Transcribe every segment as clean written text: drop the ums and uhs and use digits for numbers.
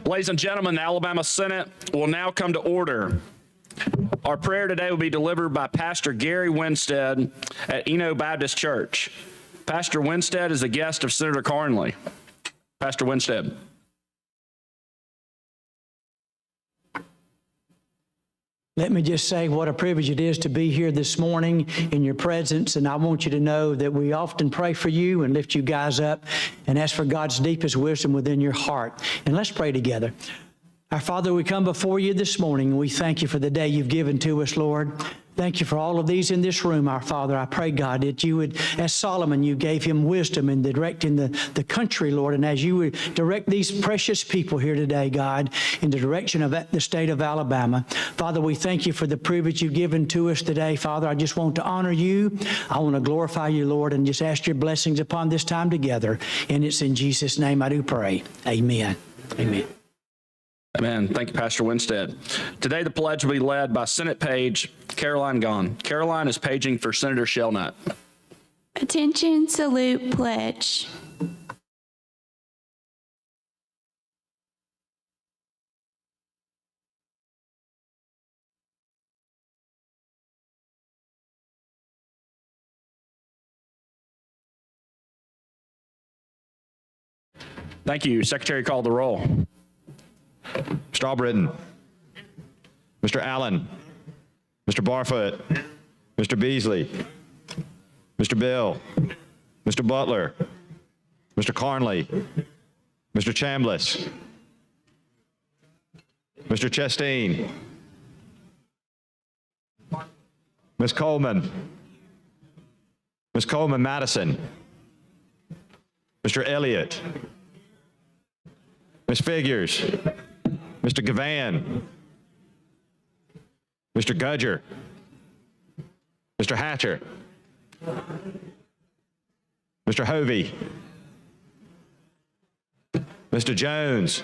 Ladies and gentlemen, the Alabama Senate will now come to order. Our prayer today will be delivered by Pastor Gary Winstead at Eno Baptist Church. Pastor Winstead is a guest of Senator Carnley. Pastor Winstead. Let me just say what a privilege it is to be here this morning in your presence, and I want you to know that we often pray for you and lift you guys up and ask for God's deepest wisdom within your heart. And let's pray together. Our Father, we come before you this morning, and we thank you for the day you've given to us, Lord. Thank you for all of these in this room, our Father. I pray, God, that you would, as Solomon, you gave him wisdom in directing the country, Lord, and as you would direct these precious people here today, God, in the direction of the state of Alabama. Father, we thank you for the privilege you've given to us today, Father. I just want to honor you. I want to glorify you, Lord, and just ask your blessings upon this time together. And it's in Jesus' name I do pray. Amen. Amen. Amen. Thank you, Pastor Winstead. Today, the pledge will be led by Senate Page Caroline Gahn. Caroline is paging for Senator Shelnut. Attention, salute, pledge. Thank you. Secretary, call the roll. Mr. Albritton, Mr. Allen, Mr. Barfoot, Mr. Beasley, Mr. Bill, Mr. Butler, Mr. Carnley, Mr. Chambliss, Mr. Chastain, Ms. Coleman, Ms. Coleman Madison, Mr. Elliott, Ms. Figures, Mr. Gavan, Mr. Gudger, Mr. Hatcher, Mr. Hovey, Mr. Jones,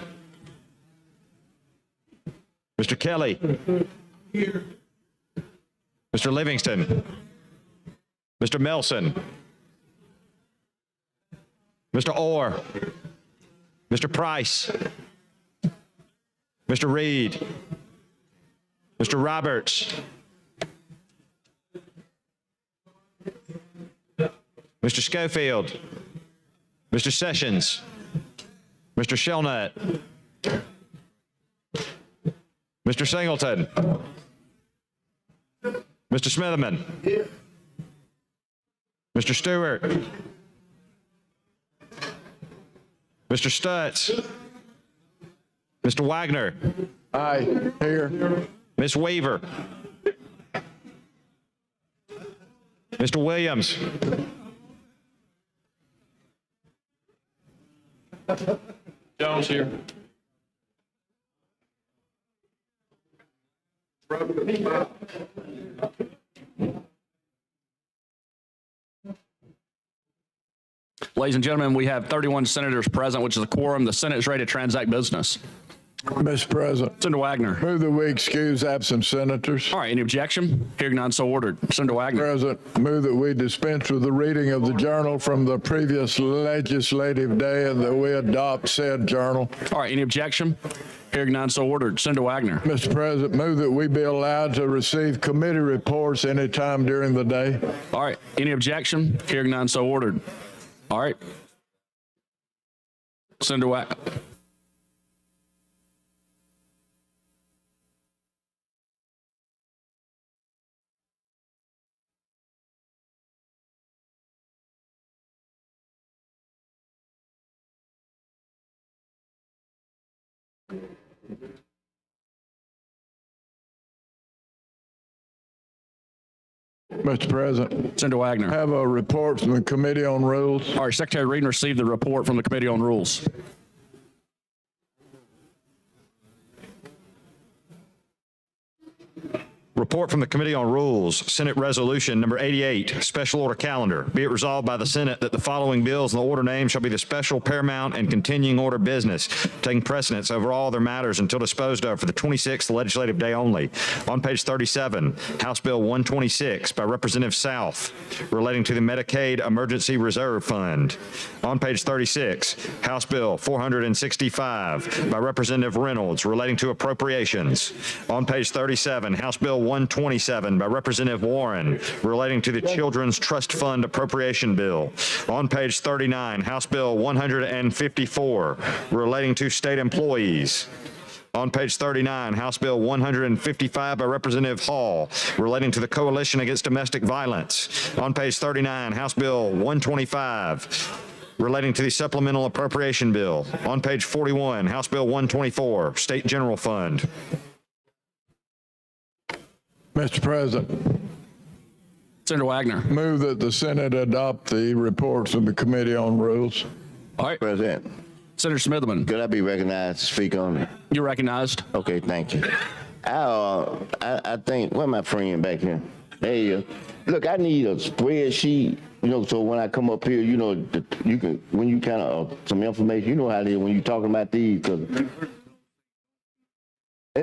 Mr. Kelly, Mr. Livingston, Mr. Melson, Mr. Orr, Mr. Price, Mr. Reed, Mr. Roberts, Mr. Schofield, Mr. Sessions, Mr. Shelnut, Mr. Singleton, Mr. Smitherman, Mr. Stewart, Mr. Stutz, Mr. Wagner. Aye, here. Ms. Weaver. Mr. Williams. Jones here. Ladies and gentlemen, we have 31 senators present, which is a quorum. The Senate is ready to transact business. Mr. President, Senator Wagner. move that we excuse absent senators. All right, any objection? Hearing none, so ordered. Senator Wagner. President, move that we dispense with the reading of the journal from the previous legislative day and that we adopt said journal. All right, any objection? Hearing none, so ordered. Senator Wagner. Mr. President, move that we be allowed to receive committee reports anytime during the day. All right, any objection? Hearing none, so ordered. All right. Senator Wagner. Mr. President, Senator Wagner. I have a report from the Committee on Rules. All right, Secretary Reed received the report from the Committee on Rules. Report from the Committee on Rules, Senate Resolution Number 88, Special Order Calendar. Be it resolved by the Senate that the following bills in the order name shall be the special, paramount, and continuing order of business, taking precedence over all other matters until disposed of for the 26th legislative day only. On page 37, House Bill 126 by Representative South relating to the Medicaid Emergency Reserve Fund. On page 36, House Bill 465 by Representative Reynolds relating to appropriations. On page 37, House Bill 127 by Representative Warren relating to the Children's Trust Fund Appropriation Bill. On page 39, House Bill 154 relating to state employees. On page 39, House Bill 155 by Representative Hall relating to the Coalition Against Domestic Violence. On page 39, House Bill 125 relating to the Supplemental Appropriation Bill. On page 41, House Bill 124, State General Fund. Mr. President, Senator Wagner. move that the Senate adopt the reports of the Committee on Rules. All right. President, Senator Smitherman, could I be recognized to speak on it? you're recognized. Okay, thank you. I think, where my friend back here? There you go. Look, I need a spreadsheet, so when I come up here, you can, when you kind of, some information, you know how it is when you're talking about these, because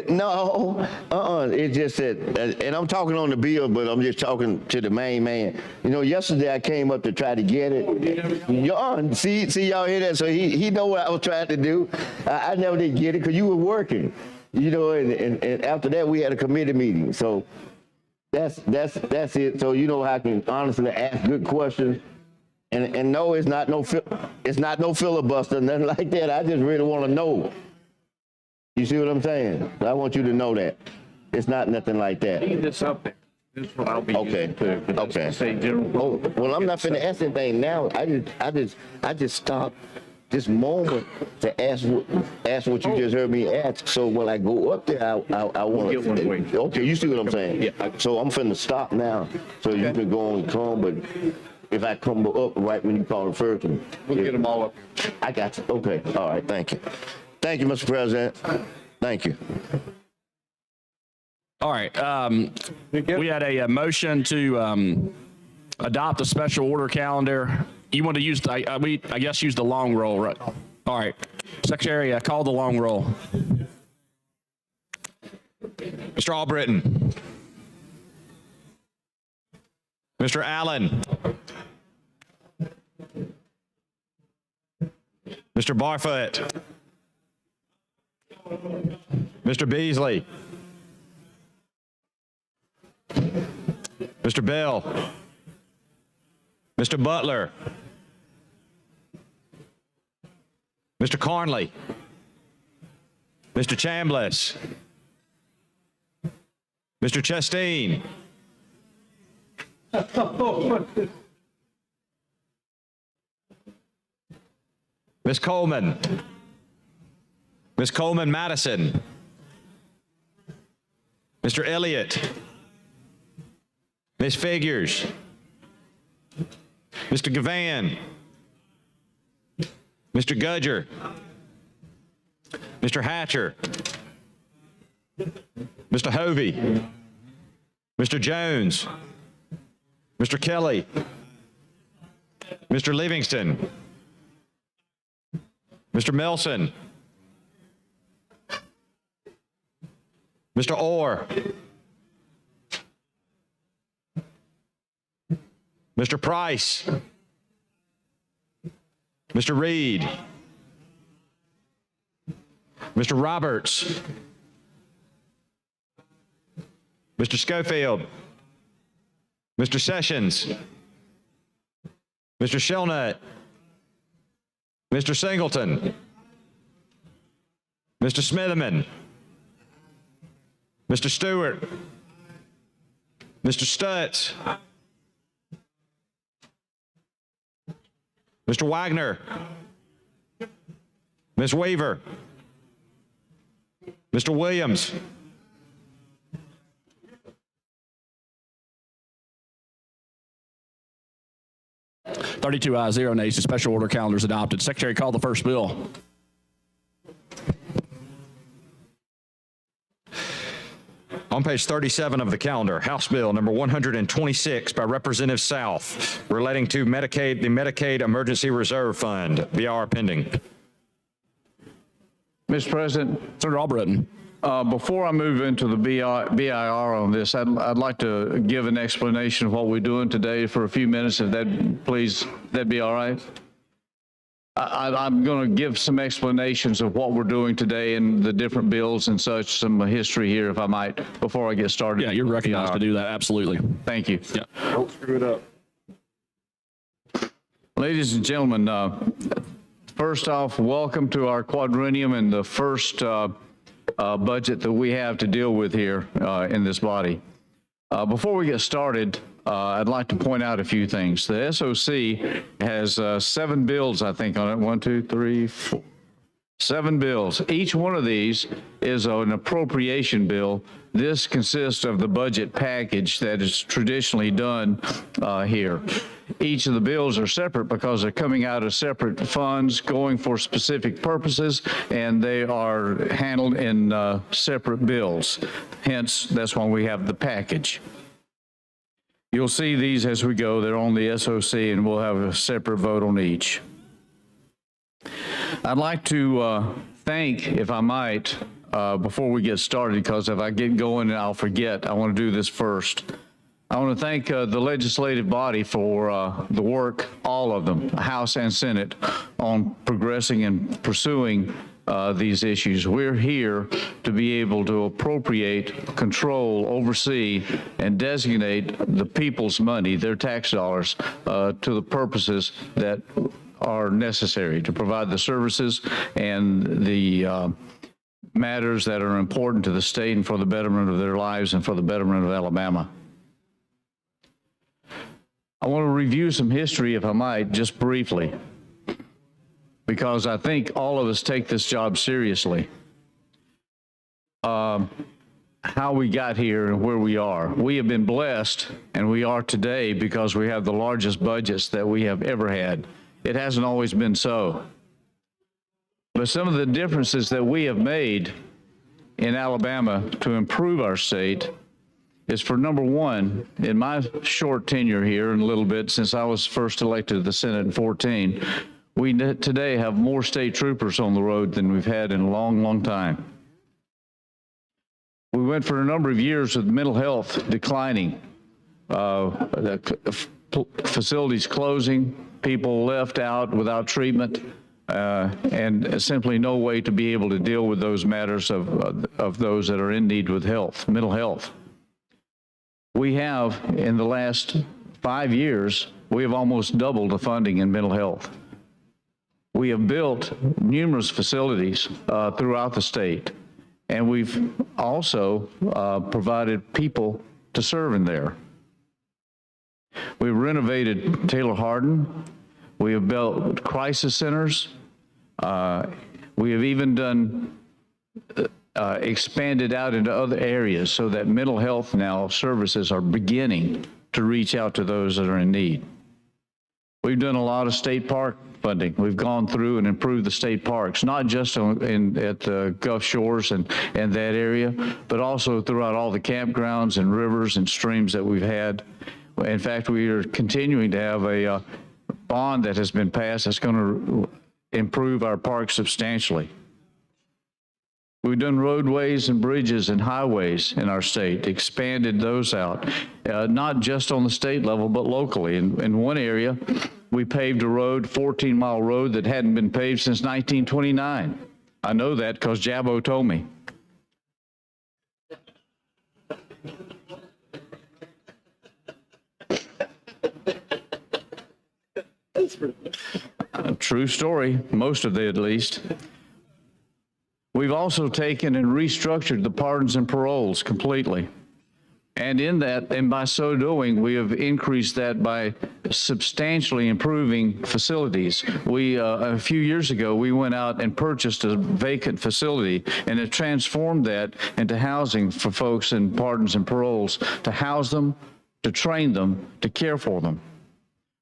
no, it's just that, and I'm talking on the bill, but I'm just talking to the main man. Yesterday I came up to try to get it. See y'all hear that? So he know what I was trying to do. I never did get it because you were working, and after that we had a committee meeting. So that's it. So I can honestly ask good questions. And no, it's not no filibuster, nothing like that. I just really want to know. You see what I'm saying? I want you to know that. It's not nothing like that. This up there. This is what I'll be Okay. using to. Okay. Say general. Well, I'm not finna ask anything now. I just stopped this moment to ask what you just heard me ask. So when I go up there, I want Get one for you. to. Okay, you see what I'm saying? Yeah. So I'm finna stop now. So you can go and come, but if I come up right when you call the first one, We'll get them all up here. I got you. Okay. All right. Thank you. Thank you, Mr. President. Thank you. All right. We had a motion to adopt a special order calendar. You want to use, I guess, use the long roll, right? All right. Secretary, call the long roll. Mr. Albritton. Mr. Allen. Mr. Barfoot. Mr. Beasley. Mr. Bell. Mr. Butler. Mr. Carnley. Mr. Chambliss. Mr. Chastain. Ms. Coleman. Ms. Coleman Madison. Mr. Elliott. Ms. Figures. Mr. Gavan. Mr. Gudger. Mr. Hatcher. Mr. Hovey. Mr. Jones. Mr. Kelly. Mr. Livingston. Mr. Melson. Mr. Orr. Mr. Price. Mr. Reed. Mr. Roberts. Mr. Schofield. Mr. Sessions. Mr. Shelnut. Mr. Singleton. Mr. Smitherman. Mr. Stewart. Mr. Stutz. Mr. Wagner. Ms. Weaver. Mr. Williams. (32 ayes, 0 nays). The special order calendar is adopted. Secretary, call the first bill. On On page 37 of the calendar, House Bill number 126 by Representative South relating to Medicaid, the Medicaid Emergency Reserve Fund. BR pending. Mr. President, Senator Albritton. before I move into the BIR on this, I'd like to give an explanation of what we're doing today for a few minutes, if that'd be all right? I'm going to give some explanations of what we're doing today and the different bills and such, some history here, if I might, before I get started. Yeah, you're recognized to do that. Absolutely. Thank you. Yeah. Don't screw it up. Ladies and gentlemen, first off, welcome to our quadrennium and the first budget that we have to deal with here in this body. Before we get started, I'd like to point out a few things. The SOC has 7 bills, I think, on it. 1, 2, 3, 4. 7 bills. Each one of these is an appropriation bill. This consists of the budget package that is traditionally done here. Each of the bills are separate because they're coming out of separate funds, going for specific purposes, and they are handled in separate bills. Hence, that's why we have the package. You'll see these as we go. They're on the SOC, and we'll have a separate vote on each. I'd like to thank, if I might, before we get started, because if I get going and I'll forget, I want to do this first. I want to thank the legislative body for the work, all of them, House and Senate, on progressing and pursuing these issues. We're here to be able to appropriate, control, oversee, and designate the people's money, their tax dollars, to the purposes that are necessary to provide the services and the matters that are important to the state and for the betterment of their lives and for the betterment of Alabama. I want to review some history, if I might, just briefly, because I think all of us take this job seriously. How we got here and where we are. We have been blessed, and we are today because we have the largest budgets that we have ever had. It hasn't always been so. But some of the differences that we have made in Alabama to improve our state is, for number one, in my short tenure here and a little bit since I was first elected to the Senate in 2014, we today have more state troopers on the road than we've had in a long, long time. We went for a number of years with mental health declining, facilities closing, people left out without treatment, and simply no way to be able to deal with those matters of those that are in need with health, mental health. We have, in the last 5 years, we have almost doubled the funding in mental health. We have built numerous facilities throughout the state, and we've also provided people to serve in there. We've renovated Taylor Hardin. We have built crisis centers. We have even done expanded out into other areas so that mental health now services are beginning to reach out to those that are in need. We've done a lot of state park funding. We've gone through and improved the state parks, not just at the Gulf Shores and that area, but also throughout all the campgrounds and rivers and streams that we've had. In fact, we are continuing to have a bond that has been passed that's going to improve our parks substantially. We've done roadways and bridges and highways in our state, expanded those out, not just on the state level, but locally. In one area, we paved a road, 14-mile road that hadn't been paved since 1929. I know that because Jabo told me. A true story, most of it at least. We've also taken and restructured the pardons and paroles completely. And in that, and by so doing, we have increased that by substantially improving facilities. A few years ago, we went out and purchased a vacant facility and have transformed that into housing for folks in pardons and paroles, to house them, to train them, to care for them.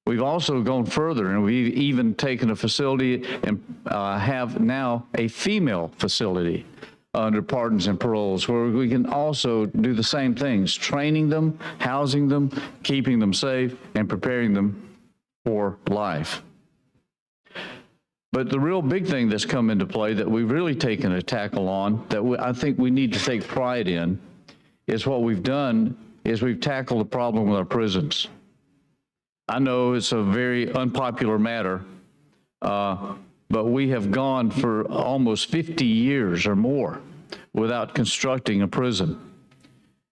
We've also gone further, and we've even taken a facility and have now a female facility under pardons and paroles, where we can also do the same things, training them, housing them, keeping them safe, and preparing them for life. But the real big thing that's come into play that we've really taken a tackle on, that I think we need to take pride in, is what we've done is we've tackled the problem with our prisons. I know it's a very unpopular matter, but we have gone for almost 50 years or more without constructing a prison,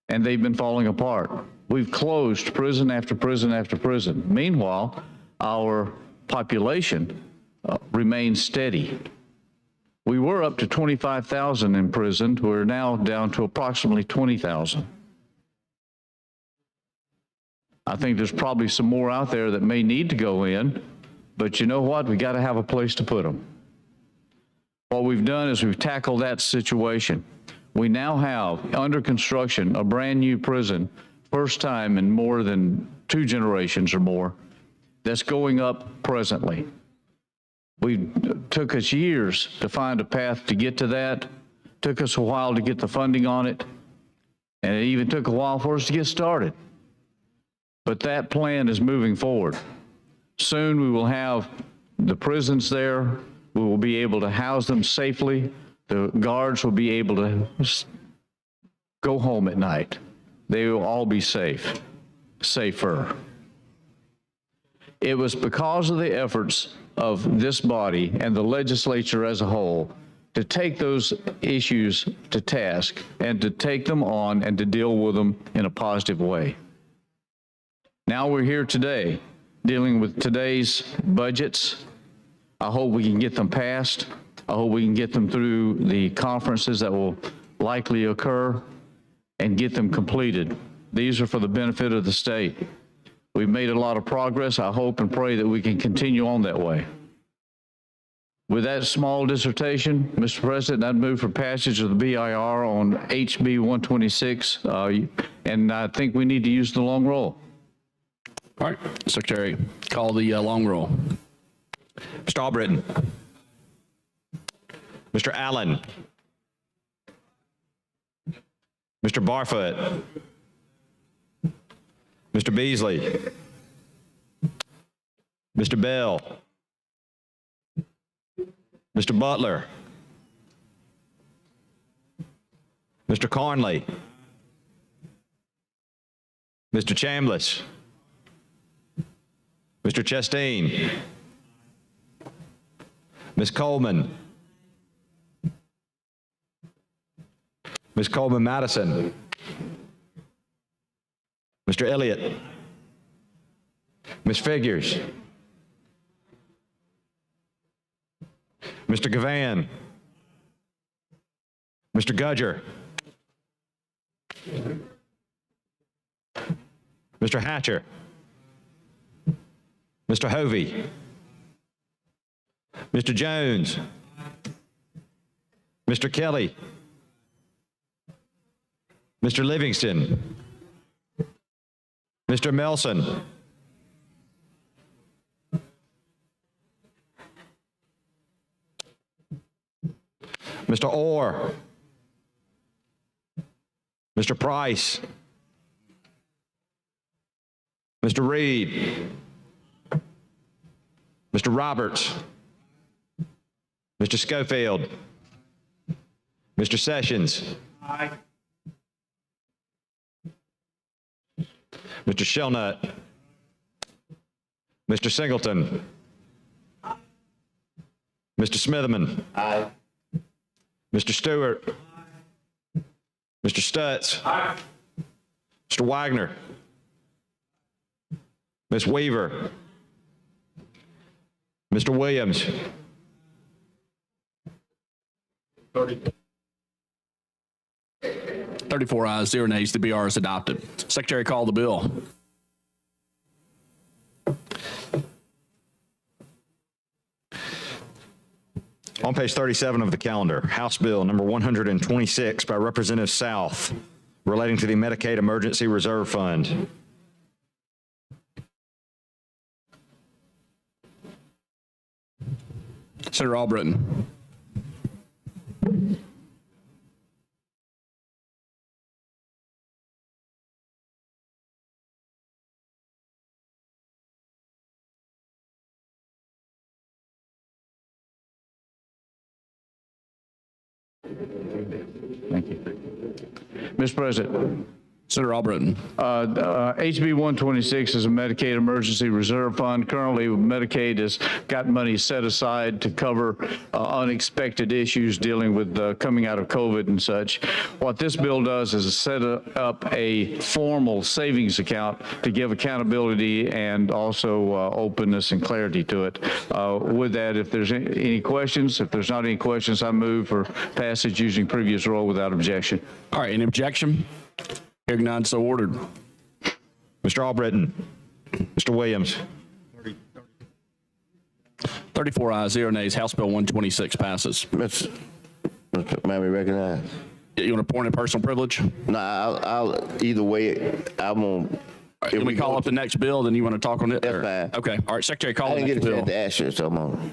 and they've been falling apart. We've closed prison after prison after prison. Meanwhile, our population remains steady. We were up to 25,000 imprisoned. We're now down to approximately 20,000. I think there's probably some more out there that may need to go in, but you know what? We got to have a place to put them. What we've done is we've tackled that situation. We now have under construction a brand new prison, first time in more than 2 generations or more, that's going up presently. Took us years to find a path to get to that. Took us a while to get the funding on it. And it even took a while for us to get started. But that plan is moving forward. Soon we will have the prisons there. We will be able to house them safely. The guards will be able to go home at night. They will all be safe, safer. It was because of the efforts of this body and the legislature as a whole to take those issues to task and to take them on and to deal with them in a positive way. Now we're here today dealing with today's budgets. I hope we can get them passed. I hope we can get them through the conferences that will likely occur and get them completed. These are for the benefit of the state. We've made a lot of progress. I hope and pray that we can continue on that way. With that small dissertation, Mr. President, I'd move for passage of the BIR on HB 126, and I think we need to use the long roll. All right, Secretary, call the long roll. Mr. Albritton. Mr. Allen. Mr. Barfoot. Mr. Beasley. Mr. Bell. Mr. Butler. Mr. Carnley. Mr. Chambliss. Mr. Chastain. Ms. Coleman. Ms. Coleman Madison. Mr. Elliott. Ms. Figures. Mr. Gavan. Mr. Gudger. Mr. Hatcher. Mr. Hovey. Mr. Jones. Mr. Kelly. Mr. Livingston. Mr. Melson. Mr. Orr. Mr. Price. Mr. Reed. Mr. Roberts. Mr. Schofield. Mr. Sessions. Aye. Mr. Shelnut. Mr. Singleton. Mr. Smitherman. Aye. Mr. Stewart. Mr. Stutz. Aye. Mr. Wagner. Ms. Weaver. Mr. Williams. 34 ayes, 0 nays. The BR is adopted. Secretary, call the bill. On page 37 of the calendar, House Bill number 126 by Representative South relating to the Medicaid Emergency Reserve Fund. Senator Albritton. Thank you. Mr. President, Senator Albritton. HB 126 is a Medicaid Emergency Reserve Fund. Currently, Medicaid has got money set aside to cover unexpected issues dealing with coming out of COVID and such. What this bill does is set up a formal savings account to give accountability and also openness and clarity to it. With that, if there's any questions, if there's not any questions, I move for passage using previous rule without objection. All right, any objection? Hearing none, so ordered. Mr. Albritton. Mr. Williams. 34 ayes, 0 nays. House Bill 126 passes. Mr. May we recognize? You want to point in personal privilege? No, I'll either way, I'm on. Can we call up the next bill, then you want to talk on it? That's or- fine. Okay, all right, Secretary, call I the didn't next get a bill. chance to ask you, so I'm on.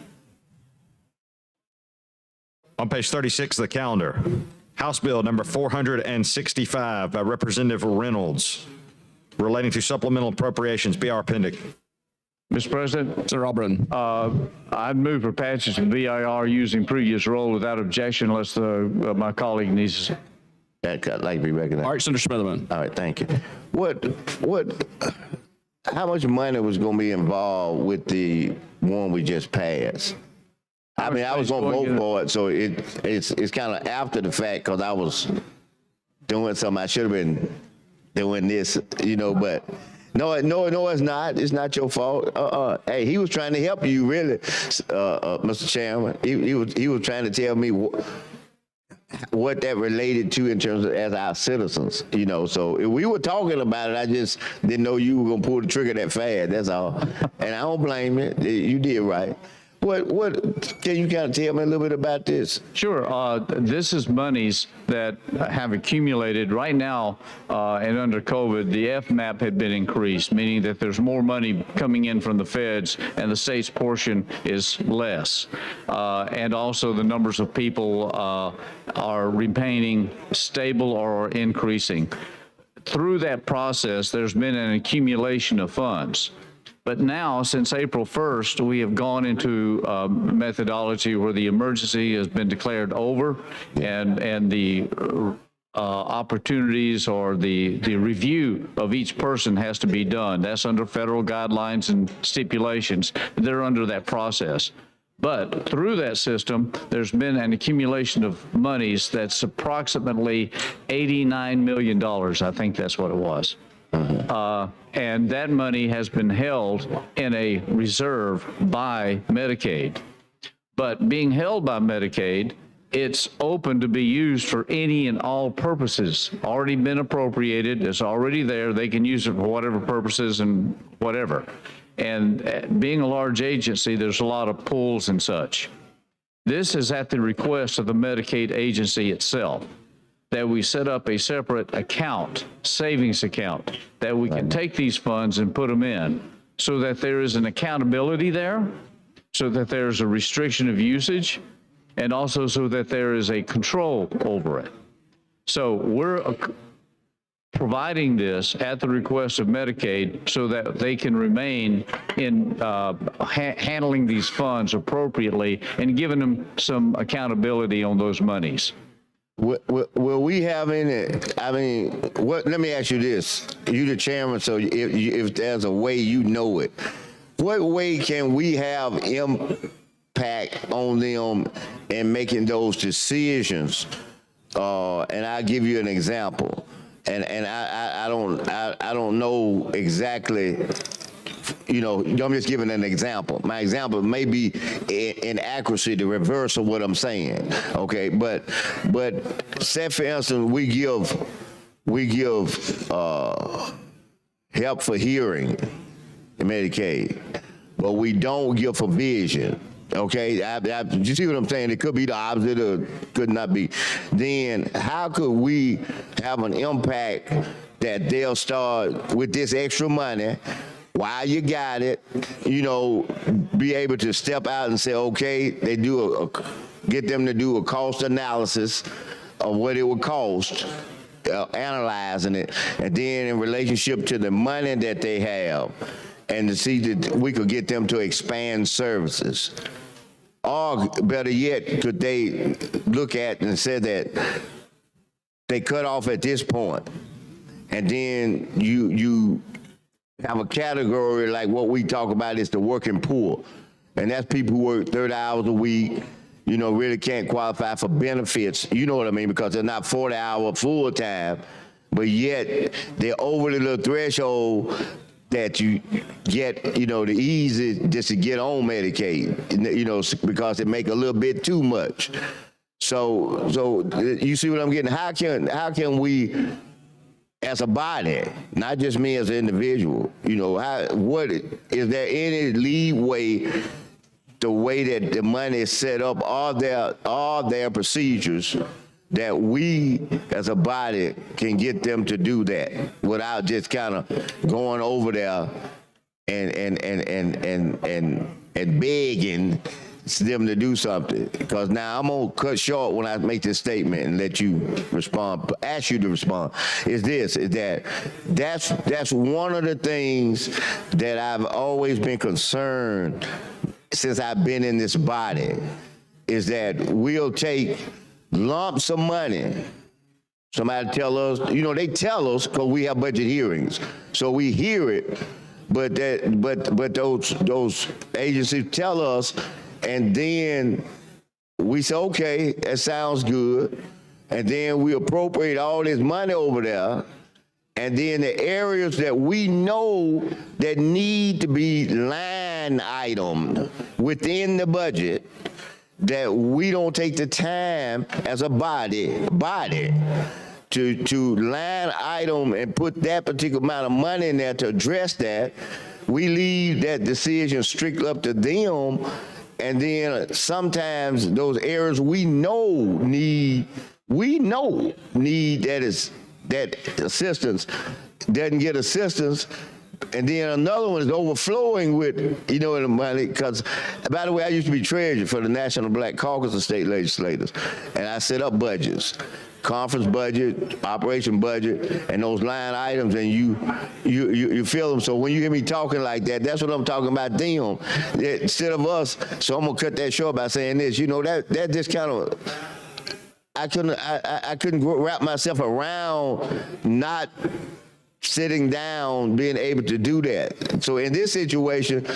On page 36 of the calendar, House Bill number 465 by Representative Reynolds relating to supplemental appropriations, BR Appendix. Mr. President, Senator Albritton. I'd move for passage of BIR using previous rule without objection unless my colleague needs. I'd like to be recognized. All right, Senator Smitherman. All right, thank you. How much money was going to be involved with the one we just passed? I mean, I was going to vote for it, so it's kind of after the fact because I was doing something I should have been doing this, but no, it's not. It's not your fault. Hey, he was trying to help you, really, Mr. Chairman. He was trying to tell me what that related to in terms of as our citizens, So if we were talking about it, I just didn't know you were gonna pull the trigger that fast. That's all. And I don't blame you. You did right. What can you kind of tell me a little bit about this? Sure. This is monies that have accumulated right now, and under COVID, the FMAP had been increased, meaning that there's more money coming in from the feds and the state's portion is less. And also the numbers of people are remaining stable or increasing. Through that process, there's been an accumulation of funds. But now, since April 1st, we have gone into methodology where the emergency has been declared over and the opportunities or the review of each person has to be done. That's under federal guidelines and stipulations. They're under that process. But through that system, there's been an accumulation of monies that's approximately $89 million. I think that's what it was. And that money has been held in a reserve by Medicaid. But being held by Medicaid, it's open to be used for any and all purposes. Already been appropriated, it's already there. They can use it for whatever purposes and whatever. And being a large agency, there's a lot of pulls and such. This is at the request of the Medicaid agency itself, that we set up a separate account, savings account, that we can take these funds and put them in so that there is an accountability there, so that there's a restriction of usage, and also so that there is a control over it. So we're providing this at the request of Medicaid so that they can remain in handling these funds appropriately and giving them some accountability on those monies. Will we have any, let me ask you this. You the chairman, so if there's a way it, what way can we have impact on them in making those decisions? And I'll give you an example. And I don't know exactly, I'm just giving an example. My example may be inaccuracy, the reverse of what I'm saying. Okay, but say for instance, we give help for hearing in Medicaid, but we don't give for vision. Okay, you see what I'm saying? It could be the opposite or could not be. Then how could we have an impact that they'll start with this extra money while you got it, be able to step out and say, okay, they get them to do a cost analysis of what it would cost, analyzing it, and then in relationship to the money that they have, and to see that we could get them to expand services. Or better yet, could they look at and say that they cut off at this point, and then you have a category like what we talk about is the working poor, and that's people who work 30 hours a week, really can't qualify for benefits, you know what I mean, because they're not 40-hour full-time, but yet they're over the little threshold that you get, the easy just to get on Medicaid, because it make a little bit too much. So you see what I'm getting? How can we, as a body, not just me as an individual, what is there any leeway the way that the money is set up? Are there procedures that we as a body can get them to do that without just kind of going over there and begging them to do something? Because now I'm gonna cut short when I make this statement and let you respond, ask you to respond. That's one of the things that I've always been concerned since I've been in this body, is that we'll take lumps of money. Somebody tell us, they tell us because we have budget hearings, so we hear it. But those agencies tell us, and then we say, okay, that sounds good, and then we appropriate all this money over there, and then the areas that we know that need to be line itemed within the budget, that we don't take the time as a body to line item and put that particular amount of money in there to address that. We leave that decision strictly up to them, and then sometimes those areas we know need that assistance doesn't get assistance. And then another one is overflowing with, the money, because, by the way, I used to be treasurer for the National Black Caucus of State Legislators, and I set up budgets, conference budget, operation budget, and those line items, and you feel them. So when you hear me talking like that, that's what I'm talking about them, instead of us. So I'm gonna cut that short by saying this, that just kind of, I couldn't wrap myself around not sitting down, being able to do that. So in this situation,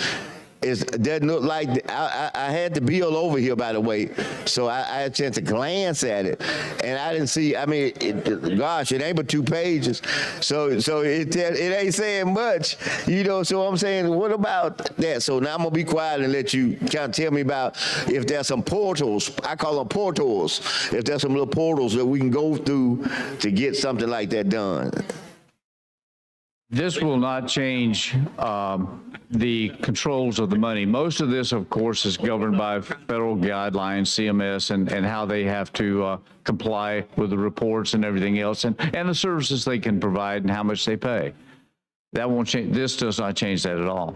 it doesn't look like, I had the bill over here, by the way, so I had a chance to glance at it, and I didn't see, it ain't but 2 pages, so it ain't saying much, so I'm saying, what about that? So now I'm gonna be quiet and let you kind of tell me about if there's some portals, I call them portals, if there's some little portals that we can go through to get something like that done. This will not change the controls of the money. Most of this, of course, is governed by federal guidelines, CMS, and how they have to comply with the reports and everything else, and the services they can provide and how much they pay. That won't change. This does not change that at all.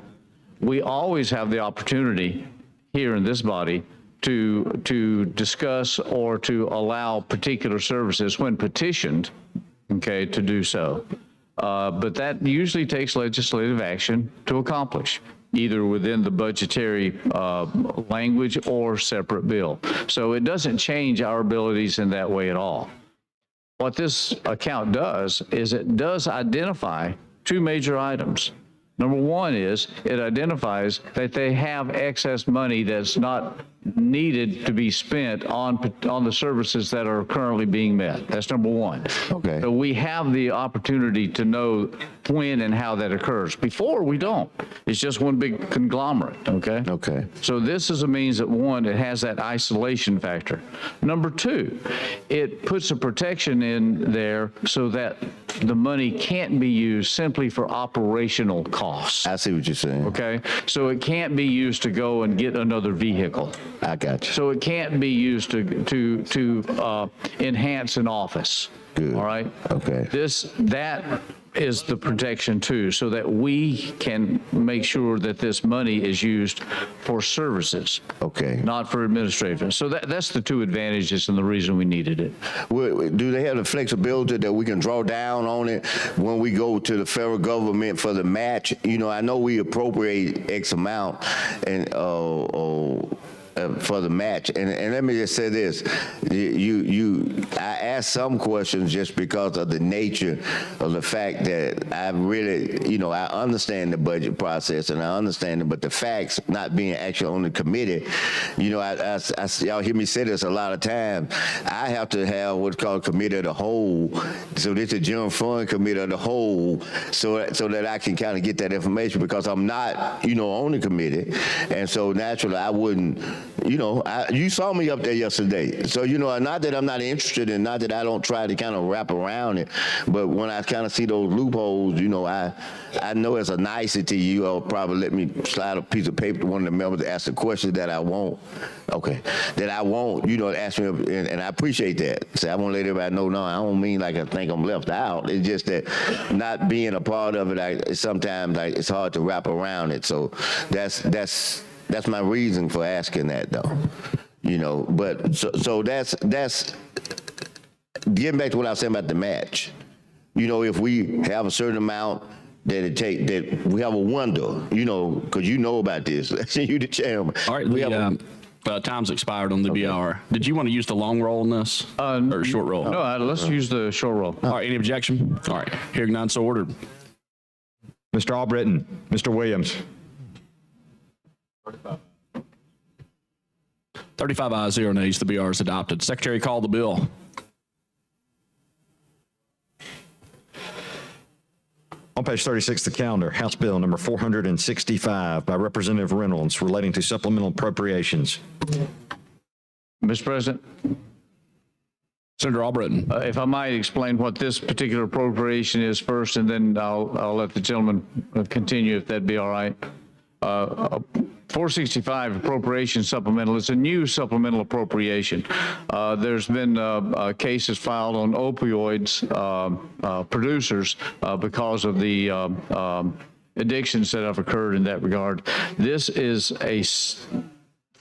We always have the opportunity here in this body to discuss or to allow particular services when petitioned, okay, to do so. But that usually takes legislative action to accomplish, either within the budgetary language or separate bill. So it doesn't change our abilities in that way at all. What this account does is it does identify 2 major items. Number one is it identifies that they have excess money that's not needed to be spent on the services that are currently being met. That's number one. Okay. So we have the opportunity to know when and how that occurs. Before, we don't. It's just one big conglomerate, okay? Okay. So this is a means that, one, it has that isolation factor. Number two, it puts a protection in there so that the money can't be used simply for operational costs. I see what you're saying. Okay? So it can't be used to go and get another vehicle. I got you. So it can't be used to enhance an office. Good. All right? Okay. That is the protection too, so that we can make sure that this money is used for services. Okay. Not for administrative. So that's the 2 advantages and the reason we needed it. Do they have the flexibility that we can draw down on it when we go to the federal government for the match? I know we appropriate X amount, and for the match. And let me just say this: I asked some questions just because of the nature of the fact that I really, I understand the budget process and I understand it, but the facts not being actually on the committee, y'all hear me say this a lot of times. I have to have what's called committee of the whole. So this is a general fund committee of the whole, so that I can kind of get that information because I'm not, on the committee, and so naturally I wouldn't. You saw me up there yesterday. So, not that I'm not interested and not that I don't try to kind of wrap around it, but when I kind of see those loopholes, I know as a nicety, you'll probably let me slide a piece of paper to one of the members to ask the question that I want. Okay. That I want, ask me, and I appreciate that. So I want to let everybody know, no, I don't mean like I think I'm left out. It's just that not being a part of it, sometimes it's hard to wrap around it. So that's my reason for asking that, though. But so that's getting back to what I was saying about the match. If we have a certain amount that we have a window, because about this. You the chairman. All right, time's expired on the BR. Did you want to use the long roll in this or short roll? No, let's use the short roll. All right, any objection? All right, hearing none, so ordered. Mr. Albritton, Mr. Williams. 35 ayes, 0 nays. The BR is adopted. Secretary, call the bill. On page 36 of the calendar, House Bill number 465 by Representative Reynolds relating to supplemental appropriations. Mr. President, Senator Albritton. if I might explain what this particular appropriation is first, and then I'll let the gentleman continue if that'd be all right. 465 appropriation supplemental is a new supplemental appropriation. There's been cases filed on opioids producers because of the addictions that have occurred in that regard. This is a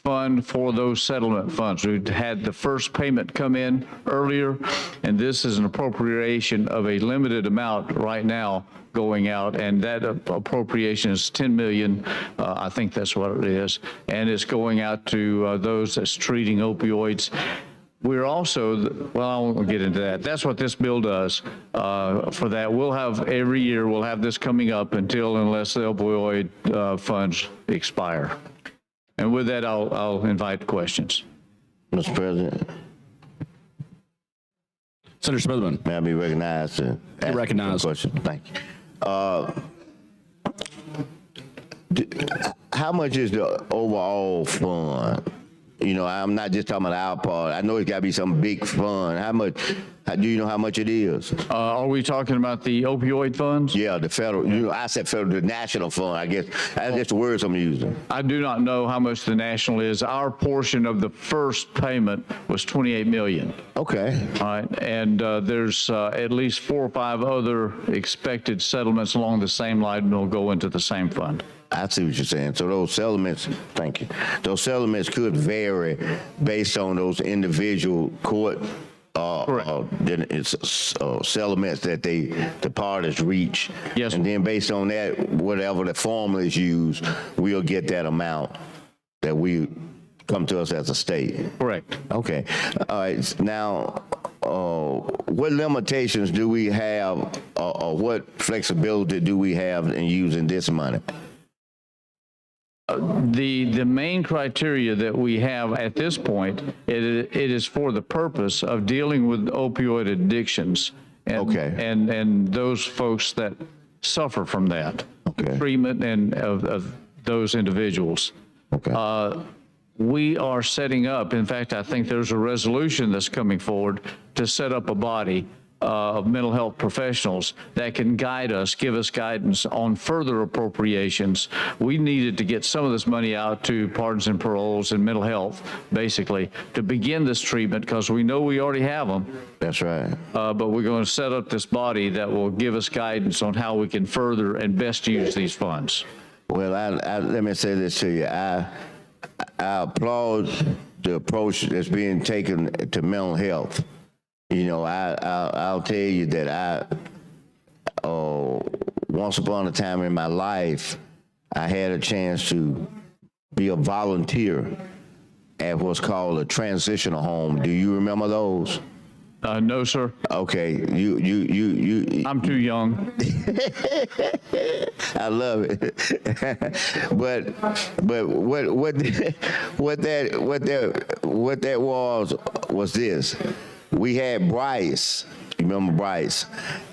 fund for those settlement funds. We had the first payment come in earlier, and this is an appropriation of a limited amount right now going out, and that appropriation is $10 million. I think that's what it is, and it's going out to those that's treating opioids. We're also, well, I won't get into that. That's what this bill does for that. We'll have, every year, we'll have this coming up unless the opioid funds expire. And with that, I'll invite questions. Mr. President. Senator Smithman. May I be recognized? You're recognized. Question. Thank you. How much is the overall fund? I'm not just talking about our part. I know it's got to be some big fund. How much? Do you know how much it is? Are we talking about the opioid funds? Yeah, the federal. I said federal, the national fund. I guess that's just the words I'm using. I do not know how much the national is. Our portion of the first payment was $28 million. Okay. All right, and there's at least 4 or 5 other expected settlements along the same line will go into the same fund. I see what you're saying. So those settlements, thank you. Those settlements could vary based on those individual court settlements that the parties reach. Yes. And then based on that, whatever the formula is used, we'll get that amount that we come to us as a state. Correct. Okay. All right. Now, what limitations do we have, or what flexibility do we have in using this money? The main criteria that we have at this point, it is for the purpose of dealing with opioid addictions and those folks that suffer from that, treatment and of those individuals. Okay. We are setting up, in fact, I think there's a resolution that's coming forward to set up a body of mental health professionals that can guide us, give us guidance on further appropriations. We needed to get some of this money out to pardons and paroles and mental health, basically, to begin this treatment because we know we already have them. That's right. But we're going to set up this body that will give us guidance on how we can further and best use these funds. Well, let me say this to you. I applaud the approach that's being taken to mental health. I'll tell you that once upon a time in my life, I had a chance to be a volunteer at what's called a transitional home. Do you remember those? No, sir. Okay, you. I'm too young. I love it. but what that was this. We had Bryce. You remember Bryce?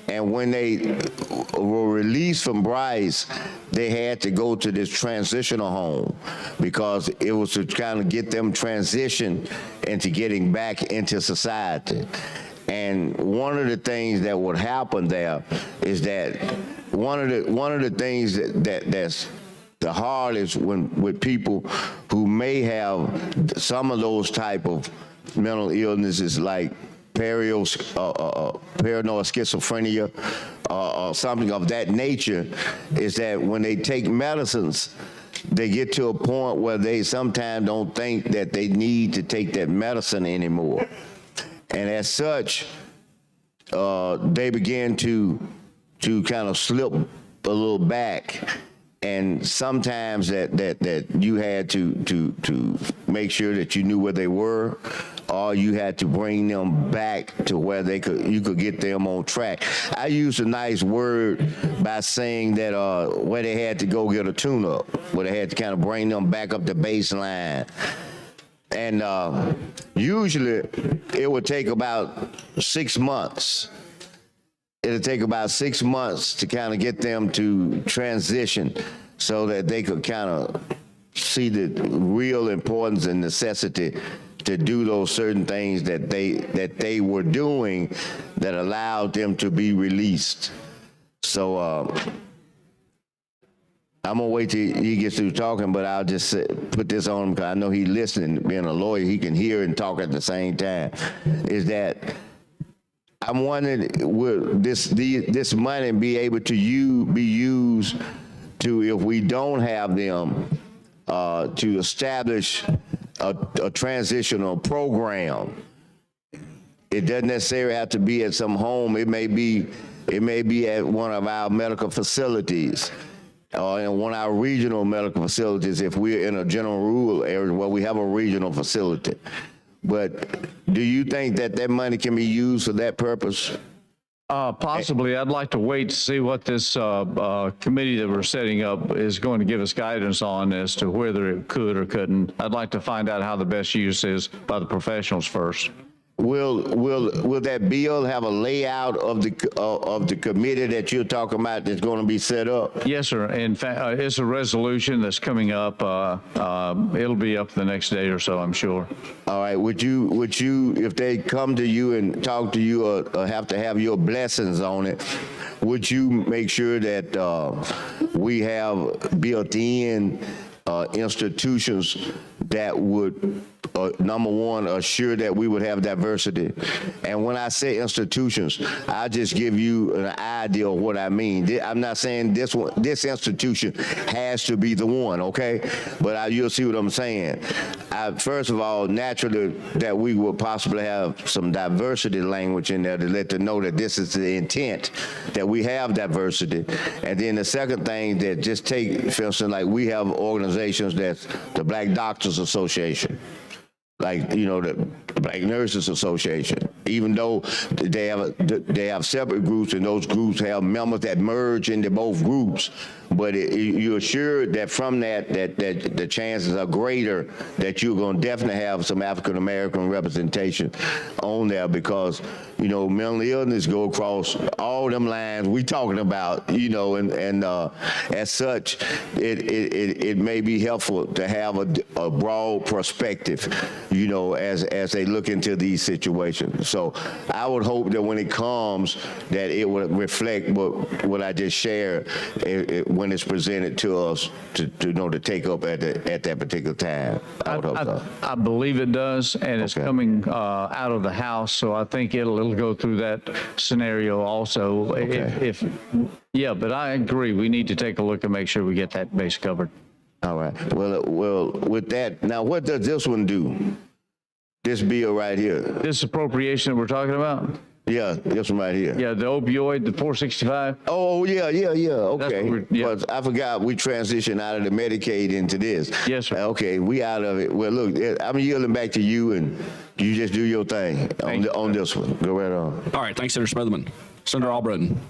And when they were released from Bryce, they had to go to this transitional home because it was to kind of get them transitioned into getting back into society. And one of the things that would happen there is that one of the things that's the hardest with people who may have some of those type of mental illnesses like paranoid schizophrenia or something of that nature is that when they take medicines, they get to a point where they sometimes don't think that they need to take that medicine anymore. And as such, they begin to kind of slip a little back. And sometimes that you had to make sure that you knew where they were, or you had to bring them back to where you could get them on track. I used a nice word by saying that where they had to go get a tune-up, where they had to kind of bring them back up the baseline. And usually it would take about 6 months. It'll take about 6 months to kind of get them to transition so that they could kind of see the real importance and necessity to do those certain things that they were doing that allowed them to be released. So I'm gonna wait till he gets through talking, but I'll just put this on him because I know he's listening. Being a lawyer, he can hear and talk at the same time. Is that I'm wondering, will this money be able to be used to, if we don't have them, to establish a transitional program? It doesn't necessarily have to be at some home. It may be at one of our medical facilities, or in one of our regional medical facilities if we're in a general rural area where we have a regional facility. But do you think that money can be used for that purpose? Possibly. I'd like to wait to see what this committee that we're setting up is going to give us guidance on as to whether it could or couldn't. I'd like to find out how the best use is by the professionals first. Will that bill have a layout of the committee that you're talking about that's going to be set up? Yes, sir. In fact, it's a resolution that's coming up. It'll be up the next day or so, I'm sure. All right. Would you, if they come to you and talk to you or have to have your blessings on it, would you make sure that we have built in institutions that would, number one, assure that we would have diversity? And when I say institutions, I just give you an idea of what I mean. I'm not saying this institution has to be the one, okay? But you'll see what I'm saying. First of all, naturally, that we will possibly have some diversity language in there to let them know that this is the intent, that we have diversity. And then the second thing, that just take, for instance, like we have organizations that's the Black Doctors Association, like, you know, the Black Nurses Association, even though they have separate groups, and those groups have members that merge into both groups. But you're assured that from that the chances are greater that you're going to definitely have some African American representation on there, because, you know, mental illness go across all them lines we talking about, you know, and as such, it may be helpful to have a broad perspective, you know, as they look into these situations. So I would hope that when it comes, that it would reflect what I just shared when it's presented to us to know to take up at that particular time. I would hope so. I believe it does, and it's coming out of the House, so I think it'll go through that scenario also. Okay. Yeah, but I agree. We need to take a look and make sure we get that base covered. All right. Well, with that, now what does this one do? This bill right here. This appropriation that we're talking about? Yeah, this one right here. Yeah, the opioid, the 465. Oh, yeah, okay. what yeah. But I forgot we transitioned out of the Medicaid into this. Yes, sir. Okay, we out of it. Well, look, I'm yielding back to you, and you just do your thing on this one. Go right on. All right, thanks, Senator Smotherman. Senator Albritton.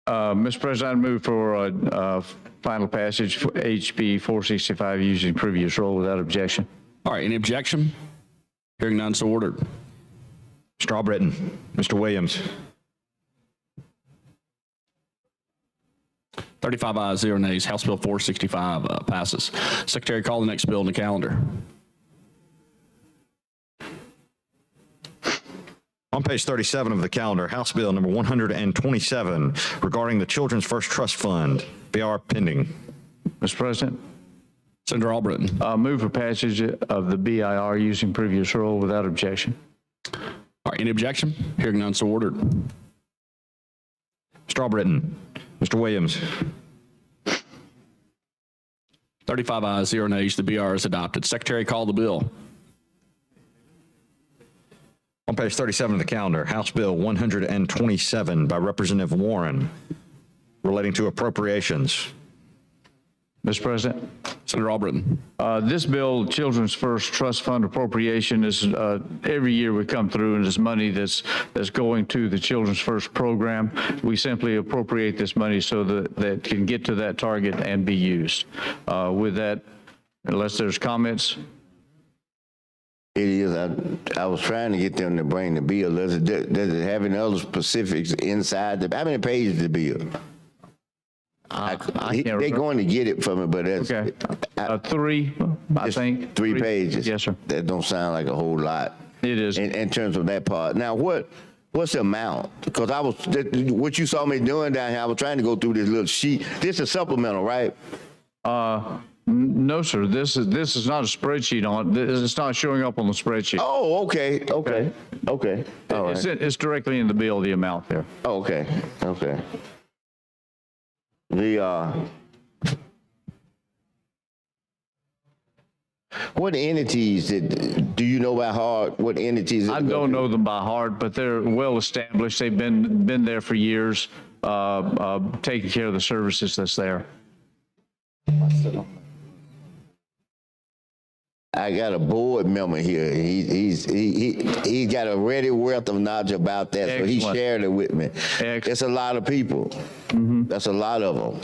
Mr. President, I move for final passage for HB 465 using previous rule without objection. All right, any objection? Hearing none, so ordered. Mr. Albritton. Mr. Williams. 35 ayes, 0 nays. House Bill 465 passes. Secretary, call the next bill on the calendar. On page 37 of the calendar, House Bill number 127 regarding the Children's First Trust Fund. BR pending. Mr. President, Senator Albritton. move for passage of the BIR using previous rule without objection. All right, any objection? Hearing none, so ordered. Mr. Albritton. Mr. Williams. 35 ayes, 0 nays. The BR is adopted. Secretary, call the bill. On page 37 of the calendar, House Bill 127 by Representative Warren relating to appropriations. Mr. President, Senator Albritton. this bill, Children's First Trust Fund appropriation, is every year we come through and it's money that's going to the Children's First program. We simply appropriate this money so that it can get to that target and be used. With that, unless there's comments. It is. I was trying to get them to bring the bill. Does it have any other specifics inside how many pages is the bill? They're going to get it from me, but that's Okay. 3, I think. 3 pages. Yes, sir. That don't sound like a whole lot. It is. In terms of that part. Now, what's the amount? Because what you saw me doing down here, I was trying to go through this little sheet. This is supplemental, right? No, sir. This is not a spreadsheet on it. It's not showing up on the spreadsheet. Oh, okay. All right. It's directly in the bill, the amount there. Oh, okay. What entities do you know by heart? What entities? I don't know them by heart, but they're well established. They've been there for years, taking care of the services that's there. I got a board member here. He's got a ready wealth of knowledge about that, so he Excellent. shared it with me. Excellent. It's a lot of people. That's a lot of them.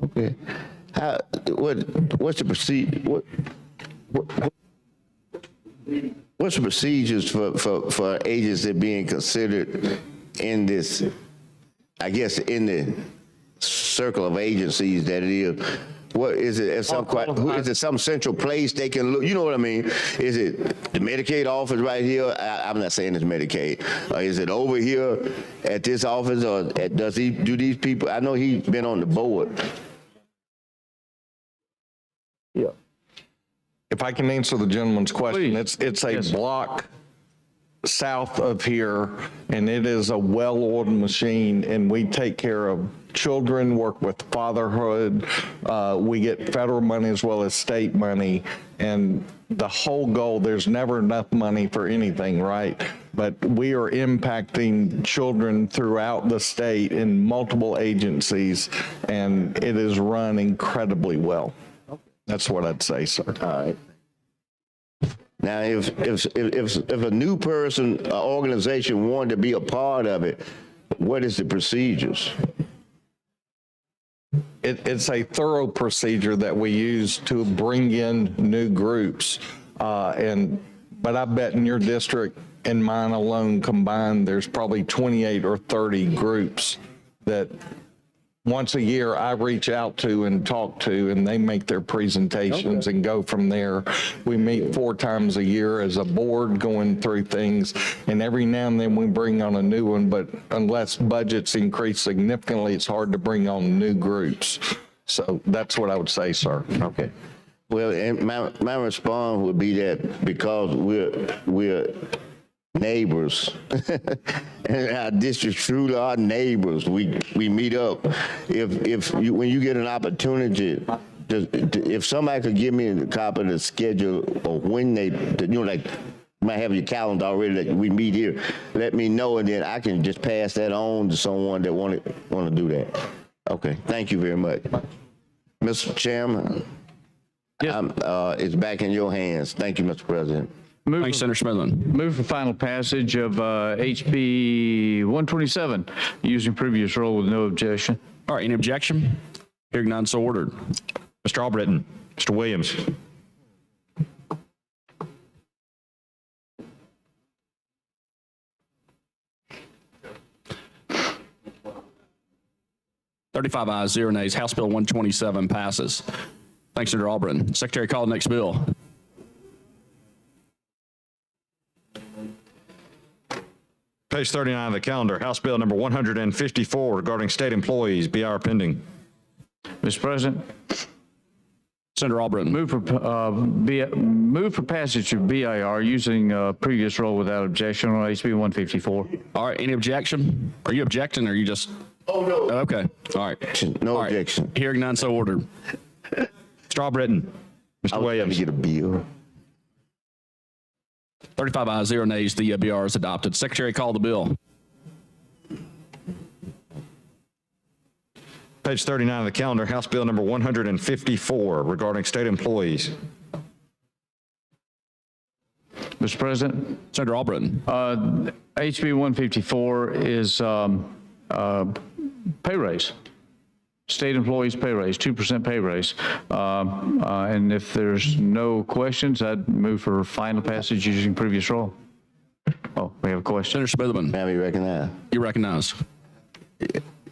Okay. What's the procedure? What's the procedures for agents that being considered in this? I guess in the circle of agencies that it is. What is it? Is it some central place they can look? You know what I mean? Is it the Medicaid office right here? I'm not saying it's Medicaid. Is it over here at this office, or do these people? I know he's been on the board. Yeah. If I can answer the gentleman's question, Please. it's a Yes. block south of here, and it is a well-oiled machine, and we take care of children, work with fatherhood. We get federal money as well as state money, and the whole goal, there's never enough money for anything, right? But we are impacting children throughout the state in multiple agencies, and it is run incredibly well. That's what I'd say, sir. All right. Now, if a new person, an organization wanted to be a part of it, what is the procedures? It's a thorough procedure that we use to bring in new groups. But I bet in your district and mine alone combined, there's probably 28 or 30 groups that once a year I reach out to and talk to, and they make their presentations and go from there. We meet 4 times a year as a board going through things, and every now and then we bring on a new one, but unless budgets increase significantly, it's hard to bring on new groups. So that's what I would say, sir. Okay. Well, and my response would be that because we're neighbors. And our district truly are neighbors. We meet up. When you get an opportunity, if somebody could give me a copy of the schedule or when they, like, you might have your calendar already that we meet here, let me know, and then I can just pass that on to someone that want to do that. Okay, thank you very much. Mr. Chairman, it's back in your hands. Thank you, Mr. President. Thanks, Senator Smithland. Move for final passage of HB 127, using previous rule with no objection. All right, any objection? Hearing none, so ordered. Mr. Albritton, Mr. Williams. $35 ayes, 0 nays. House Bill 127 passes. Thanks, Senator Albritton. Secretary, call the next bill. Page 39 of the calendar, House Bill number 154 regarding state employees, BR pending. Mr. President, Senator Albritton. move for passage of BIR using previous rule without objection on HB 154. All right, any objection? Are you objecting or are you just? Oh, no. Okay, all right. No All right. objection. Hearing none, so ordered. Mr. Albritton, Mr. I was trying to Williams. get a bill. 35 ayes, 0 nays. The BR is adopted. Secretary, call the bill. Page 39 of the calendar, House Bill number 154 regarding state employees. Mr. President, Senator Albritton. HB 154 is pay raise. State employees pay raise, 2% pay raise. And if there's no questions, I'd move for final passage using previous rule. Oh, we have a question. Senator Smithman, May I be recognized? you recognized.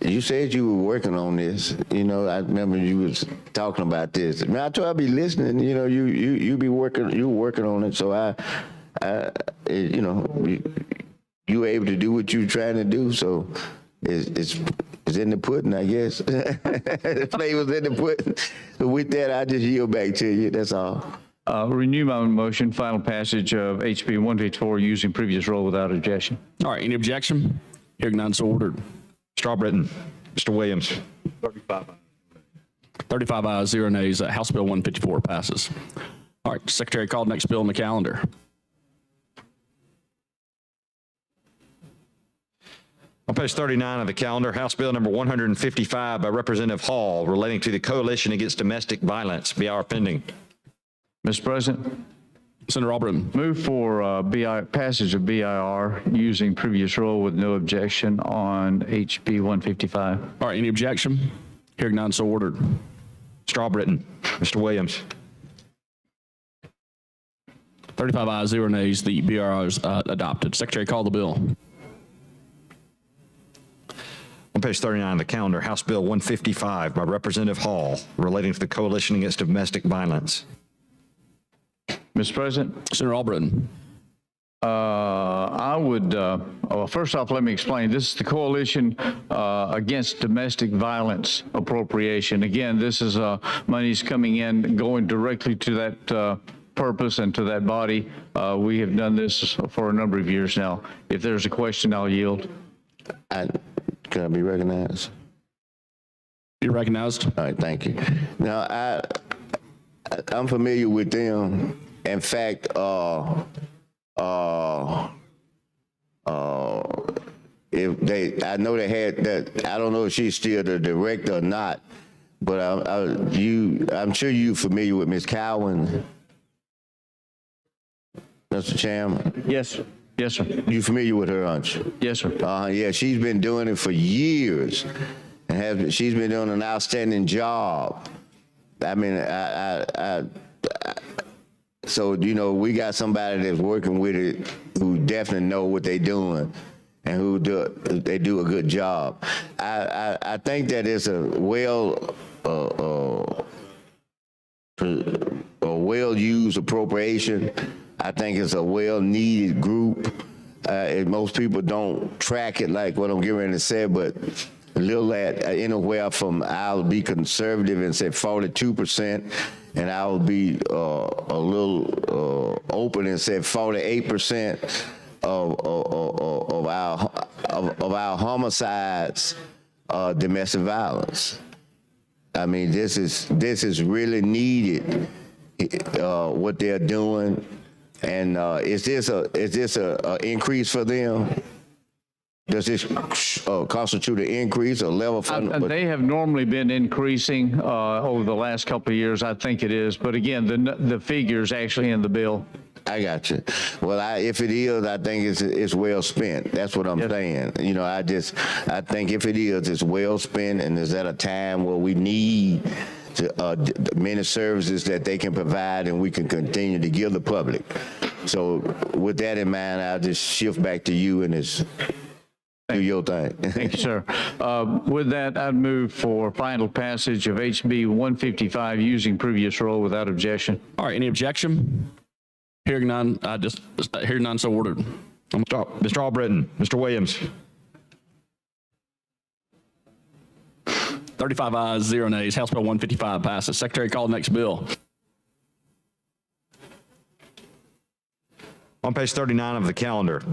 You said you were working on this. You know, I remember you was talking about this. Man, I told I'd be listening. You know, you be working. You were working on it. So you know, you were able to do what you were trying to do. So it's in the pudding, I guess. The flavor's in the pudding. So with that, I just yield back to you. That's all. Renew my motion, final passage of HB 154 using previous rule without objection. All right, any objection? Hearing none, so ordered. Mr. Albritton, Mr. Williams. 35 ayes, 0 nays. House Bill 154 passes. All right, Secretary, call the next bill on the calendar. On page 39 of the calendar, House Bill number 155 by Representative Hall relating to the Coalition Against Domestic Violence, BR pending. Mr. President, Senator Albritton. move for passage of BIR using previous rule with no objection on HB 155. All right, any objection? Hearing none, so ordered. Mr. Albritton, Mr. Williams. 35 ayes, 0 nays. The BR is adopted. Secretary, call the bill. On page 39 of the calendar, House Bill 155 by Representative Hall relating to the Coalition Against Domestic Violence. Mr. President, Senator Albritton. I would, well, first off, let me explain. This is the Coalition Against Domestic Violence appropriation. Again, this is monies coming in, going directly to that purpose and to that body. We have done this for a number of years now. If there's a question, I'll yield. Can I be recognized? You're recognized. All right, thank you. Now, I'm familiar with them. In fact, if I know they had that. I don't know if she's still the director or not, but I'm sure you're familiar with Ms. Cowan, Mr. Chairman. Yes, yes, sir. You familiar with her, aren't you? Yes, sir. Yeah, she's been doing it for years, and she's been doing an outstanding job. I mean, so, you know, we got somebody that's working with it who definitely know what they're doing and they do a good job. I think that it's a well-used appropriation. I think it's a well-needed group. Most people don't track it like what I'm getting ready to say, but a little anywhere from I'll be conservative and say 42%, and I'll be a little open and say 48%. of our homicides, domestic violence. I mean, this is really needed, what they're doing. And is this a increase for them? Does this constitute an increase or level funding? They have normally been increasing over the last couple of years. I think it is. But again, the figure's actually in the bill. I got you. Well, if it is, I think it's well spent. That's what I'm saying. You know, I think if it is, it's well spent, and is at a time where we need many services that they can provide, and we can continue to give the public. So, with that in mind, I'll just shift back to you and do your thing. Thank you, sir. With that, I'd move for final passage of HB 155 using previous rule without objection. All right, any objection? Hearing none, hearing none, so ordered. Mr. Albritton, Mr. Williams. 35 ayes, 0 nays. House Bill 155 passes. Secretary, call the next bill. On page 39 of the calendar,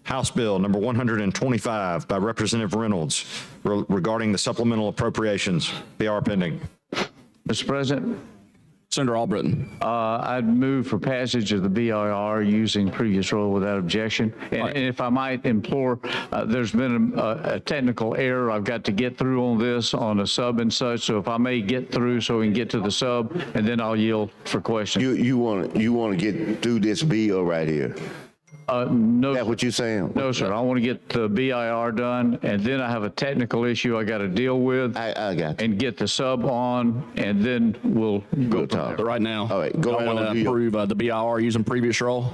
House Bill number 125 by Representative Reynolds regarding the supplemental appropriations. BR pending. Mr. President, Senator Albritton. I'd move for passage of the BIR using previous rule without objection. And if I might implore, there's been a technical error I've got to get through on this on a sub and such. So if I may get through so we can get to the sub, and then I'll yield for questions. You want to get through this bill right here? No. Is that what you're saying? No, sir. I want to get the BIR done, and then I have a technical issue I got to deal with. I got you. And get the sub on, and then we'll go talk. But right now, All right, go ahead want on, to approve the BIR using previous role?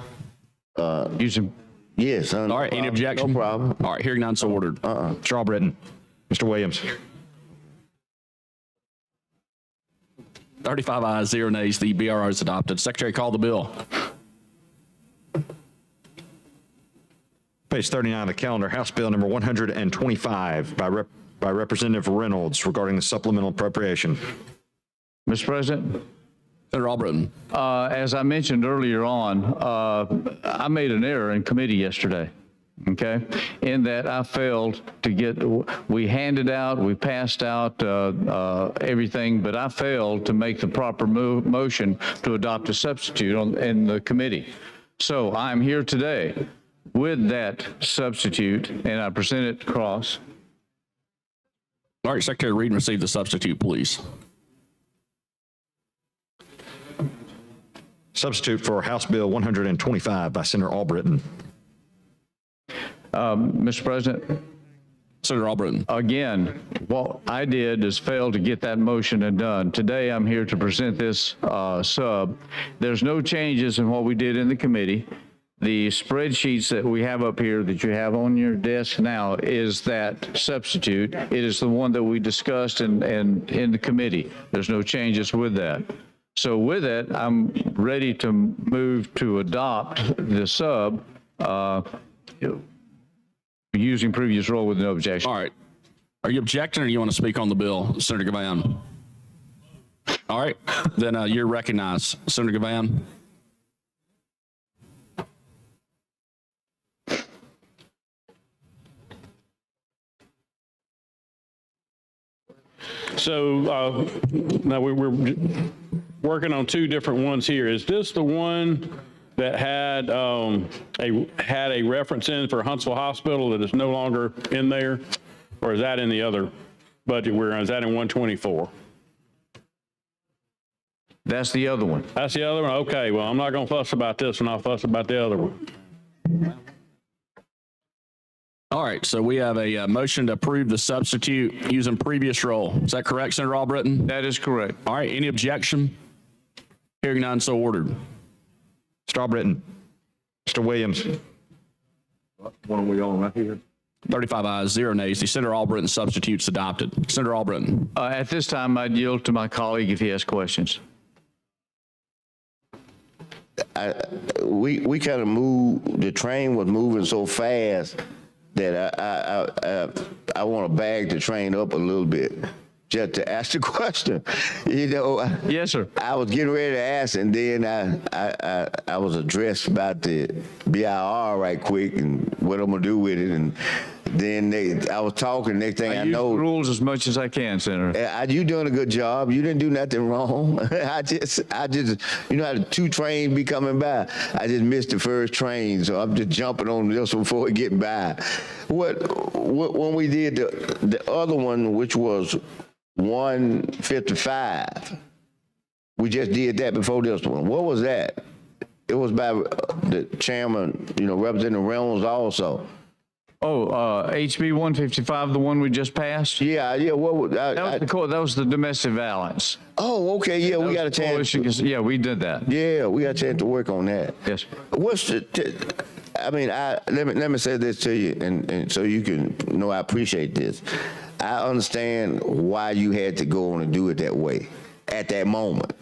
using. Yes. All right, any objection? No problem. All right, hearing none, so ordered. Mr. Albritton, Mr. Williams. 35 ayes, 0 nays. The BIR is adopted. Secretary, call the bill. Page 39 of the calendar, House Bill number 125 by Representative Reynolds regarding the supplemental appropriation. Mr. President, Senator Albritton. as I mentioned earlier on, I made an error in committee yesterday, okay? In that I failed to get, we handed out, we passed out everything, but I failed to make the proper motion to adopt a substitute in the committee. So I'm here today with that substitute, and I present it across. All right, Secretary, read and receive the substitute, please. Substitute for House Bill 125 by Senator Albritton. Mr. President, Senator Albritton. again, what I did is fail to get that motion done. Today, I'm here to present this sub. There's no changes in what we did in the committee. The spreadsheets that we have up here that you have on your desk now is that substitute. It is the one that we discussed in the committee. There's no changes with that. So with it, I'm ready to move to adopt the sub using previous rule with no objection. All right. Are you objecting, or you want to speak on the bill, Senator Gavan? All right. Then you're recognized, Senator Gavan. So now we're working on two different ones here. Is this the one that had a reference in for Huntsville Hospital that is no longer in there, or is that in the other budget we're in? Is that in 124? That's the other one. That's the other one. Okay. Well, I'm not going to fuss about this one. I'll fuss about the other one. All right, so we have a motion to approve the substitute using previous role. Is that correct, Senator Albritton? That is correct. All right, any objection? Hearing none, so ordered. Mr. Albritton, Mr. Williams. What are we on right here? 35 ayes, 0 nays. The Senator Albritton substitute's adopted. Senator Albritton. At this time, I'd yield to my colleague if he has questions. We kind of moved, the train was moving so fast that I want to bag the train up a little bit. just to ask the question. You know, Yes, sir. I was getting ready to ask, and then I was addressed about the BIR right quick and what I'm gonna do with it, and then I was talking. Next thing I use the know, rules as much as I can, Senator. you doing a good job. You didn't do nothing wrong. I just, you know how the 2 trains be coming by. I just missed the first train, so I'm just jumping on this one before it get by. When we did the other one, which was 155, we just did that before this one. What was that? It was by the chairman, you know, Representative Reynolds also. Oh, HB 155, the one we just passed? Yeah. What was That was the domestic violence. Oh, okay. Yeah, we got a chance. Yeah, we did that. Yeah, we got a chance to work on that. Yes. Let me say this to you, and so you can know I appreciate this. I understand why you had to go on and do it that way at that moment.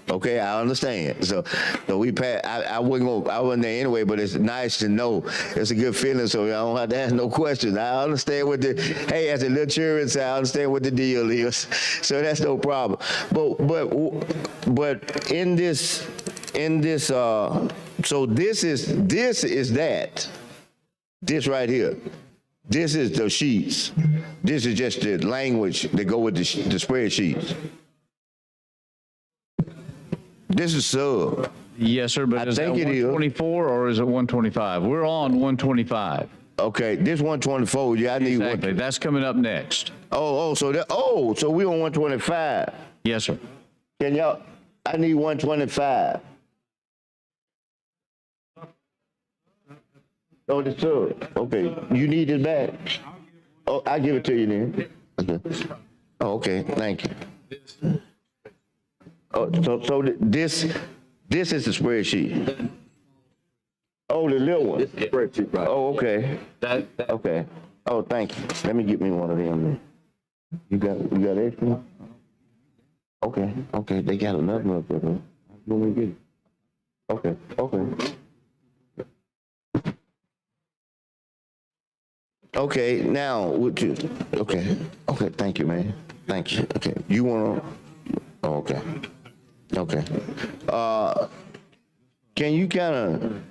Okay, I understand. So we passed. I wasn't there anyway, but it's nice to know. It's a good feeling, so I don't have to ask no questions. I understand hey, as a little children say, I understand what the deal is. So that's no problem. But in this, so this is that. This right here. This is the sheets. This is just the language that go with the spreadsheets. This is sub. Yes, sir, but is that 124 or is it 125? We're on 125. Okay, this 124. Yeah, I need exactly. That's coming up next. So we on 125. Yes, sir. Can y'all? I need 125. Oh, the sub. Okay, you need it back. Oh, I'll give it to you then. Okay. Oh, okay. Thank you. Oh, so this is the spreadsheet. Oh, the little one. This is the spreadsheet, right? Oh, okay. Okay. Oh, thank you. Let me get me one of them. You got extra? Okay. They got another one up there. You want me to get it? Okay. Okay, now would you? Okay, thank you, man. Thank you. Okay, you want to? Oh, okay. Can you kind of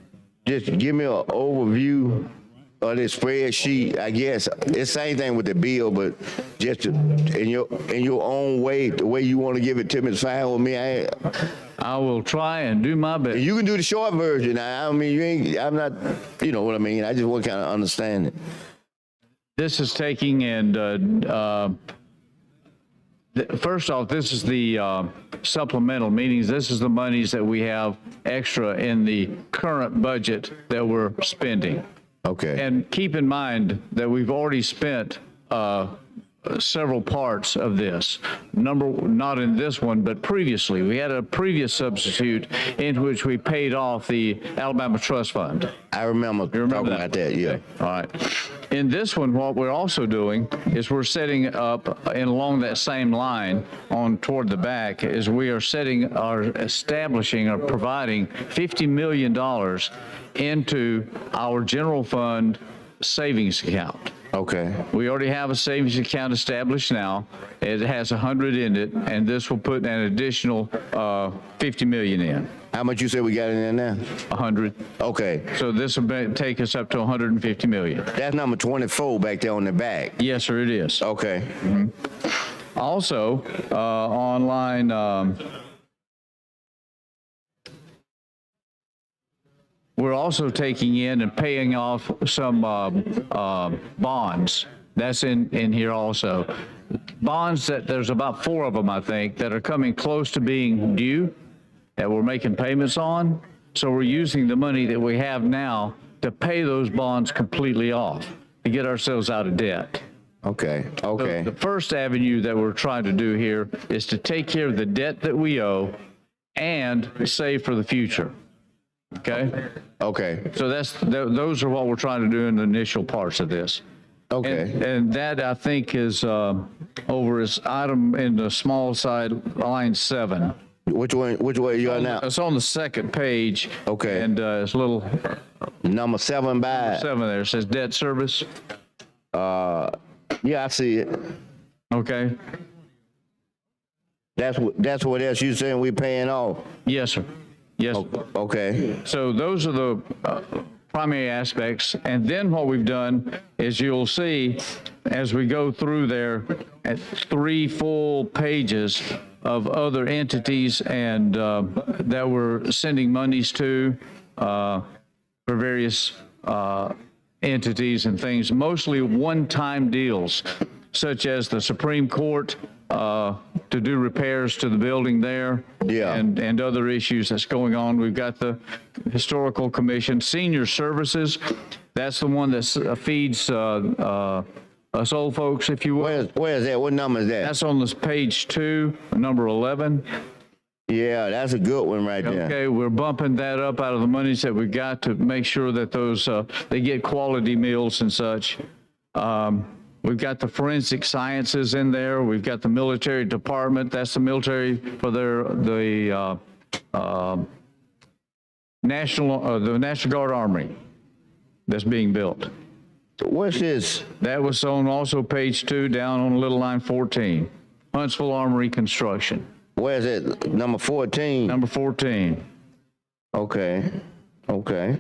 just give me an overview of this spreadsheet? I guess it's the same thing with the bill, but just in your own way, the way you want to give it to me is fine with me. I will try and do my best. You can do the short version. I mean, I'm not. You know what I mean? I just want to kind of understand it. This is taking first off, this is the supplemental, meaning this is the monies that we have extra in the current budget that we're spending. Okay. And keep in mind that we've already spent several parts of this. Not in this one, but previously. We had a previous substitute in which we paid off the Alabama Trust Fund. I remember talking about that, yeah. Okay. All right. In this one, what we're also doing is we're setting up, and along that same line toward the back, is we are establishing or providing $50 million into our general fund savings account. Okay. We already have a savings account established now. It has 100 in it, and this will put an additional 50 million in. How much you say we got in there now? 100. Okay. So this will take us up to 150 million. That's number 24 back there on the back. Yes, sir, it is. Okay. Mm-hmm. Also, on line we're also taking in and paying off some bonds. That's in here also. Bonds that there's about 4 of them, I think, that are coming close to being due that we're making payments on. So we're using the money that we have now to pay those bonds completely off to get ourselves out of debt. Okay. So the first avenue that we're trying to do here is to take care of the debt that we owe and save for the future. Okay? Okay. So those are what we're trying to do in the initial parts of this. Okay. And that, I think, is over as item in the small side, line 7. Which way you are now? It's on the second page. Okay. And it's a little number 7 by 7 there. It says debt service. Yeah, I see it. Okay? That's what else you saying we paying off? Yes, sir. Yes. Okay. So those are the primary aspects. And then what we've done is you'll see as we go through there at 3 full pages of other entities and that we're sending monies to for various entities and things, mostly one-time deals, such as the Supreme Court to do repairs to the building there. Yeah. And other issues that's going on. We've got the Historical Commission, Senior Services. That's the one that feeds us old folks, if you will. Where is that? What number is that? That's on this page 2, number 11. Yeah, that's a good one right there. Okay, we're bumping that up out of the monies that we got to make sure that those, they get quality meals and such. We've got the forensic sciences in there. We've got the military department. That's the military for the National Guard Armory that's being built. What's this? That was on also page 2 down on little line 14. Huntsville Armory Construction. Where is it? Number 14? Number 14. Okay. Okay.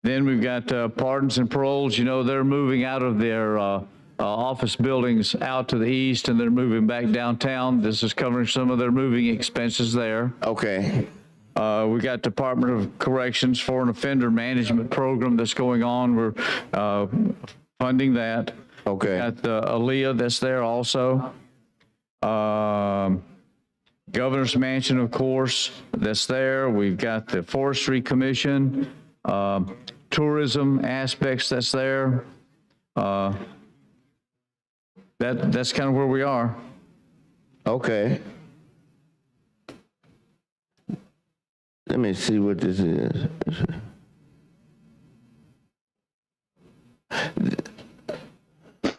Then we've got pardons and paroles. You know, they're moving out of their office buildings out to the east, and they're moving back downtown. This is covering some of their moving expenses there. Okay. We got Department of Corrections Foreign Offender Management Program that's going on. We're funding that. Okay. Got the ALEA that's there also. Governor's Mansion, of course, that's there. We've got the Forestry Commission, tourism aspects that's there. That's kind of where we are. Okay. Let me see what this is.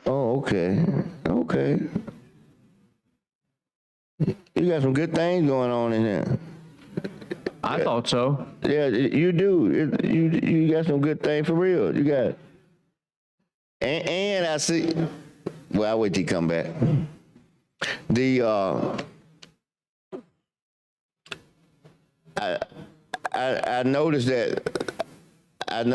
Oh, okay. Okay. You got some good things going on in here. I thought so. Yeah, you do. You got some good things for real. You got. And I see. Well, I'll wait till you come back. I noticed that. And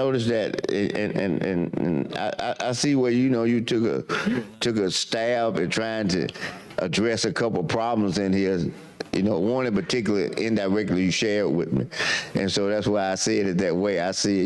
I see where you took a stab at trying to address a couple of problems in here. One in particular, indirectly, you shared with me, and so that's why I said it that way. I see,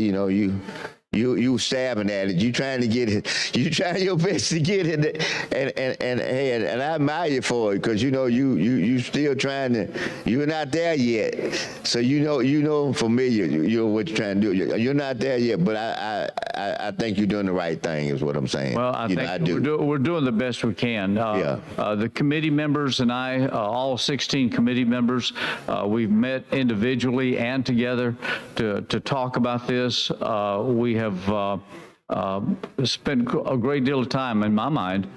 you stabbing at it. You trying to get it. You trying your best to get it, and I admire you for it because you still trying to. You're not there yet, so I'm familiar. You know what you're trying to do. You're not there yet, but I think you're doing the right thing. Is what I'm saying. Well, I think we're doing the best we can. The committee members and I, all 16 committee members, we've met individually and together to talk about this. We have spent a great deal of time, in my mind,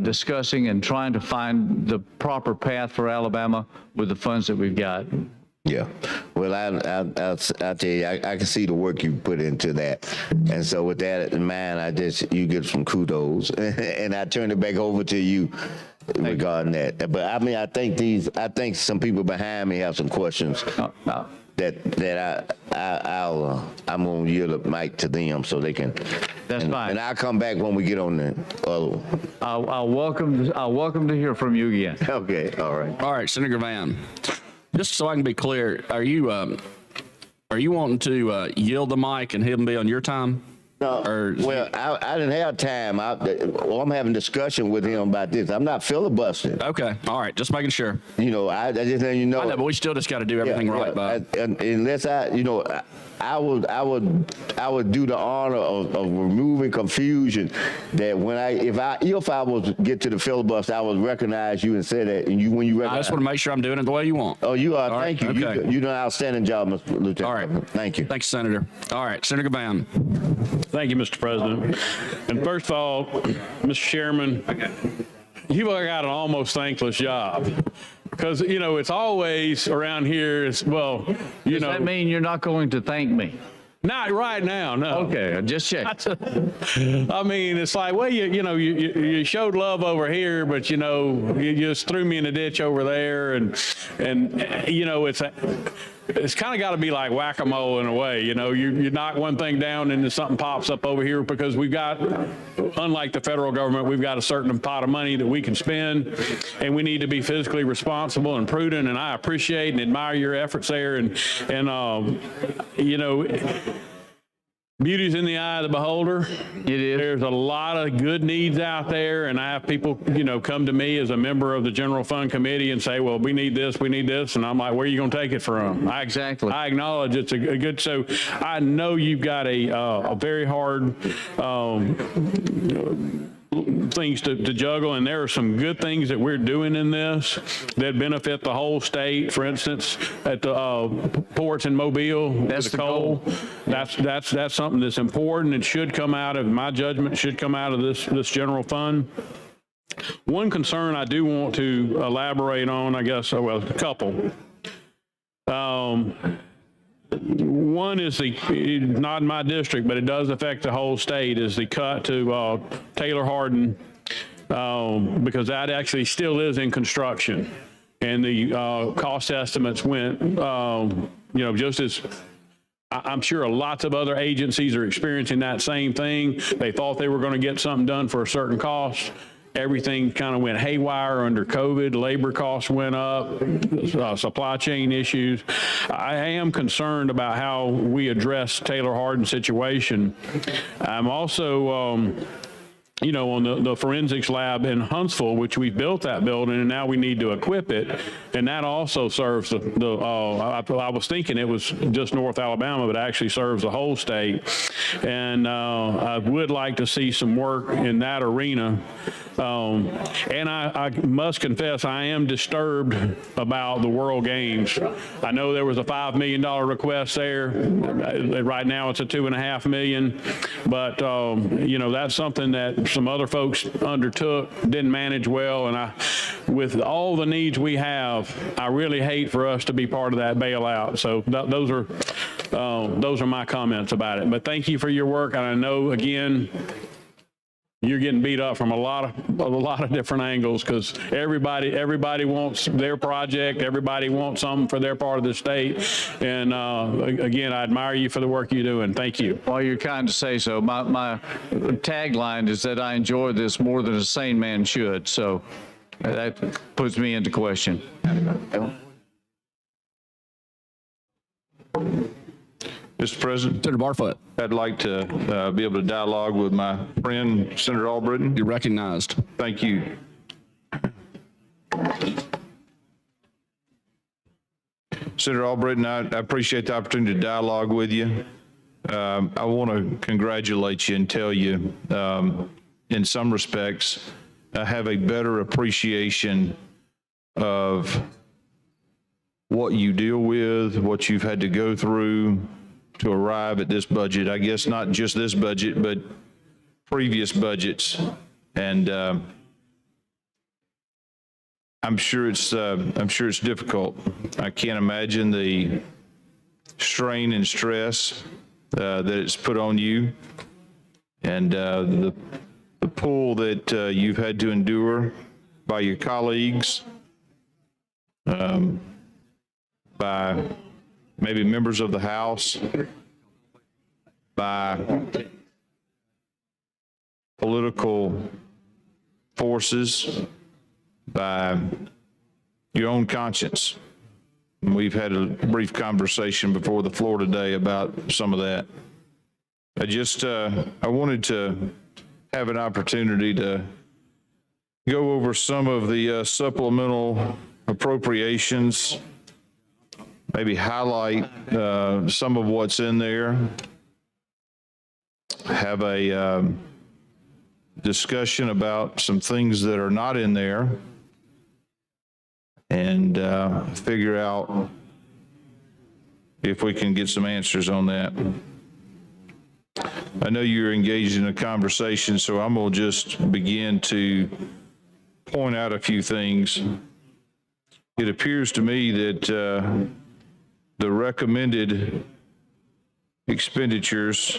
discussing and trying to find the proper path for Alabama with the funds that we've got. Yeah. Well, I'll tell you, I can see the work you put into that. And so with that in mind, you get some kudos. And I turn it back over to you regarding that. But I mean, I think some people behind me have some questions. I'm gonna yield the mic to them so they can. That's fine. And I'll come back when we get on the other one. I'll welcome to hear from you again. Okay. All right. All right, Senator Van. Just so I can be clear, are you wanting to yield the mic and him be on your time? No, well, I didn't have time. I'm having discussion with him about this. I'm not filibustering. Okay, all right, just making sure. I just let you know. I know, but we still just got to do everything right, Bob. Unless I would do the honor of removing confusion. That if I was get to the filibuster, I would recognize you and say that. And when you recognize, I just want to make sure I'm doing it the way you want. Oh, you are. All Thank right, you. okay. You do an outstanding job, Mr. Lieutenant. All right. Thank you. Thanks, Senator. All right, Senator Van. Thank you, Mr. President. And first of all, Mr. Chairman, you've got an almost thankless job. Because, it's always around here, Does that mean you're not going to thank me? Not right now, no. Okay, just check. I mean, it's like, well, you showed love over here, but you just threw me in a ditch over there, and it's kind of got to be like whack-a-mole in a way. You knock one thing down and then something pops up over here, because we've got, unlike the federal government, we've got a certain pot of money that we can spend, and we need to be fiscally responsible and prudent. And I appreciate and admire your efforts there, and beauty's in the eye of the beholder. It is. There's a lot of good needs out there, and I have people, come to me as a member of the General Fund Committee and say, well, we need this, and I'm like, where are you going to take it from? Exactly. I acknowledge it's a good, so I know you've got a very hard things to juggle, and there are some good things that we're doing in this that benefit the whole state. For instance, at the ports in Mobile, That's the coal. That's something that's important and should come out of, my judgment, should come out of this general fund. One concern I do want to elaborate on, I guess, well, a couple. One is not in my district, but it does affect the whole state, is the cut to Taylor Hardin, because that actually still is in construction. And the cost estimates went, just as I'm sure lots of other agencies are experiencing that same thing. They thought they were going to get something done for a certain cost. Everything kind of went haywire under COVID. Labor costs went up, supply chain issues. I am concerned about how we address Taylor Hardin's situation. I'm also, on the forensics lab in Huntsville, which we built that building, and now we need to equip it. And that also serves I was thinking it was just North Alabama, but actually serves the whole state. And I would like to see some work in that arena. And I must confess, I am disturbed about the World Games. I know there was a $5 million request there. Right now it's a $2.5 million, but that's something that some other folks undertook, didn't manage well. And with all the needs we have, I really hate for us to be part of that bailout. So those are my comments about it. But thank you for your work. And I know, again, you're getting beat up from a lot of different angles, because everybody wants their project. Everybody wants something for their part of the state. And again, I admire you for the work you're doing. Thank you. Well, you're kind to say so. My tagline is that I enjoy this more than a sane man should. So that puts me into question. Mr. President, Senator Barfoot, I'd like to be able to dialogue with my friend, Senator Albritton. you're recognized. Thank you. Senator Albritton, I appreciate the opportunity to dialogue with you. I want to congratulate you and tell you, in some respects, I have a better appreciation of what you deal with, what you've had to go through to arrive at this budget. I guess not just this budget, but previous budgets. And I'm sure it's difficult. I can't imagine the strain and stress that it's put on you, and the pull that you've had to endure by your colleagues, by maybe members of the House, by political forces, by your own conscience. We've had a brief conversation before the floor today about some of that. I wanted to have an opportunity to go over some of the supplemental appropriations, maybe highlight some of what's in there, have a discussion about some things that are not in there, and figure out if we can get some answers on that. I know you're engaged in a conversation, so I'm going to just begin to point out a few things. It appears to me that the recommended expenditures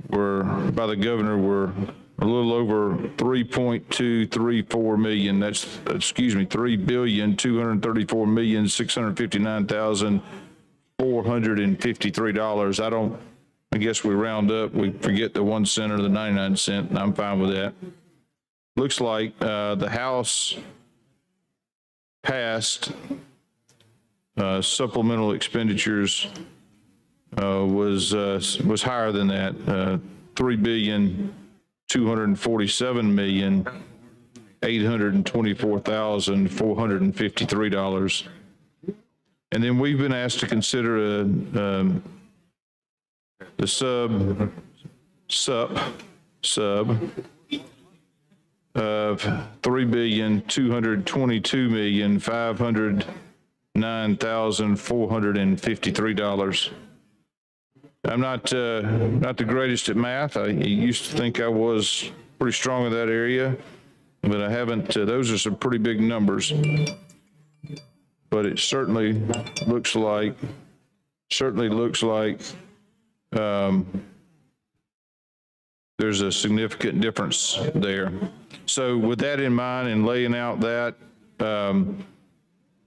were, by the governor, were a little over 3.234 million. That's, excuse me, $3,234,659,453. I guess we round up, we forget the 1 cent or the 99 cent, and I'm fine with that. Looks like the House passed supplemental expenditures was higher than that, $3,247,824,453. And then we've been asked to consider the sub of $3,222,509,453. I'm not the greatest at math. I used to think I was pretty strong in that area, but I haven't. Those are some pretty big numbers. But it certainly looks like there's a significant difference there. So with that in mind and laying out that of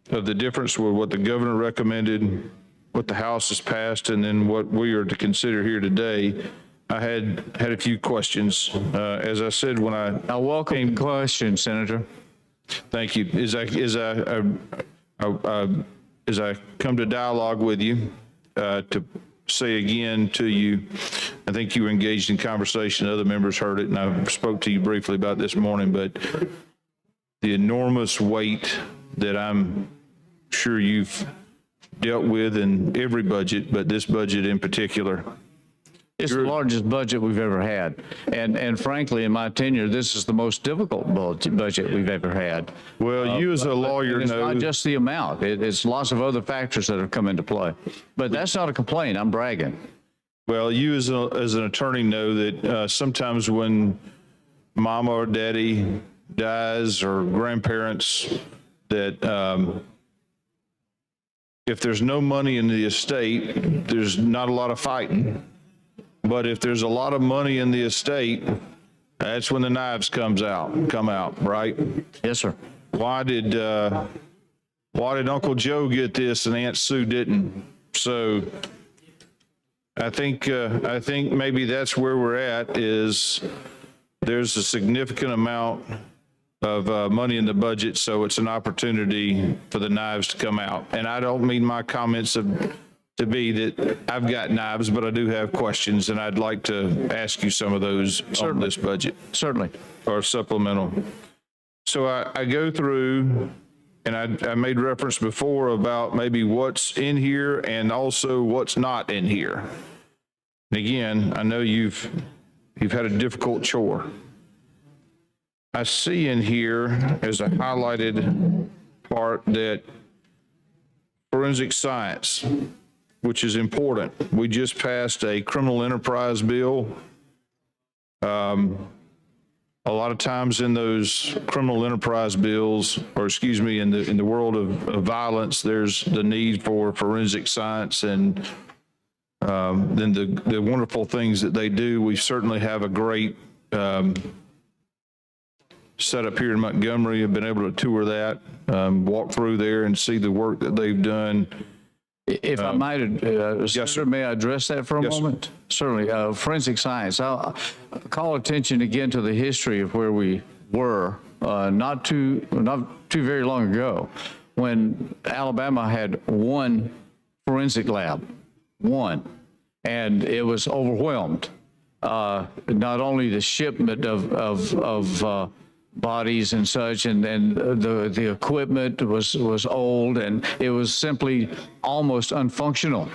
the difference with what the governor recommended, what the House has passed, and then what we are to consider here today, I had a few questions. As I said when I welcome the question, Senator. Thank you. As I come to dialogue with you, to say again to you, I think you were engaged in conversation, other members heard it, and I spoke to you briefly about this morning, but the enormous weight that I'm sure you've dealt with in every budget, but this budget in particular. It's the largest budget we've ever had. And frankly, in my tenure, this is the most difficult budget we've ever had. Well, you as a lawyer it's know. not just the amount. It's lots of other factors that have come into play. But that's not a complaint. I'm bragging. Well, you as an attorney know that sometimes when mama or daddy dies or grandparents, that if there's no money in the estate, there's not a lot of fighting. But if there's a lot of money in the estate, that's when the knives come out, right? Yes, sir. Why did Uncle Joe get this and Aunt Sue didn't? So I think maybe that's where we're at, is there's a significant amount of money in the budget, so it's an opportunity for the knives to come out. And I don't mean my comments to be that I've got knives, but I do have questions, and I'd like to ask you some of those on this budget. Certainly. Or supplemental. So I go through, and I made reference before about maybe what's in here and also what's not in here. And again, I know you've had a difficult chore. I see in here as a highlighted part that forensic science, which is important. We just passed a criminal enterprise bill. A lot of times in those criminal enterprise bills, or excuse me, in the world of violence, there's the need for forensic science, and then the wonderful things that they do. We certainly have a great setup here in Montgomery. I've been able to tour that, walk through there and see the work that they've done. If I might, Senator, may I address that for a moment? Certainly. Forensic science. I'll call attention again to the history of where we were not too very long ago, when Alabama had one forensic lab, one, and it was overwhelmed. Not only the shipment of bodies and such, and the equipment was old, and it was simply almost unfunctional.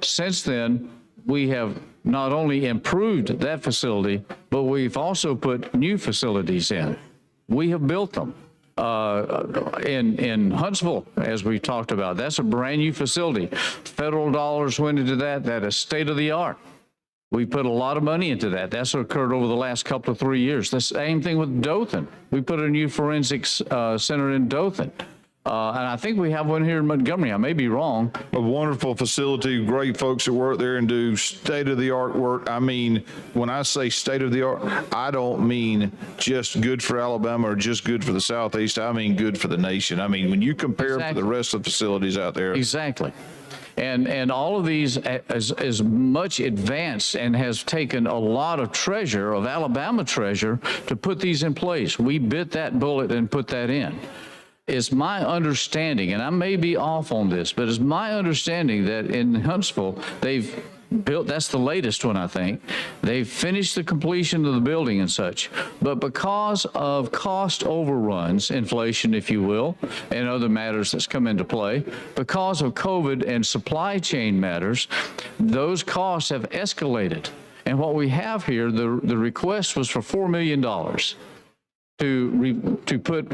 Since then, we have not only improved that facility, but we've also put new facilities in. We have built them. In Huntsville, as we talked about, that's a brand new facility. Federal dollars went into that. That is state of the art. We put a lot of money into that. That's what occurred over the last couple of 3 years. The same thing with Dothan. We put a new forensics center in Dothan. And I think we have one here in Montgomery. I may be wrong. A wonderful facility, great folks that work there and do state-of-the-art work. I mean, when I say state-of-the-art, I don't mean just good for Alabama or just good for the Southeast. I mean good for the nation. I mean, when you compare to the rest of the facilities out there. Exactly. And all of these is much advanced and has taken a lot of treasure, of Alabama treasure, to put these in place. We bit that bullet and put that in. It's my understanding, and I may be off on this, but it's my understanding that in Huntsville, they've built, that's the latest one, I think. They've finished the completion of the building and such, but because of cost overruns, inflation, if you will, and other matters that's come into play, because of COVID and supply chain matters, those costs have escalated. And what we have here, the request was for $4 million to put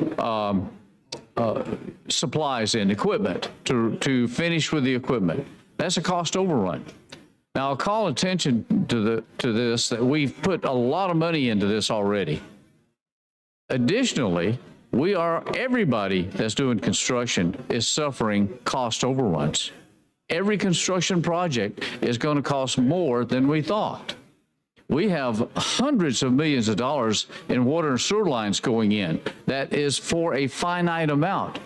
supplies in, equipment, to finish with the equipment. That's a cost overrun. Now, I'll call attention to this, that we've put a lot of money into this already. Additionally, everybody that's doing construction is suffering cost overruns. Every construction project is going to cost more than we thought. We have hundreds of millions of dollars in water and sewer lines going in. That is for a finite amount,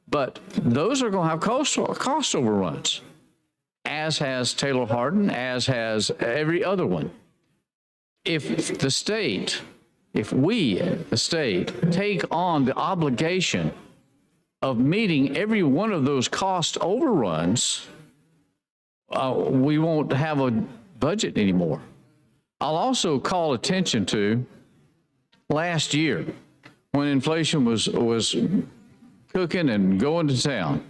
but those are going to have cost overruns, as has Taylor Hardin, as has every other one. If the state, the state, take on the obligation of meeting every one of those cost overruns, we won't have a budget anymore. I'll also call attention to last year when inflation was cooking and going to town.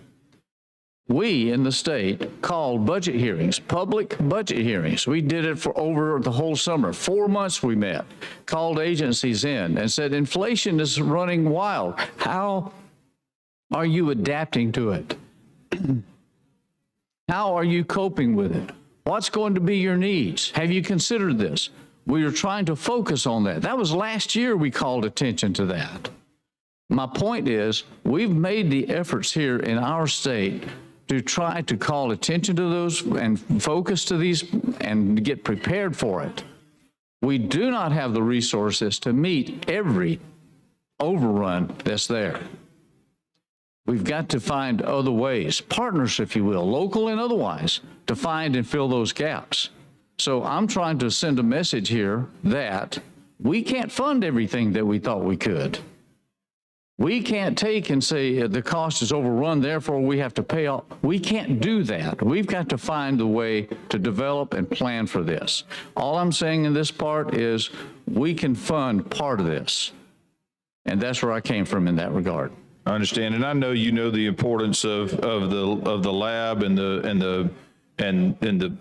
We in the state called budget hearings, public budget hearings. We did it for over the whole summer. 4 months we met, called agencies in and said, inflation is running wild. How are you adapting to it? How are you coping with it? What's going to be your needs? Have you considered this? We are trying to focus on that. That was last year we called attention to that. My point is, we've made the efforts here in our state to try to call attention to those and focus to these and get prepared for it. We do not have the resources to meet every overrun that's there. We've got to find other ways, partners, if you will, local and otherwise, to find and fill those gaps. So I'm trying to send a message here that we can't fund everything that we thought we could. We can't take and say the cost is overrun, therefore we have to pay off. We can't do that. We've got to find a way to develop and plan for this. All I'm saying in this part is we can fund part of this. And that's where I came from in that regard. I understand, and I know you know the importance of the lab and the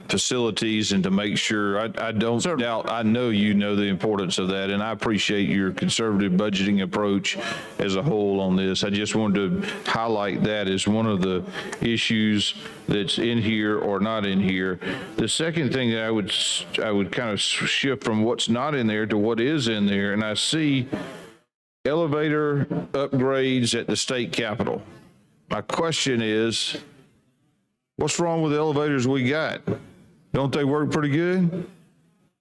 facilities, and to make sure, I don't doubt, I know you know the importance of that, and I appreciate your conservative budgeting approach as a whole on this. I just wanted to highlight that as one of the issues that's in here or not in here. The second thing that I would kind of shift from what's not in there to what is in there, and I see elevator upgrades at the state capitol. My question is, what's wrong with the elevators we got? Don't they work pretty good?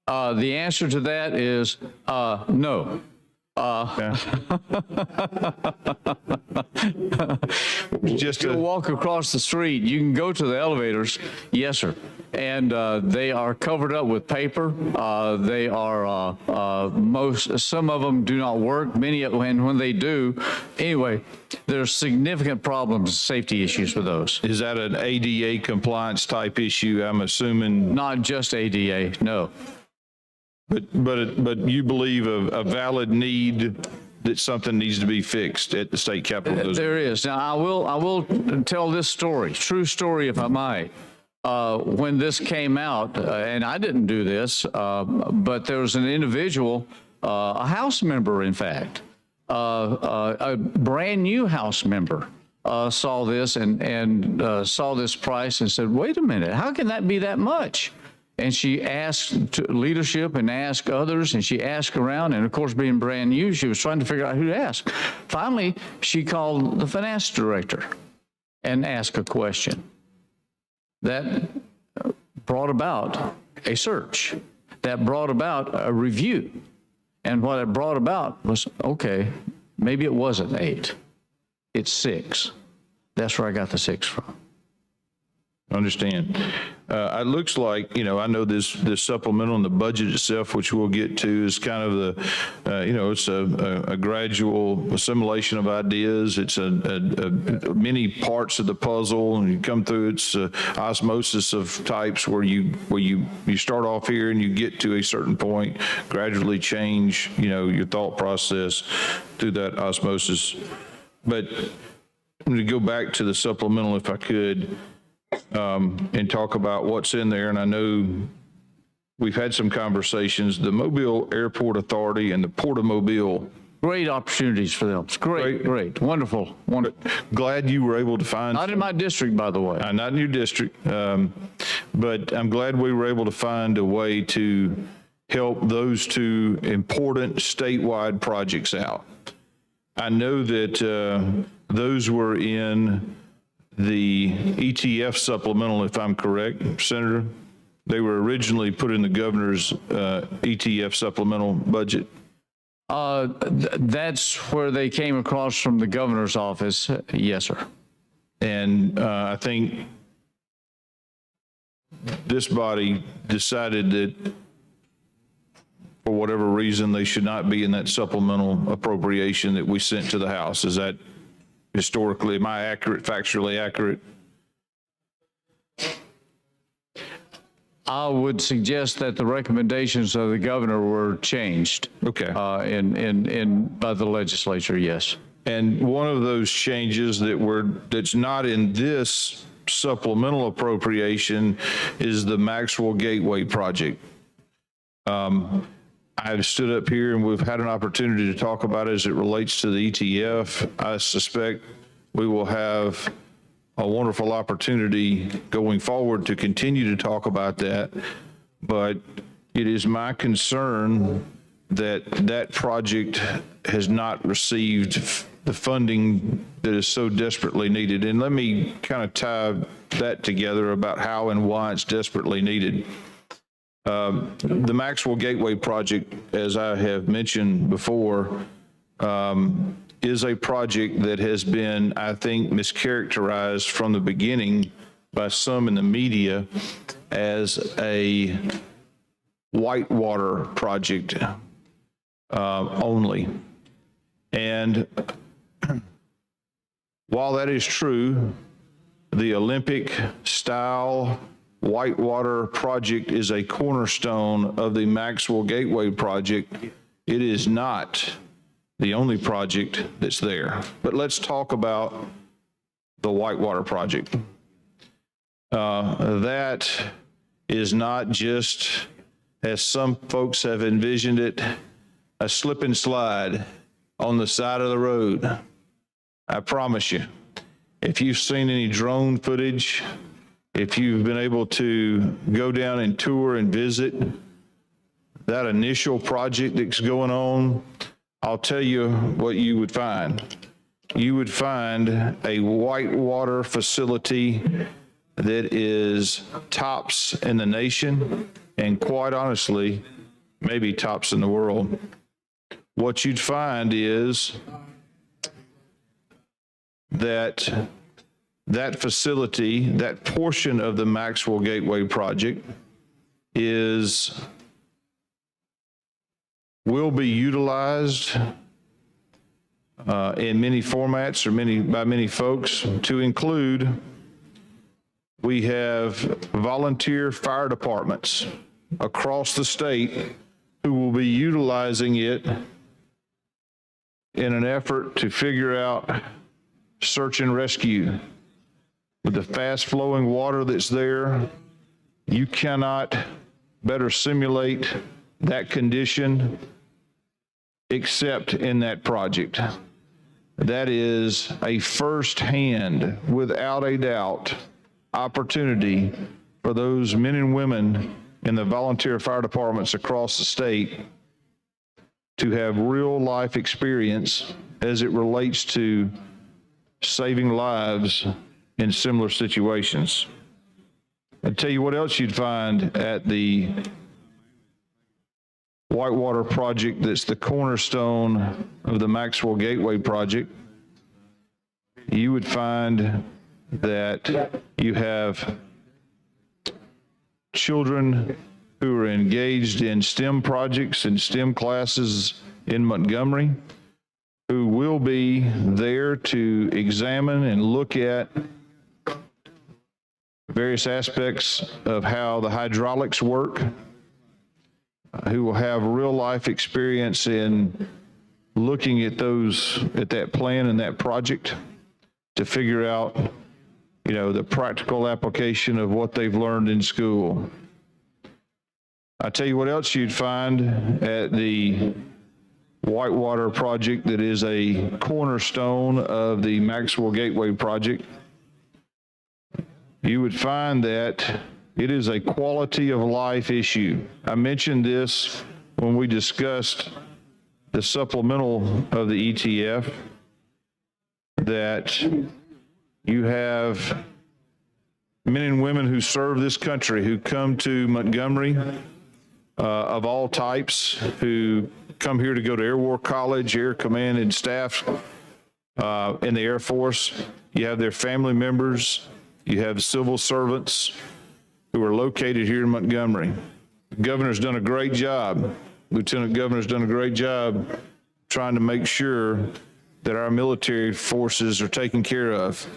The answer to that is no. Just to walk across the street, you can go to the elevators, yes, sir, and they are covered up with paper. They are some of them do not work. Many, and when they do, anyway, there's significant problems, safety issues with those. Is that an ADA compliance type issue? I'm assuming not just ADA, no. But you believe a valid need that something needs to be fixed at the state capitol? There is. Now, I will tell this story, true story, if I might. When this came out, and I didn't do this, but there was an individual, a House member, in fact, a brand new House member, saw this and saw this price and said, wait a minute, how can that be that much? And she asked leadership and asked others, and she asked around, and of course, being brand new, she was trying to figure out who to ask. Finally, she called the finance director and asked a question. That brought about a search. That brought about a review. And what it brought about was, okay, maybe it wasn't 8, it's 6. That's where I got the 6 from. Understand. It looks like, I know this supplemental and the budget itself, which we'll get to, is kind of the, it's a gradual assimilation of ideas. It's many parts of the puzzle, and you come through its osmosis of types where you start off here and you get to a certain point, gradually change, your thought process through that osmosis. But I'm going to go back to the supplemental if I could. And talk about what's in there. And I know we've had some conversations, the Mobile Airport Authority and the Port of Mobile. Great opportunities for them. It's great, wonderful. Glad you were able to find. Not in my district, by the way. Not in your district, but I'm glad we were able to find a way to help those 2 important statewide projects out. I know that those were in the ETF supplemental, if I'm correct, Senator. They were originally put in the governor's ETF supplemental budget. That's where they came across from the governor's office. Yes, sir. And I think this body decided that for whatever reason, they should not be in that supplemental appropriation that we sent to the House. Is that historically, am I accurate, factually accurate? I would suggest that the recommendations of the governor were changed. Okay. By the legislature, yes. And one of those changes that's not in this supplemental appropriation is the Maxwell Gateway project. I've stood up here and we've had an opportunity to talk about it as it relates to the ETF. I suspect we will have a wonderful opportunity going forward to continue to talk about that. But it is my concern that that project has not received the funding that is so desperately needed. And let me kind of tie that together about how and why it's desperately needed. The Maxwell Gateway project, as I have mentioned before, is a project that has been, I think, mischaracterized from the beginning by some in the media as a whitewater project only. And while that is true, the Olympic-style whitewater project is a cornerstone of the Maxwell Gateway project. It is not the only project that's there. But let's talk about the whitewater project. That is not just, as some folks have envisioned it, a slip and slide on the side of the road. I promise you, if you've seen any drone footage, if you've been able to go down and tour and visit that initial project that's going on, I'll tell you what you would find. You would find a whitewater facility that is tops in the nation and, quite honestly, maybe tops in the world. What you'd find is that that facility, that portion of the Maxwell Gateway project will be utilized in many formats or by many folks to include, we have volunteer fire departments across the state who will be utilizing it in an effort to figure out search and rescue. With the fast flowing water that's there, you cannot better simulate that condition except in that project. That is a firsthand, without a doubt, opportunity for those men and women and the volunteer fire departments across the state to have real life experience as it relates to saving lives in similar situations. I'll tell you what else you'd find at the Whitewater project that's the cornerstone of the Maxwell Gateway project. You would find that you have children who are engaged in STEM projects and STEM classes in Montgomery, who will be there to examine and look at various aspects of how the hydraulics work, who will have real life experience in looking at that plan and that project to figure out, the practical application of what they've learned in school. I tell you what else you'd find at the Whitewater project that is a cornerstone of the Maxwell Gateway project. You would find that it is a quality of life issue. I mentioned this when we discussed the supplemental of the ETF, that you have men and women who serve this country, who come to Montgomery of all types, who come here to go to Air War College, Air Command and Staff in the Air Force. You have their family members. You have civil servants who are located here in Montgomery. The governor's done a great job. Lieutenant Governor's done a great job trying to make sure that our military forces are taken care of.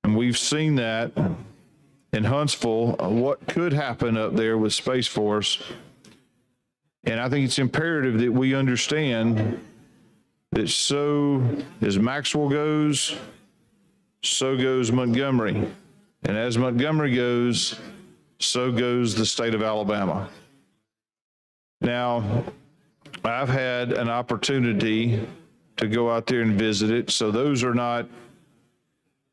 And we've seen that in Huntsville, what could happen up there with Space Force. And I think it's imperative that we understand that so as Maxwell goes, so goes Montgomery. And as Montgomery goes, so goes the state of Alabama. Now, I've had an opportunity to go out there and visit it. So those are not,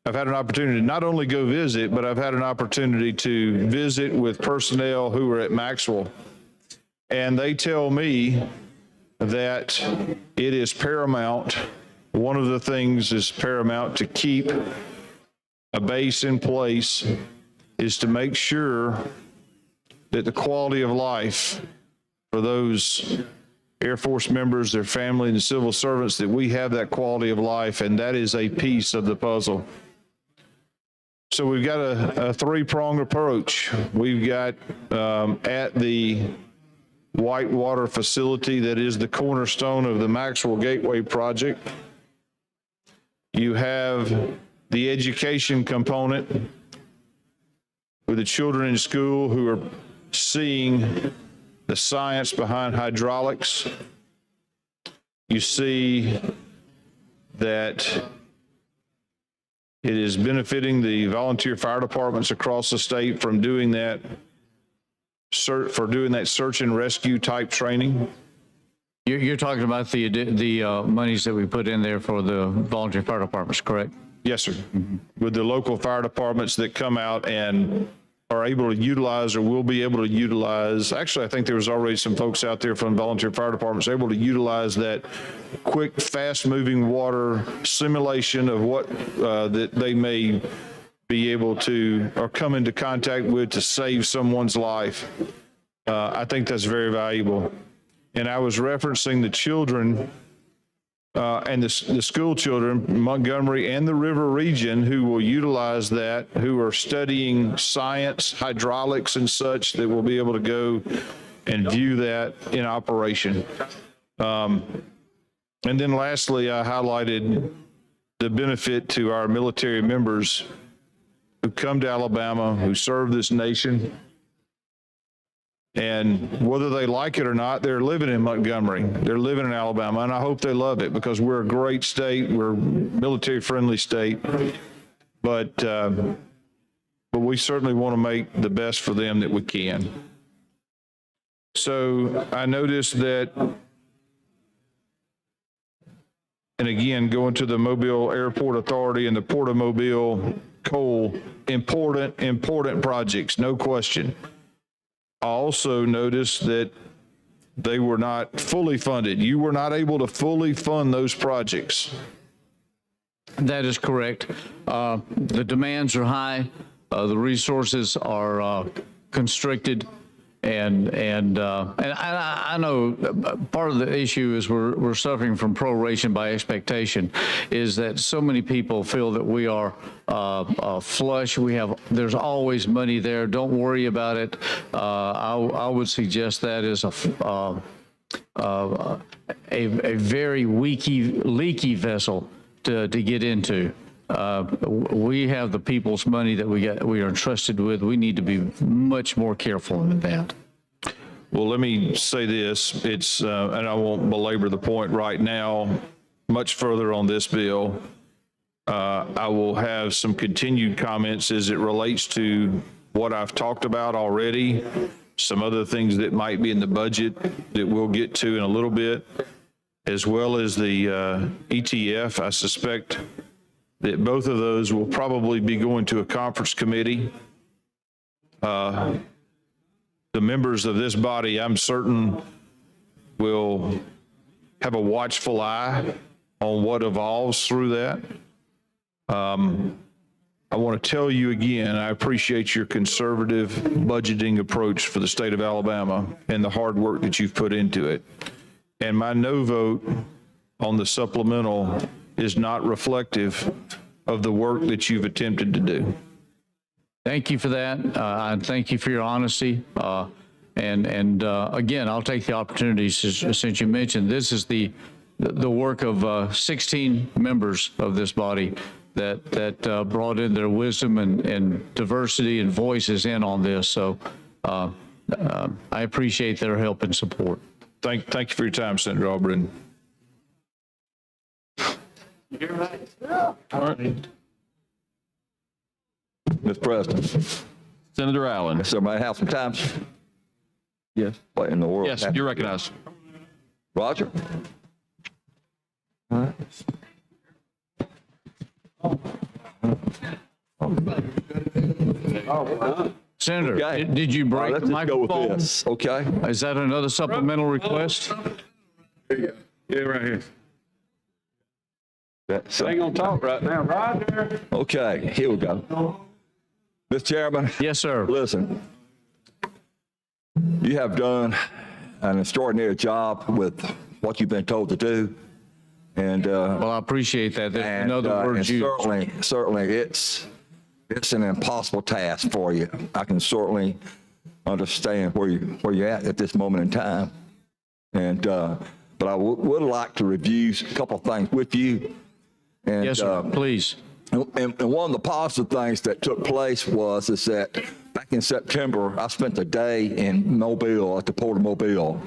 I've had an opportunity to not only go visit, but I've had an opportunity to visit with personnel who are at Maxwell. And they tell me that it is paramount. One of the things is paramount to keep a base in place is to make sure that the quality of life for those Air Force members, their family, and the civil servants, that we have that quality of life, and that is a piece of the puzzle. So we've got a three-pronged approach. We've got at the Whitewater facility that is the cornerstone of the Maxwell Gateway project, you have the education component with the children in school who are seeing the science behind hydraulics. You see that it is benefiting the volunteer fire departments across the state from doing that, search and rescue type training. You're talking about the monies that we put in there for the volunteer fire departments, correct? Yes, sir. Mm-hmm. With the local fire departments that come out and are able to utilize or will be able to utilize. Actually, I think there was already some folks out there from volunteer fire departments able to utilize that quick, fast-moving water simulation of what that they may be able to or come into contact with to save someone's life. I think that's very valuable. And I was referencing the children and the school children, Montgomery and the River region, who will utilize that, who are studying science, hydraulics and such, that will be able to go and view that in operation. And then lastly, I highlighted the benefit to our military members who come to Alabama, who serve this nation. And whether they like it or not, they're living in Montgomery. They're living in Alabama, and I hope they love it because we're a great state. We're a military-friendly state. But we certainly want to make the best for them that we can. So I noticed that, and again, going to the Mobile Airport Authority and the Port of Mobile coal, important projects, no question. also noticed that they were not fully funded. You were not able to fully fund those projects. That is correct. The demands are high. The resources are constricted. And I know part of the issue is we're suffering from proration by expectation, is that so many people feel that we are flush. There's always money there. Don't worry about it. I would suggest that is a very leaky vessel to get into. We have the people's money that we are entrusted with. We need to be much more careful with that. Well, let me say this. It's, and I won't belabor the point right now, much further on this bill. I will have some continued comments as it relates to what I've talked about already, some other things that might be in the budget that we'll get to in a little bit, as well as the ETF. I suspect that both of those will probably be going to a conference committee. The members of this body, I'm certain, will have a watchful eye on what evolves through that. I want to tell you again, I appreciate your conservative budgeting approach for the state of Alabama and the hard work that you've put into it. And my no vote on the supplemental is not reflective of the work that you've attempted to do. Thank you for that. And thank you for your honesty. Again, I'll take the opportunity, since you mentioned this is the work of 16 members of this body that brought in their wisdom and diversity and voices in on this. So I appreciate their help and support. Thank you for your time, Senator Albritton. All right. Mr. President. Senator Allen. So may I have some time? Yes. What in the world? Yes, you're recognized. Roger. All right. Senator, Okay. did you break Let's the just go with microphone? this. Okay. Is that another supplemental request? Yeah, right here. That's, I ain't gonna talk right now, Roger. okay, here we go. Mr. Chairman. Yes, sir. Listen, you have done an extraordinary job with what you've been told to do. And Well, I appreciate that. There's another word and used. certainly it's an impossible task for you. I can certainly understand where you're at this moment in time. And but I would like to review a couple of things with you. And, Yes, sir. Please. And one of the positive things that took place is that back in September, I spent a day in Mobile, at the Port of Mobile,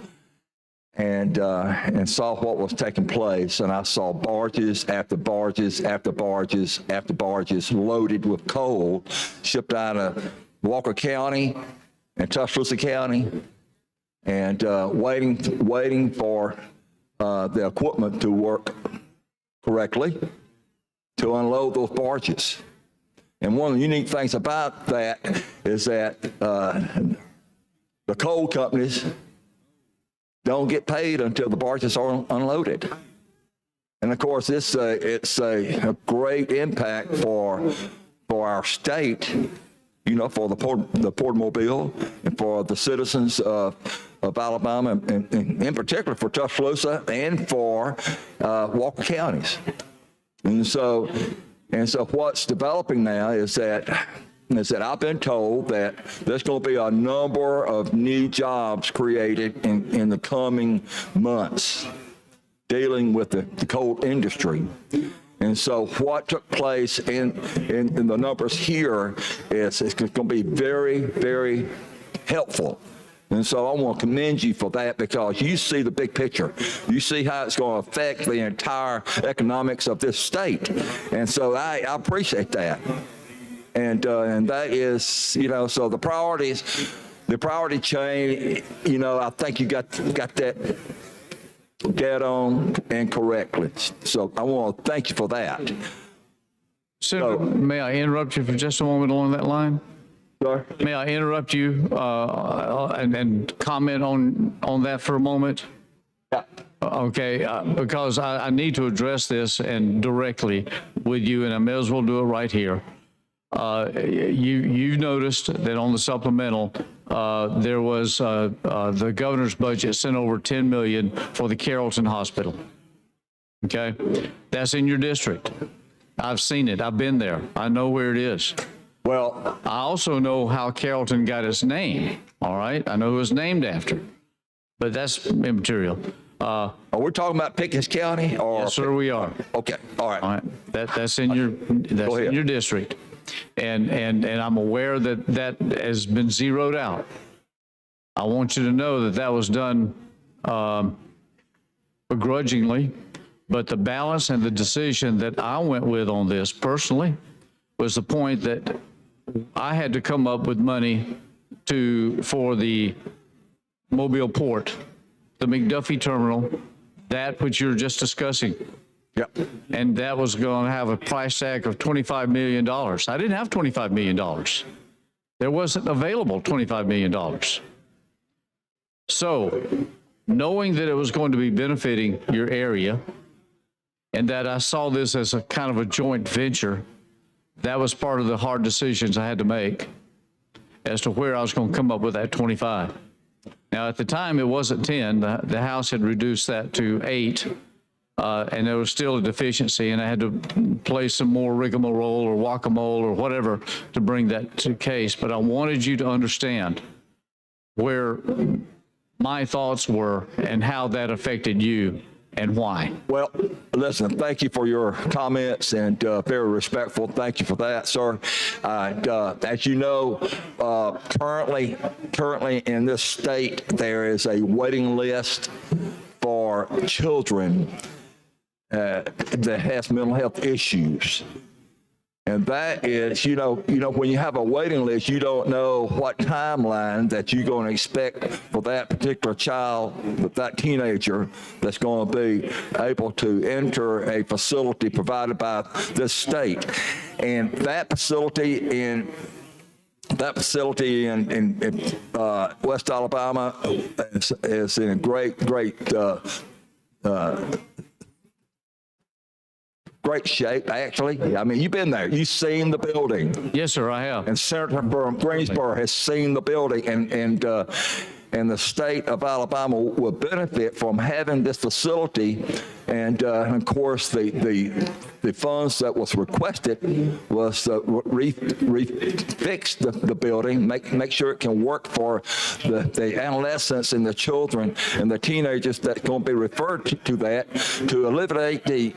and saw what was taking place. And I saw barges after barges after barges after barges loaded with coal shipped out of Walker County and Tuscaloosa County, and waiting for the equipment to work correctly to unload those barges. And one of the unique things about that is that the coal companies don't get paid until the barges are unloaded. And of course, it's a great impact for our state, you know, for the Port of Mobile and for the citizens of Alabama, and in particular for Tuscaloosa and for Walker counties. And so what's developing now is that I've been told that there's going to be a number of new jobs created in the coming months dealing with the coal industry. And so what took place in the numbers here is it's going to be very, very helpful. And so I want to commend you for that, because you see the big picture. You see how it's going to affect the entire economics of this state. And so I appreciate that. And that is, you know, so the priority chain, you know, I think you got that dead on and correctly. So I want to thank you for that. Senator, may I interrupt you for just a moment along that line? Sir? May I interrupt you and comment on that for a moment? Yeah. Okay, because I need to address this and directly with you, and I may as well do it right here. You noticed that on the supplemental, there was the governor's budget sent over $10 million for the Carrollton Hospital. Okay, that's in your district. I've seen it. I've been there. I know where it is. Well, I also know how Carrollton got its name. All right, I know who it was named after, but that's immaterial. Are we talking about Pickens County or? Yes, sir, we are. Okay, all right. All right, that's in your district, and I'm aware that that has been zeroed out. I want you to know that that was done begrudgingly, but the balance and the decision that I went with on this personally was the point that I had to come up with money for the Mobile Port, the McDuffie Terminal, that which you're just discussing. Yep. And that was going to have a price tag of $25 million. I didn't have $25 million. There wasn't available $25 million. So, knowing that it was going to be benefiting your area and that I saw this as a kind of a joint venture, that was part of the hard decisions I had to make as to where I was going to come up with that 25. Now, at the time, it wasn't 10. The House had reduced that to 8, and there was still a deficiency, and I had to play some more rigmarole or whack-a-mole or whatever to bring that to case. But I wanted you to understand where my thoughts were and how that affected you and why. Well, listen, thank you for your comments and very respectful. Thank you for that, sir. As you know, currently in this state, there is a waiting list for children that has mental health issues. And that is, you know, when you have a waiting list, you don't know what timeline that you're going to expect for that particular child, that teenager that's going to be able to enter a facility provided by this state. And that facility in West Alabama is in great shape, actually. I mean, you've been there. You've seen the building. Yes, sir, I have. And Senator from Greensboro has seen the building, and the state of Alabama will benefit from having this facility. And of course, the funds that was requested was refix the building, make sure it can work for the adolescents and the children and the teenagers that's going to be referred to that, to eliminate to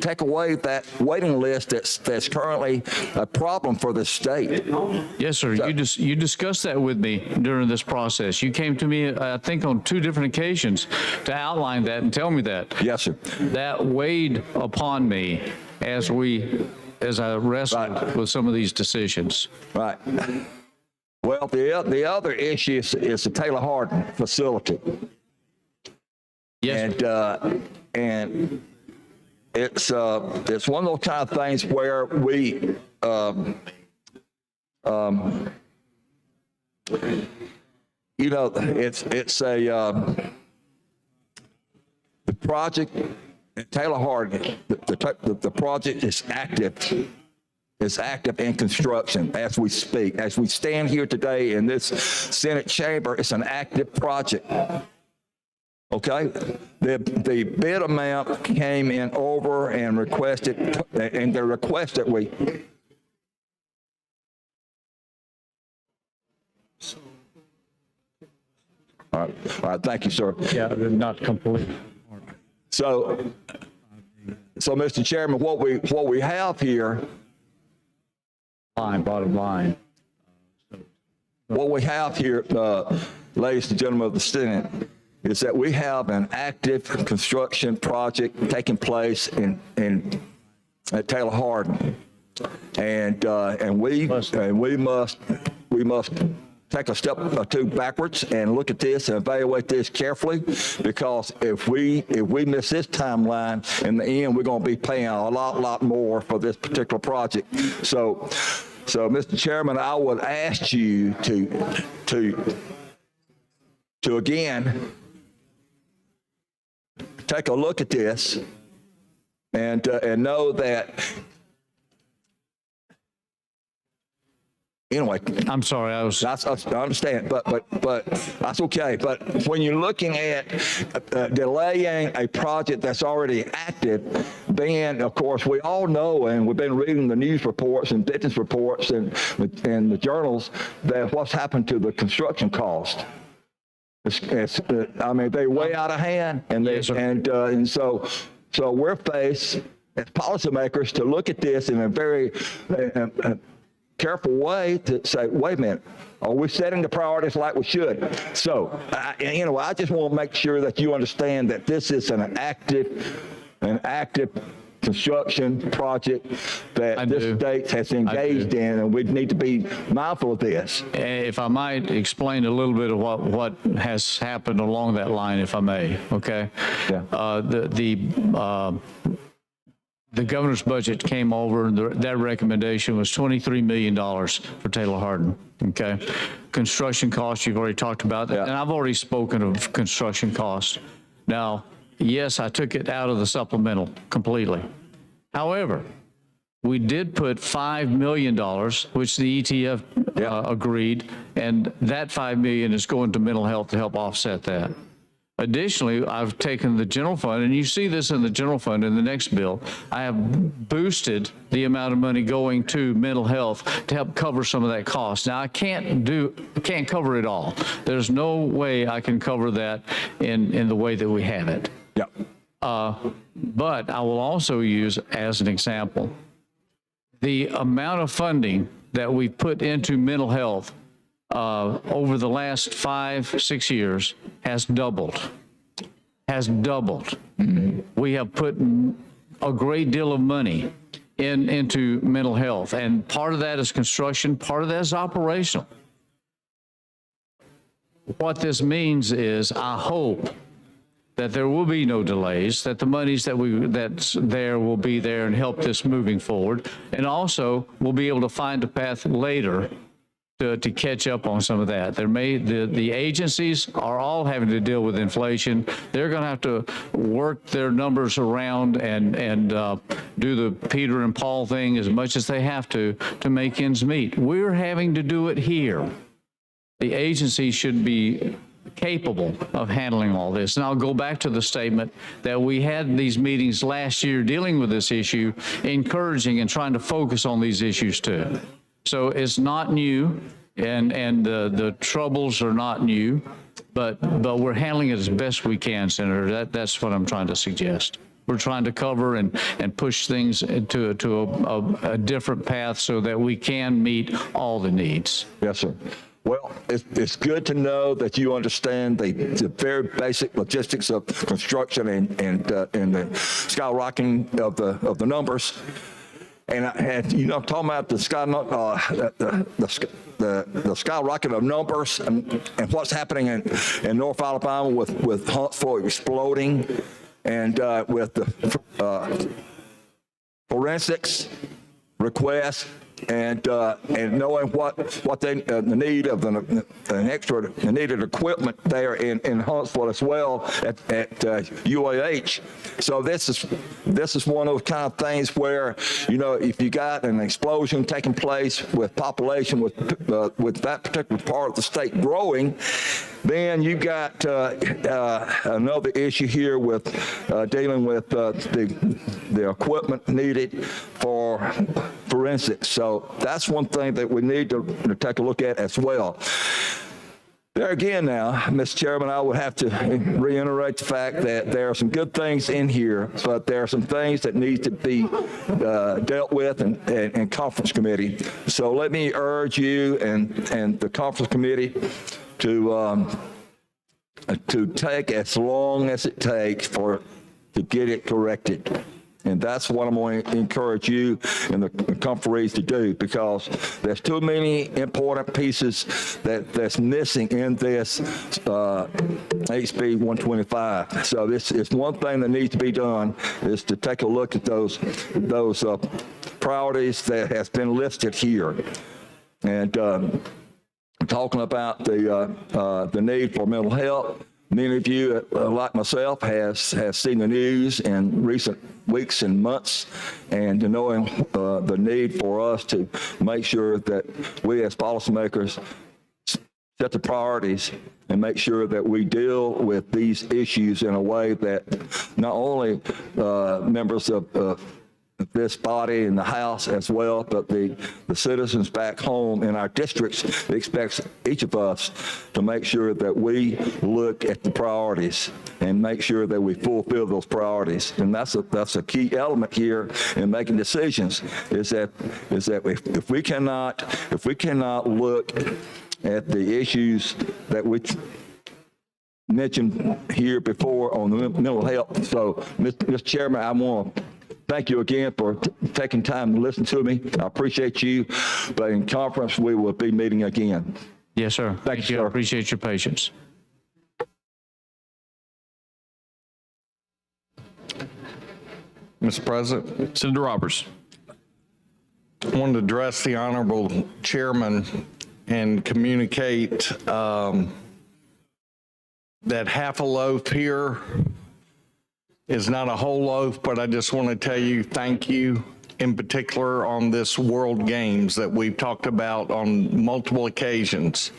take away that waiting list that's currently a problem for the state. Yes, sir. So, you discussed that with me during this process. You came to me, I think, on 2 different occasions to outline that and tell me that. Yes, sir. That weighed upon me as I wrestled with some of these decisions. Right. Well, the other issue is the Taylor Hardin facility. Yes. And it's one of those kind of things where we you know, it's a the project at Taylor Hardin, the project is active. It's active in construction as we speak. As we stand here today in this Senate chamber, it's an active project. Okay? The bid amount came in over and requested, and the request that we. All right, thank you, sir. Yeah, not complete. So, Mr. Chairman, what we have here, bottom line. What we have here, ladies and gentlemen of the Senate, is that we have an active construction project taking place at Taylor Hardin, and we must take a step or 2 backwards and look at this and evaluate this carefully, because if we miss this timeline, in the end, we're going to be paying a lot more for this particular project. So So, Mr. Chairman, I would ask you to again take a look at this and know that. Anyway, I'm sorry, I understand, but that's okay. But when you're looking at delaying a project that's already active, then of course we all know, and we've been reading the news reports and business reports and the journals, that what's happened to the construction cost. I mean, they're way out of hand, and and so we're faced as policymakers to look at this in a very careful way to say, wait a minute, are we setting the priorities like we should? So, I just want to make sure that you understand that this is an active construction project that this state has engaged in, and we need to be mindful of this. If I might explain a little bit of what has happened along that line, if I may, okay? Yeah. The governor's budget came over, and that recommendation was $23 million for Taylor Hardin, okay? Construction costs, you've already talked about that, and I've already spoken of construction costs. Now, yes, I took it out of the supplemental completely. However, we did put $5 million, which the ETF agreed, and that $5 million is going to mental health to help offset that. Additionally, I've taken the general fund, and you see this in the general fund in the next bill. I have boosted the amount of money going to mental health to help cover some of that cost. Now, I can't cover it all. There's no way I can cover that in the way that we have it. Yeah. But I will also use as an example the amount of funding that we put into mental health over the last 5-6 years has doubled. Mm-hmm. We have put a great deal of money into mental health, and part of that is construction, part of that is operational. What this means is, I hope that there will be no delays, that the monies that's there will be there and help this moving forward, and also we'll be able to find a path later to catch up on some of that. The agencies are all having to deal with inflation. They're going to have to work their numbers around and do the Peter and Paul thing as much as they have to make ends meet. We're having to do it here. The agency should be capable of handling all this. And I'll go back to the statement that we had these meetings last year dealing with this issue, encouraging and trying to focus on these issues too. So it's not new, and the troubles are not new, but we're handling it as best we can, Senator. That's what I'm trying to suggest. We're trying to cover and push things to a different path so that we can meet all the needs. Yes, sir. Well, it's good to know that you understand the very basic logistics of construction and the skyrocketing of the numbers. And I'm talking about the skyrocket of numbers and what's happening in North Alabama with Huntsville exploding, and with the forensics requests, and knowing what they the need of the extra needed equipment there in Huntsville as well at UAH. So this is one of those kind of things where, if you got an explosion taking place with population with that particular part of the state growing, then you've got another issue here with dealing with the equipment needed for forensics. So that's one thing that we need to take a look at as well. There again now, Mr. Chairman, I would have to reiterate the fact that there are some good things in here, but there are some things that need to be dealt with in conference committee. So let me urge you and the conference committee to take as long as it takes to get it corrected. And that's what I'm going to encourage you and the conferees to do, because there's too many important pieces that's missing in this HB 125. So this is one thing that needs to be done, is to take a look at those priorities that has been listed here. And talking about the need for mental health. Many of you, like myself, has seen the news in recent weeks and months, and knowing the need for us to make sure that we as policymakers set the priorities and make sure that we deal with these issues in a way that not only members of this body in the House as well, but the citizens back home in our districts expects each of us to make sure that we look at the priorities and make sure that we fulfill those priorities. And that's a key element here in making decisions, is that if we cannot look at the issues that we mentioned here before on the mental health. So, Mr. Chairman, I want to thank you again for taking time to listen to me. I appreciate you. But in conference, we will be meeting again. Yes, sir. Thank you, I sir. appreciate your patience. Mr. President, Senator Roberts. I wanted to address the Honorable Chairman and communicate that half a loaf here is not a whole loaf, but I just want to tell you thank you, in particular on this World Games that we've talked about on multiple occasions.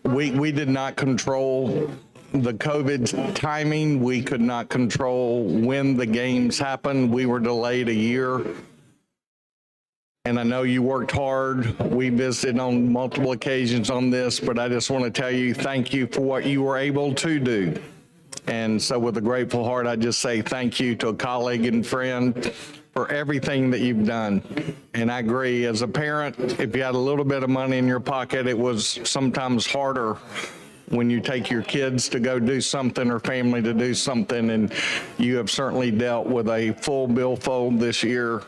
We did not control the COVID timing. We could not control when the games happened. We were delayed a year. And I know you worked hard. We visited on multiple occasions on this, but I just want to tell you, thank you for what you were able to do. And so with a grateful heart, I just say thank you to a colleague and friend for everything that you've done. And I agree, as a parent, if you had a little bit of money in your pocket, it was sometimes harder when you take your kids to go do something or family to do something, and you have certainly dealt with a full billfold this year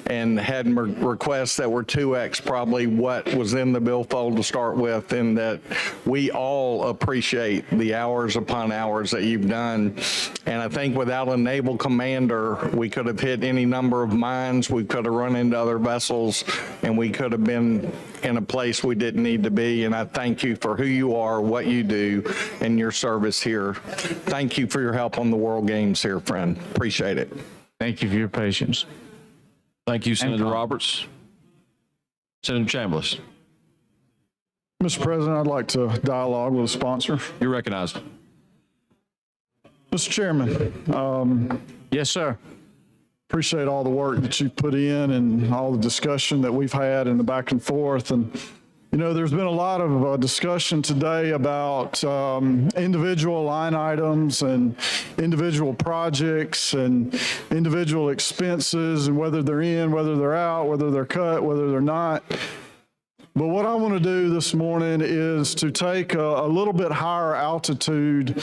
and had requests that were 2x probably what was in the billfold to start with, and that we all appreciate the hours upon hours that you've done. And I think without a naval commander, we could have hit any number of mines, we could have run into other vessels, and we could have been in a place we didn't need to be. And I thank you for who you are, what you do, and your service here. Thank you for your help on the World Games here, friend. Appreciate it. Thank you for your patience. Thank you, Senator Roberts. Senator Chambliss. Mr. President, I'd like to dialogue with a sponsor. You're recognized. Mr. Chairman, Yes, sir. appreciate all the work that you've put in and all the discussion that we've had and the back and forth. And, you know, there's been a lot of discussion today about individual line items and individual projects and individual expenses and whether they're in, whether they're out, whether they're cut, whether they're not. But what I want to do this morning is to take a little bit higher altitude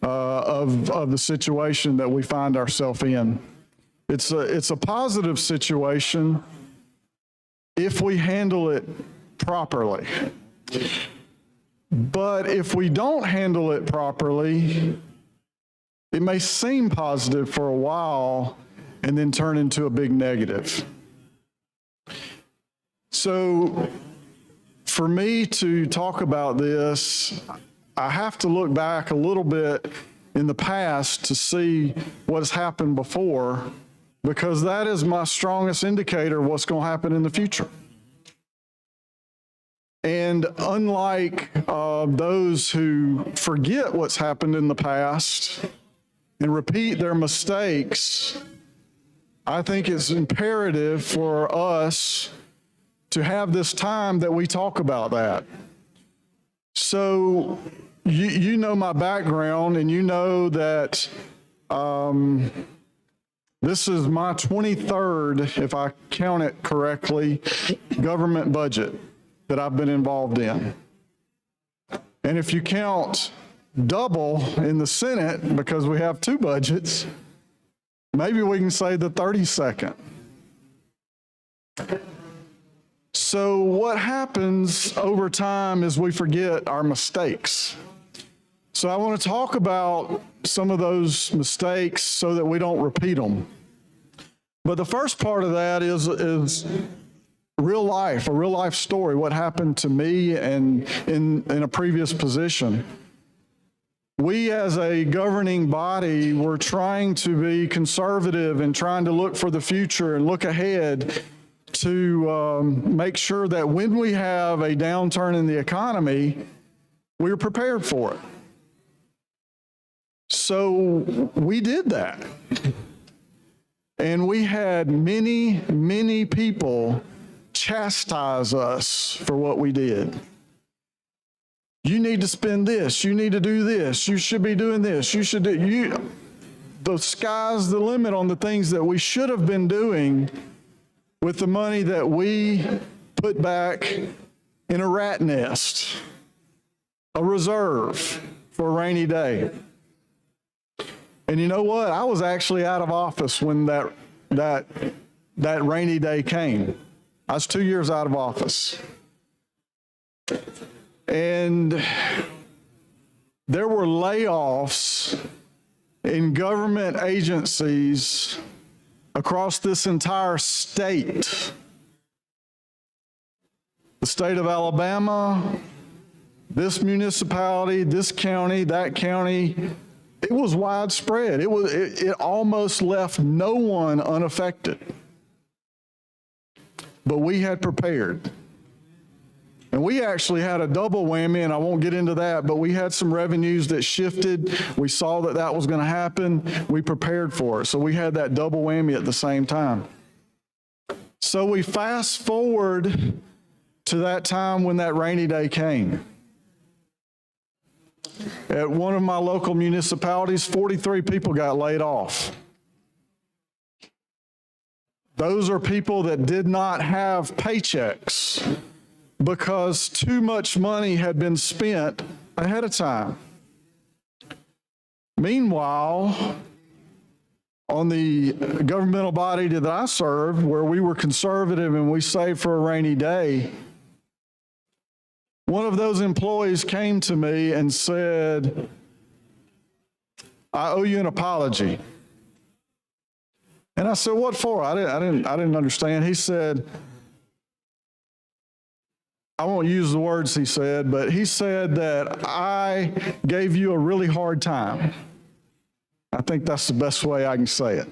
of the situation that we find ourselves in. It's a positive situation if we handle it properly. But if we don't handle it properly, it may seem positive for a while and then turn into a big negative. So for me to talk about this, I have to look back a little bit in the past to see what's happened before, because that is my strongest indicator of what's going to happen in the future. And unlike those who forget what's happened in the past and repeat their mistakes, I think it's imperative for us to have this time that we talk about that. So you know my background, and you know that this is my 23rd, if I count it correctly, government budget that I've been involved in. And if you count double in the Senate because we have two budgets, maybe we can say the 32nd. So what happens over time is we forget our mistakes. So I want to talk about some of those mistakes so that we don't repeat them. But the first part of that is real life, a real life story, what happened to me and in a previous position. We as a governing body were trying to be conservative and trying to look for the future and look ahead to make sure that when we have a downturn in the economy, we are prepared for it. So we did that. And we had many, many people chastise us for what we did. You need to spend this. You need to do this. You should be doing this. You should do. The sky's the limit on the things that we should have been doing with the money that we put back in a rat nest, a reserve for a rainy day. And you know what? I was actually out of office when that rainy day came. I was 2 years out of office. And there were layoffs in government agencies across this entire state. The state of Alabama, this municipality, this county, that county. It was widespread. It almost left no one unaffected. But we had prepared. And we actually had a double whammy, and I won't get into that, but we had some revenues that shifted. We saw that that was going to happen. We prepared for it. So we had that double whammy at the same time. So we fast forward to that time when that rainy day came. At one of my local municipalities, 43 people got laid off. Those are people that did not have paychecks because too much money had been spent ahead of time. Meanwhile, on the governmental body that I served, where we were conservative and we saved for a rainy day, one of those employees came to me and said, "I owe you an apology." And I said, "What for?" I didn't understand. He said, I won't use the words he said, but he said that I gave you a really hard time. I think that's the best way I can say it.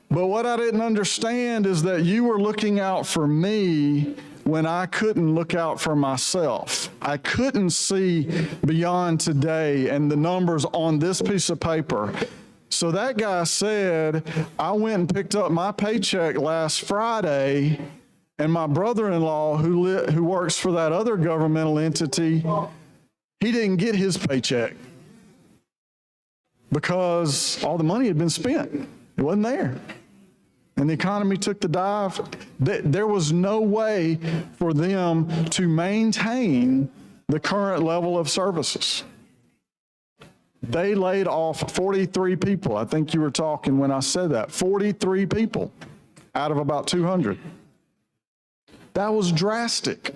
But what I didn't understand is that you were looking out for me when I couldn't look out for myself. I couldn't see beyond today and the numbers on this piece of paper. So that guy said, I went and picked up my paycheck last Friday, and my brother-in-law who works for that other governmental entity, he didn't get his paycheck because all the money had been spent. It wasn't there. And the economy took the dive. There was no way for them to maintain the current level of services. They laid off 43 people. I think you were talking when I said that. 43 people out of about 200. That was drastic.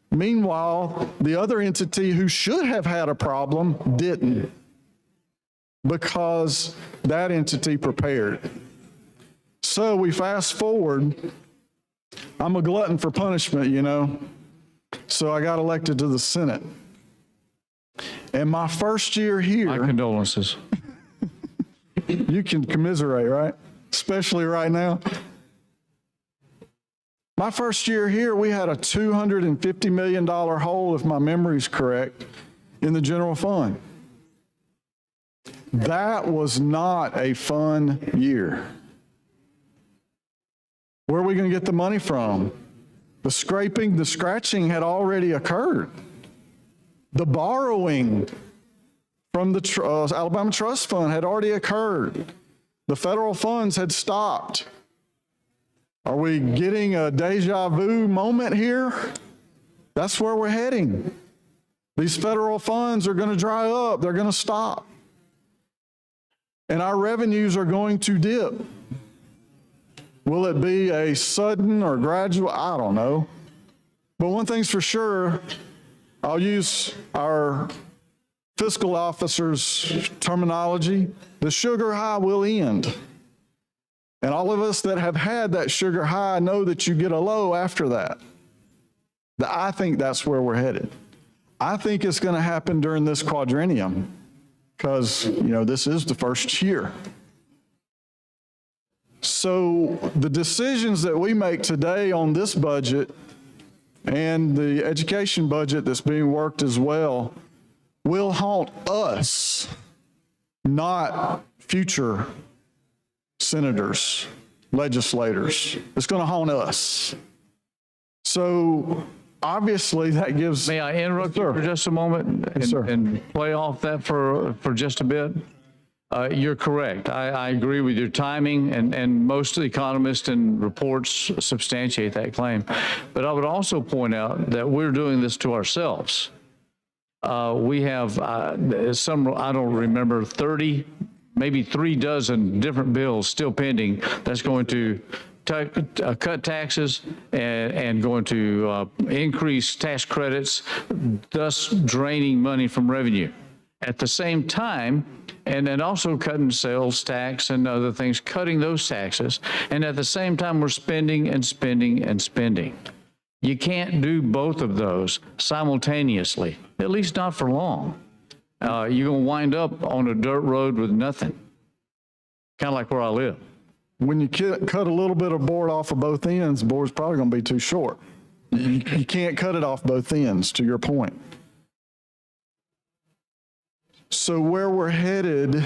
Meanwhile, the other entity who should have had a problem didn't, because that entity prepared. So we fast forward. I'm a glutton for punishment, you know. So I got elected to the Senate. And my first year here. My condolences. You can commiserate, right? Especially right now. My first year here, we had a $250 million hole, if my memory's correct, in the general fund. That was not a fun year. Where are we going to get the money from? The scraping, the scratching had already occurred. The borrowing from the Alabama Trust Fund had already occurred. The federal funds had stopped. Are we getting a deja vu moment here? That's where we're heading. These federal funds are going to dry up. They're going to stop. And our revenues are going to dip. Will it be a sudden or gradual? I don't know. But one thing's for sure, I'll use our fiscal officer's terminology, the sugar high will end. And all of us that have had that sugar high know that you get a low after that. I think that's where we're headed. I think it's going to happen during this quadrennium because, this is the first year. So the decisions that we make today on this budget and the education budget that's being worked as well will haunt us, not future senators, legislators. It's going to haunt us. So obviously that gives... May I interrupt you for just a moment and play off that for just a bit? You're correct. I agree with your timing, and most of the economists and reports substantiate that claim. But I would also point out that we're doing this to ourselves. We have some, I don't remember, 30, maybe 3 dozen different bills still pending that's going to cut taxes and going to increase tax credits, thus draining money from revenue. At the same time, and then also cutting sales tax and other things, cutting those taxes. And at the same time, we're spending and spending and spending. You can't do both of those simultaneously, at least not for long. You're going to wind up on a dirt road with nothing, kind of like where I live. When you cut a little bit of board off of both ends, the board's probably going to be too short. You can't cut it off both ends, to your point. So where we're headed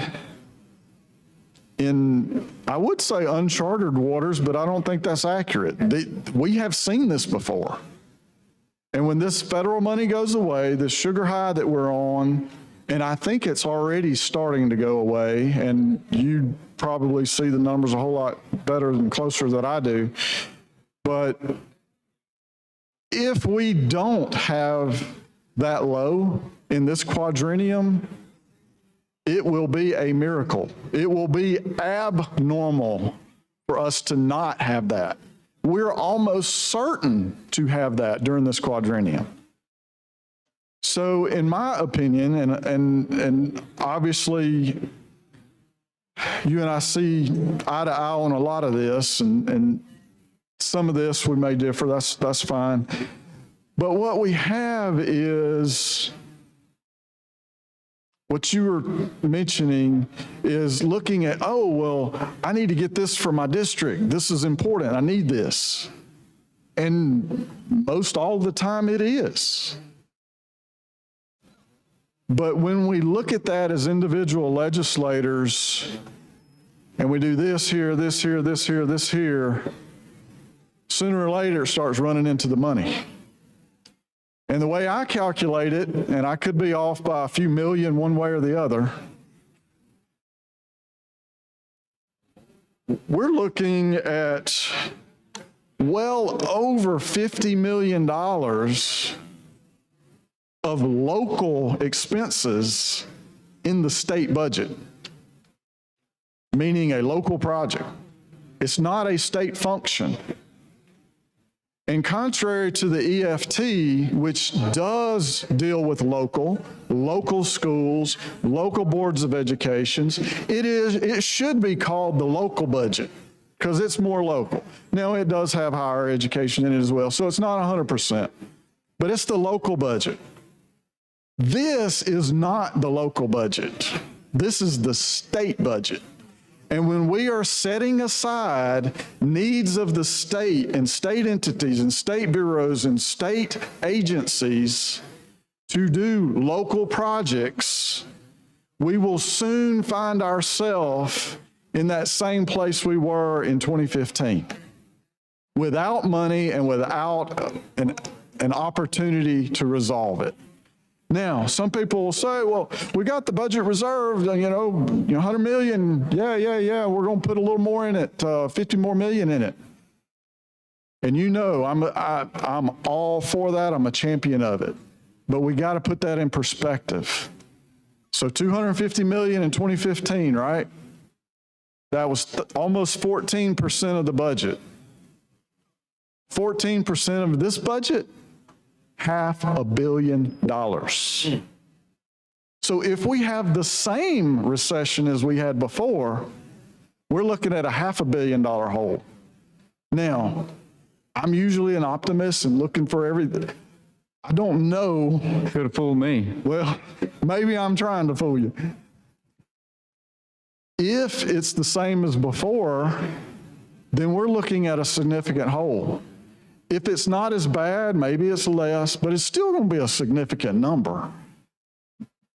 in, I would say uncharted waters, but I don't think that's accurate. We have seen this before. And when this federal money goes away, the sugar high that we're on, and I think it's already starting to go away, and you probably see the numbers a whole lot better and closer than I do. But if we don't have that low in this quadrennium, it will be a miracle. It will be abnormal for us to not have that. We're almost certain to have that during this quadrennium. So in my opinion, and obviously you and I see eye to eye on a lot of this, and some of this we may differ, that's fine. But what we have is, what you were mentioning is looking at, oh, well, I need to get this for my district. This is important. I need this. And most all the time it is. But when we look at that as individual legislators, and we do this here, this here, this here, this here, sooner or later it starts running into the money. And the way I calculate it, and I could be off by a few million one way or the other, we're looking at well over $50 million of local expenses in the state budget, meaning a local project. It's not a state function. And contrary to the EFT, which does deal with local schools, local boards of education, it should be called the local budget because it's more local. Now, it does have higher education in it as well, so it's not 100%, but it's the local budget. This is not the local budget. This is the state budget. And when we are setting aside needs of the state and state entities and state bureaus and state agencies to do local projects, we will soon find ourselves in that same place we were in 2015, without money and without an opportunity to resolve it. Now, some people will say, well, we got the budget reserved, $100 million. Yeah. We're going to put a little more in it, 50 more million in it. And I'm all for that. I'm a champion of it. but we got to put that in perspective. So 250 million in 2015, right? That was almost 14% of the budget. 14% of this budget, $500 million. So if we have the same recession as we had before, we're looking at a $500 million hole. Now, I'm usually an optimist and looking for everything. I don't know. Could have fooled me. Well, maybe I'm trying to fool you. If it's the same as before, then we're looking at a significant hole. If it's not as bad, maybe it's less, but it's still going to be a significant number.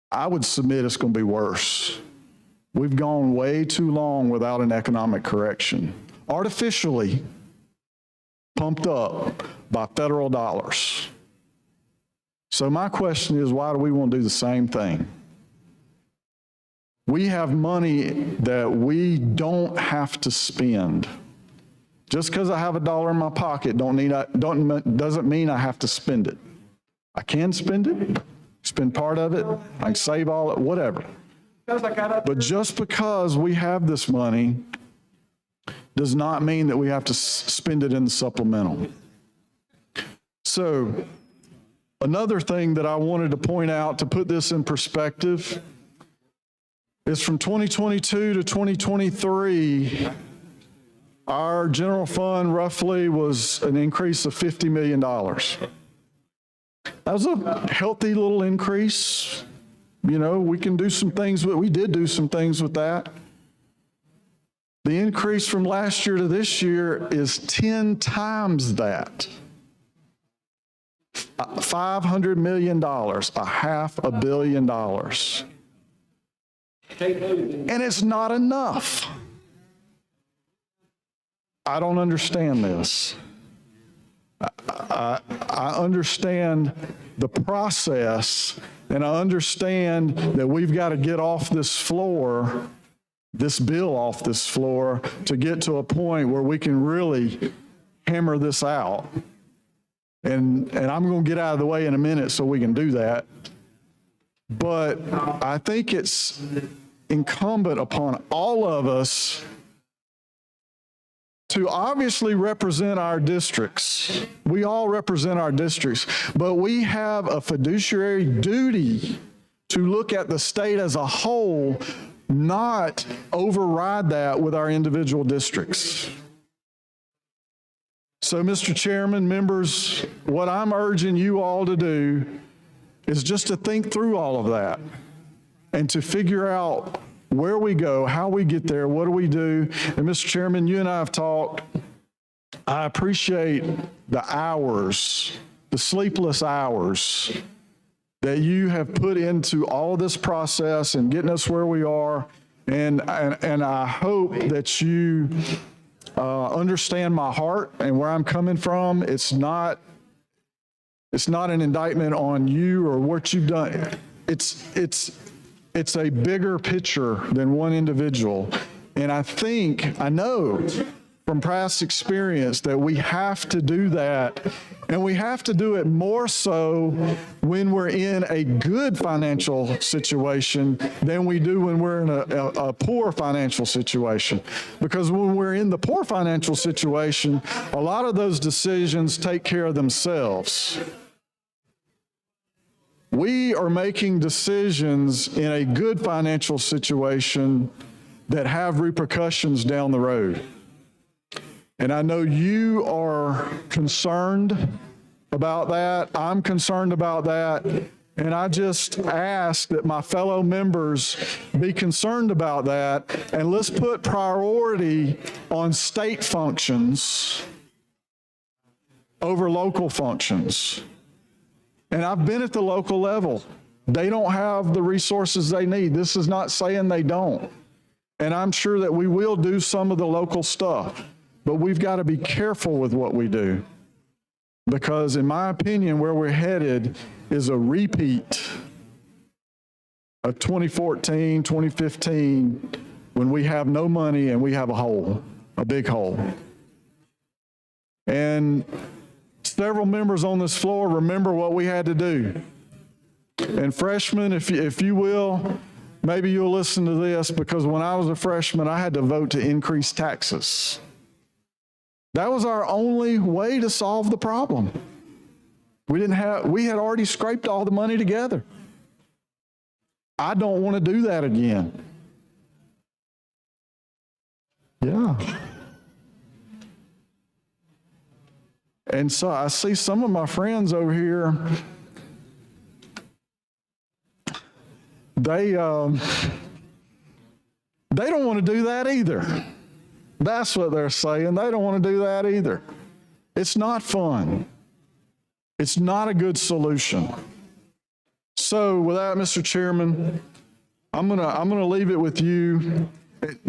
I would submit it's going to be worse. We've gone way too long without an economic correction, artificially pumped up by federal dollars. So my question is, why do we want to do the same thing? We have money that we don't have to spend. Just because I have $1 in my pocket doesn't mean I have to spend it. I can spend it, spend part of it, I can save all it, whatever. But just because we have this money does not mean that we have to spend it in the supplemental. So another thing that I wanted to point out to put this in perspective is from 2022 to 2023, our general fund roughly was an increase of $50 million. That was a healthy little increase. You know, we can do some things, we did do some things with that. The increase from last year to this year is 10 times that. $500 million, $500 million. And it's not enough. I don't understand this. I understand the process, and I understand that we've got to get off this floor, this bill off this floor, to get to a point where we can really hammer this out. And I'm going to get out of the way in a minute so we can do that. But I think it's incumbent upon all of us to obviously represent our districts. We all represent our districts, but we have a fiduciary duty to look at the state as a whole, not override that with our individual districts. So, Mr. Chairman, members, what I'm urging you all to do is just to think through all of that and to figure out where we go, how we get there, what do we do? And Mr. Chairman, you and I have talked. I appreciate the hours, the sleepless hours that you have put into all of this process and getting us where we are. And I hope that you understand my heart and where I'm coming from. It's not an indictment on you or what you've done. It's a bigger picture than one individual. And I know from past experience that we have to do that. And we have to do it more so when we're in a good financial situation than we do when we're in a poor financial situation. Because when we're in the poor financial situation, a lot of those decisions take care of themselves. We are making decisions in a good financial situation that have repercussions down the road. And I know you are concerned about that. I'm concerned about that. And I just ask that my fellow members be concerned about that. And let's put priority on state functions over local functions. And I've been at the local level. They don't have the resources they need. This is not saying they don't. And I'm sure that we will do some of the local stuff, but we've got to be careful with what we do. Because in my opinion, where we're headed is a repeat of 2014, 2015, when we have no money and we have a hole, a big hole. And several members on this floor remember what we had to do. And freshmen, if you will, maybe you'll listen to this, because when I was a freshman, I had to vote to increase taxes. That was our only way to solve the problem. We had already scraped all the money together. I don't want to do that again. Yeah. And so I see some of my friends over here, they don't want to do that either. That's what they're saying. They don't want to do that either. It's not fun. It's not a good solution. So with that, Mr. Chairman, I'm gonna leave it with you.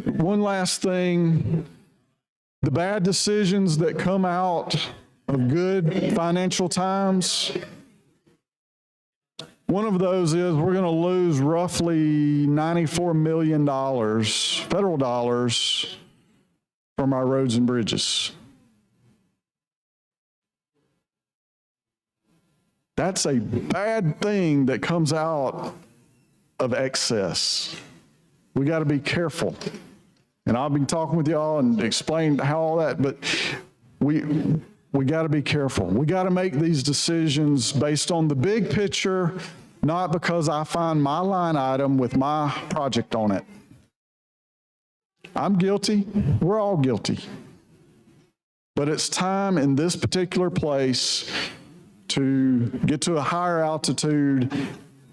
One last thing, the bad decisions that come out of good financial times, one of those is we're going to lose roughly $94 million, federal dollars, from our roads and bridges. That's a bad thing that comes out of excess. We got to be careful. And I'll be talking with y'all and explain how all that, but we got to be careful. We got to make these decisions based on the big picture, not because I find my line item with my project on it. I'm guilty. We're all guilty. But it's time in this particular place to get to a higher altitude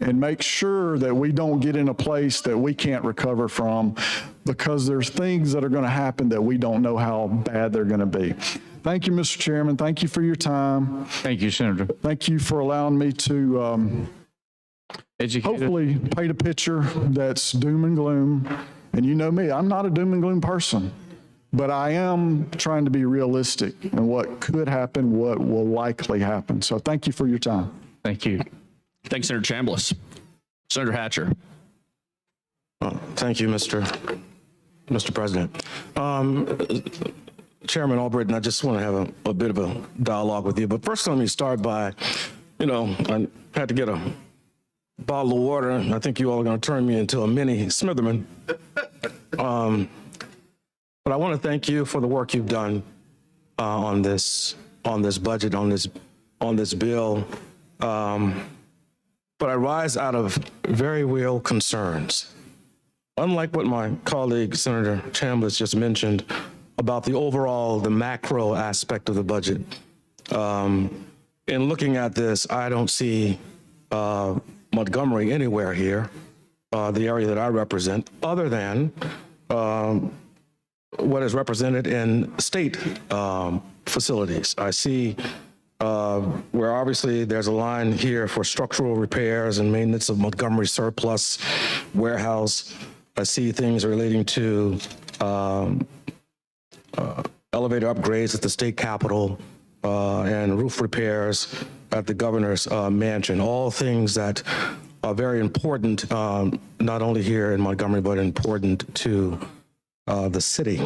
and make sure that we don't get in a place that we can't recover from, because there's things that are going to happen that we don't know how bad they're going to be. Thank you, Mr. Chairman. Thank you for your time. Thank you, Senator. Thank you for allowing me to hopefully paint a picture that's doom and gloom. And you know me, I'm not a doom and gloom person, but I am trying to be realistic in what could happen, what will likely happen. So thank you for your time. Thank you. Thanks, Senator Chambliss. Senator Hatcher. Thank you, Mr. President. Chairman Albritton, I just want to have a bit of a dialogue with you. But first, let me start by, I had to get a bottle of water, and I think you all are going to turn me into a mini Smitherman. But I want to thank you for the work you've done on this budget, on this bill. But I rise out of very real concerns. Unlike what my colleague, Senator Chambliss, just mentioned about the macro aspect of the budget, in looking at this, I don't see Montgomery anywhere here, the area that I represent, other than what is represented in state facilities. I see where obviously there's a line here for structural repairs and maintenance of Montgomery surplus warehouse. I see things relating to elevator upgrades at the state capitol and roof repairs at the governor's mansion, all things that are very important, not only here in Montgomery, but important to the city,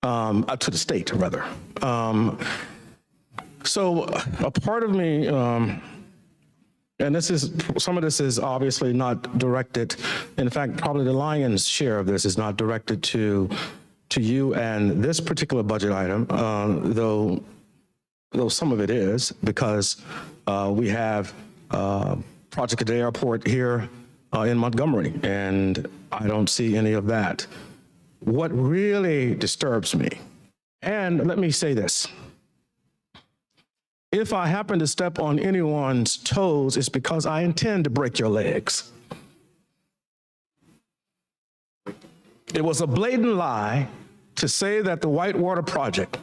to the state, rather. So a part of me, and some of this is obviously not directed, in fact, probably the lion's share of this is not directed to you and this particular budget item, though some of it is, because we have Project a Day Airport here in Montgomery, and I don't see any of that. What really disturbs me, and let me say this, if I happen to step on anyone's toes, it's because I intend to break your legs. It was a blatant lie to say that the Whitewater Project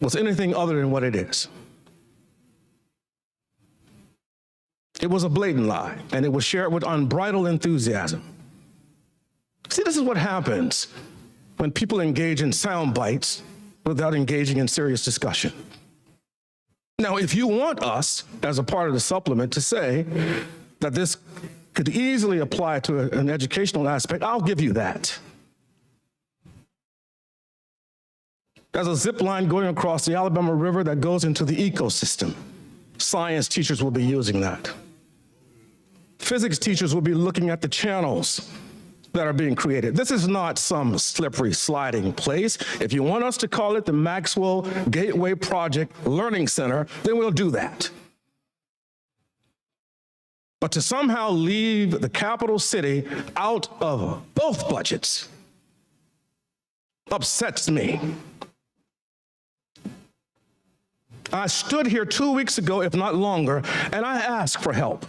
was anything other than what it is. It was a blatant lie, and it was shared with unbridled enthusiasm. See, this is what happens when people engage in sound bites without engaging in serious discussion. Now, if you want us, as a part of the supplement, to say that this could easily apply to an educational aspect, I'll give you that. There's a zip line going across the Alabama River that goes into the ecosystem. Science teachers will be using that. Physics teachers will be looking at the channels that are being created. This is not some slippery sliding place. If you want us to call it the Maxwell Gateway Project Learning Center, then we'll do that. But to somehow leave the capital city out of both budgets upsets me. I stood here 2 weeks ago, if not longer, and I asked for help.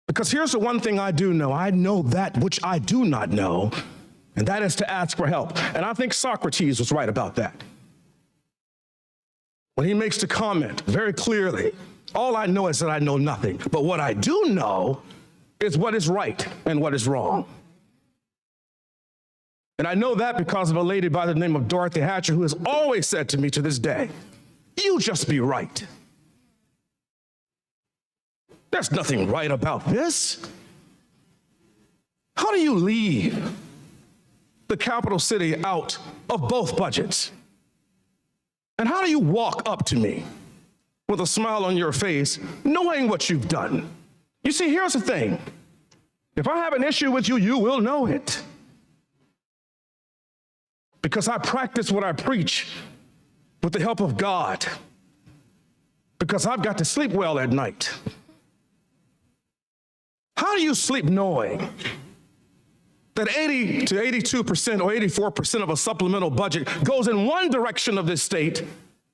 Because here's the one thing I do know. I know that which I do not know, and that is to ask for help. And I think Socrates was right about that. When he makes the comment very clearly, all I know is that I know nothing. But what I do know is what is right and what is wrong. And I know that because of a lady by the name of Dorothy Hatcher, who has always said to me to this day, "You just be right. There's nothing right about this." How do you leave the capital city out of both budgets? And how do you walk up to me with a smile on your face, knowing what you've done? You see, here's the thing. If I have an issue with you, you will know it. Because I practice what I preach with the help of God. Because I've got to sleep well at night. How do you sleep knowing that 80 to 82% or 84% of a supplemental budget goes in one direction of this state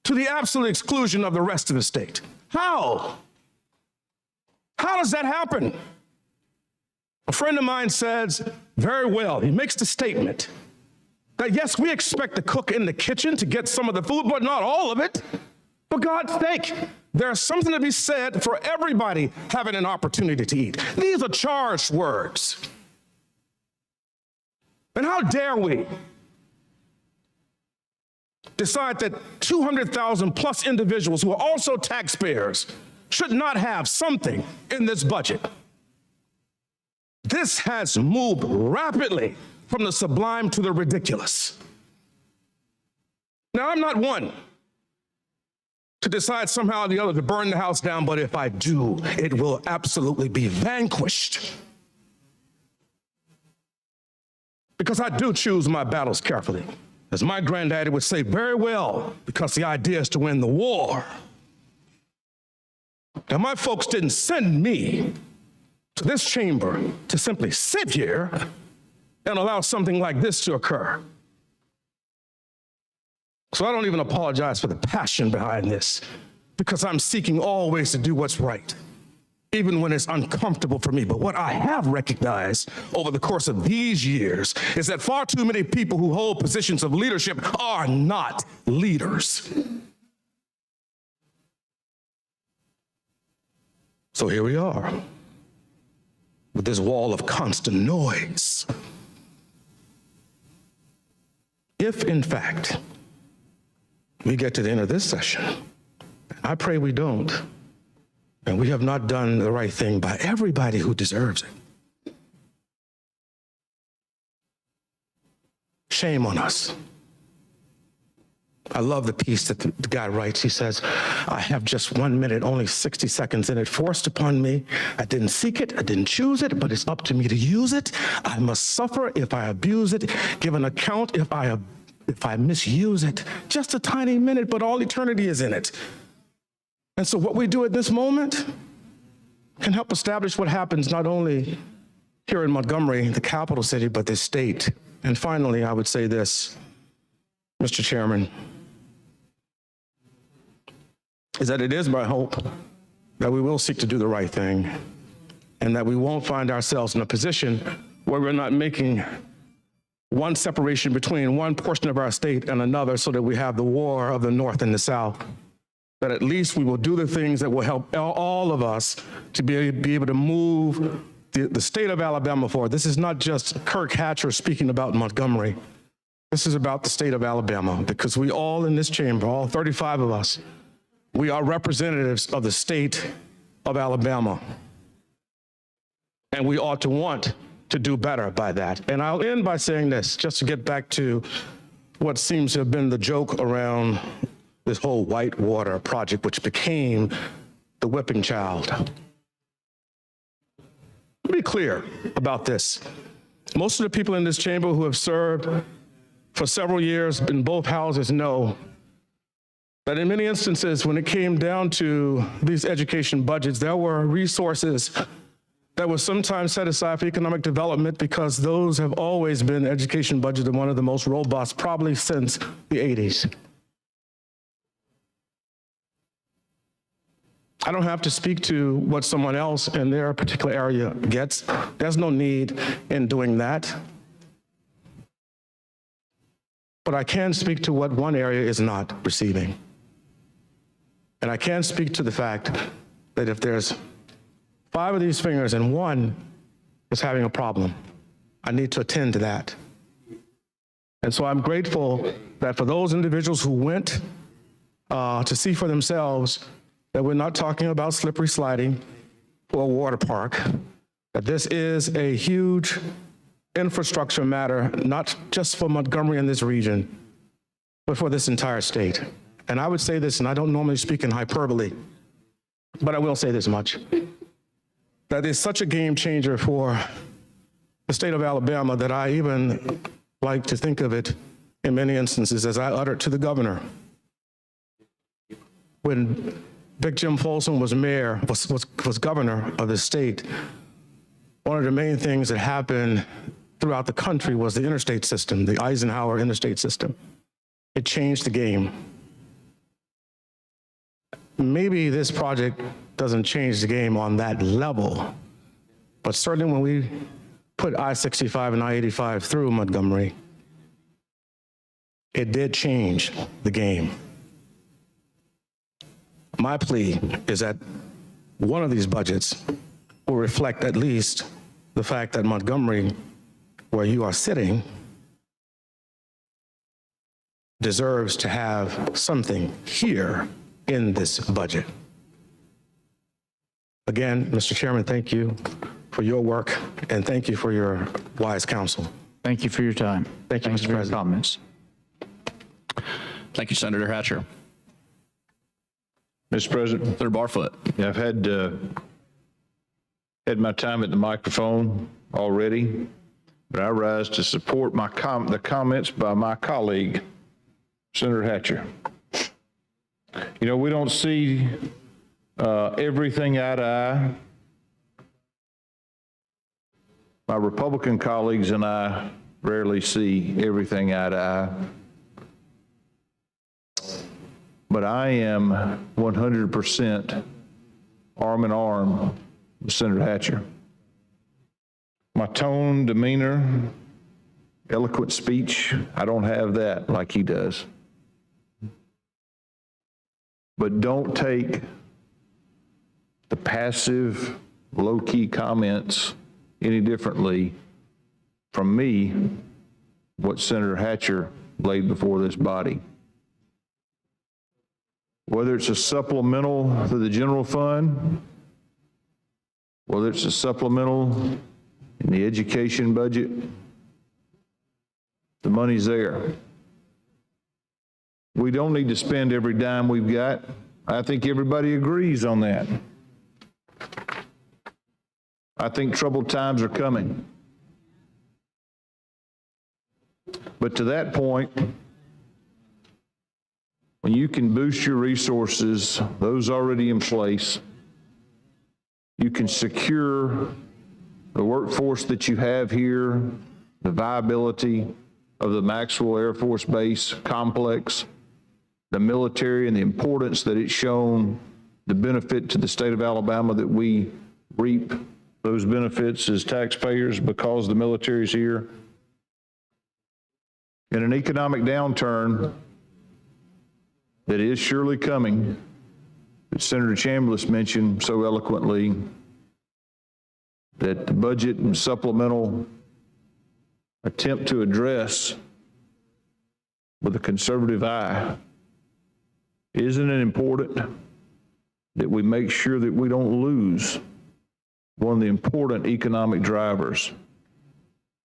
to the absolute exclusion of the rest of the state? How? How does that happen? A friend of mine says very well, he makes the statement that yes, we expect the cook in the kitchen to get some of the food, but not all of it. For God's sake, there's something to be said for everybody having an opportunity to eat. These are charged words. And how dare we decide that 200,000 plus individuals who are also taxpayers should not have something in this budget? This has moved rapidly from the sublime to the ridiculous. Now, I'm not one to decide somehow or the other to burn the house down, but if I do, it will absolutely be vanquished. Because I do choose my battles carefully. As my granddaddy would say, very well, because the idea is to win the war. Now, my folks didn't send me to this chamber to simply sit here and allow something like this to occur. So I don't even apologize for the passion behind this, because I'm seeking always to do what's right, even when it's uncomfortable for me. But what I have recognized over the course of these years is that far too many people who hold positions of leadership are not leaders. So here we are, with this wall of constant noise. If, in fact, we get to the end of this session, I pray we don't, and we have not done the right thing by everybody who deserves it, shame on us. I love the piece that the guy writes. He says, I have just 1 minute, only 60 seconds in it, forced upon me. I didn't seek it, I didn't choose it, but it's up to me to use it. I must suffer if I abuse it, give an account if I misuse it. Just a tiny minute, but all eternity is in it. And so what we do at this moment can help establish what happens not only here in Montgomery, the capital city, but this state. And finally, I would say this, Mr. Chairman, is that it is my hope that we will seek to do the right thing and that we won't find ourselves in a position where we're not making one separation between one portion of our state and another so that we have the war of the North and the South. That at least we will do the things that will help all of us to be able to move the state of Alabama forward. This is not just Kirk Hatcher speaking about Montgomery. This is about the state of Alabama, because we all in this chamber, all 35 of us, we are representatives of the state of Alabama. And we ought to want to do better by that. And I'll end by saying this, just to get back to what seems to have been the joke around this whole Whitewater project, which became the whipping child. Let me be clear about this. Most of the people in this chamber who have served for several years in both houses know that in many instances, when it came down to these education budgets, there were resources that were sometimes set aside for economic development because those have always been education budgets and one of the most robust, probably since the 80s. I don't have to speak to what someone else in their particular area gets. There's no need in doing that. But I can speak to what one area is not receiving. And I can speak to the fact that if there's 5 of these fingers and one is having a problem, I need to attend to that. And so I'm grateful that for those individuals who went to see for themselves that we're not talking about slippery sliding or a water park, that this is a huge infrastructure matter, not just for Montgomery and this region, but for this entire state. And I would say this, and I don't normally speak in hyperbole, but I will say this much, that is such a game changer for the state of Alabama that I even like to think of it in many instances as I uttered to the governor. When Big Jim Folsom was mayor, was governor of the state, one of the main things that happened throughout the country was the interstate system, the Eisenhower interstate system. It changed the game. Maybe this project doesn't change the game on that level, but certainly when we put I-65 and I-85 through Montgomery, it did change the game. My plea is that one of these budgets will reflect at least the fact that Montgomery, where you are sitting, deserves to have something here in this budget. Again, Mr. Chairman, thank you for your work and thank you for your wise counsel. Thank you for your time. Thank you, Thanks Mr. for your President. comments. Thank you, Senator Hatcher. Mr. President, Senator Barfoot. I've had my time at the microphone already, but I rise to support the comments by my colleague, Senator Hatcher. You know, we don't see everything eye to eye. My Republican colleagues and I rarely see everything eye to eye. But I am 100% arm in arm with Senator Hatcher. My tone, demeanor, eloquent speech, I don't have that like he does. But don't take the passive, low-key comments any differently from me, what Senator Hatcher laid before this body. Whether it's a supplemental to the general fund, whether it's a supplemental in the education budget, the money's there. We don't need to spend every dime we've got. I think everybody agrees on that. I think troubled times are coming. But to that point, when you can boost your resources, those already in place, you can secure the workforce that you have here, the viability of the Maxwell Air Force Base complex, the military and the importance that it's shown, the benefit to the state of Alabama that we reap those benefits as taxpayers because the military's here. In an economic downturn that is surely coming, that Senator Chambliss mentioned so eloquently, that the budget and supplemental attempt to address with a conservative eye, isn't it important that we make sure that we don't lose one of the important economic drivers,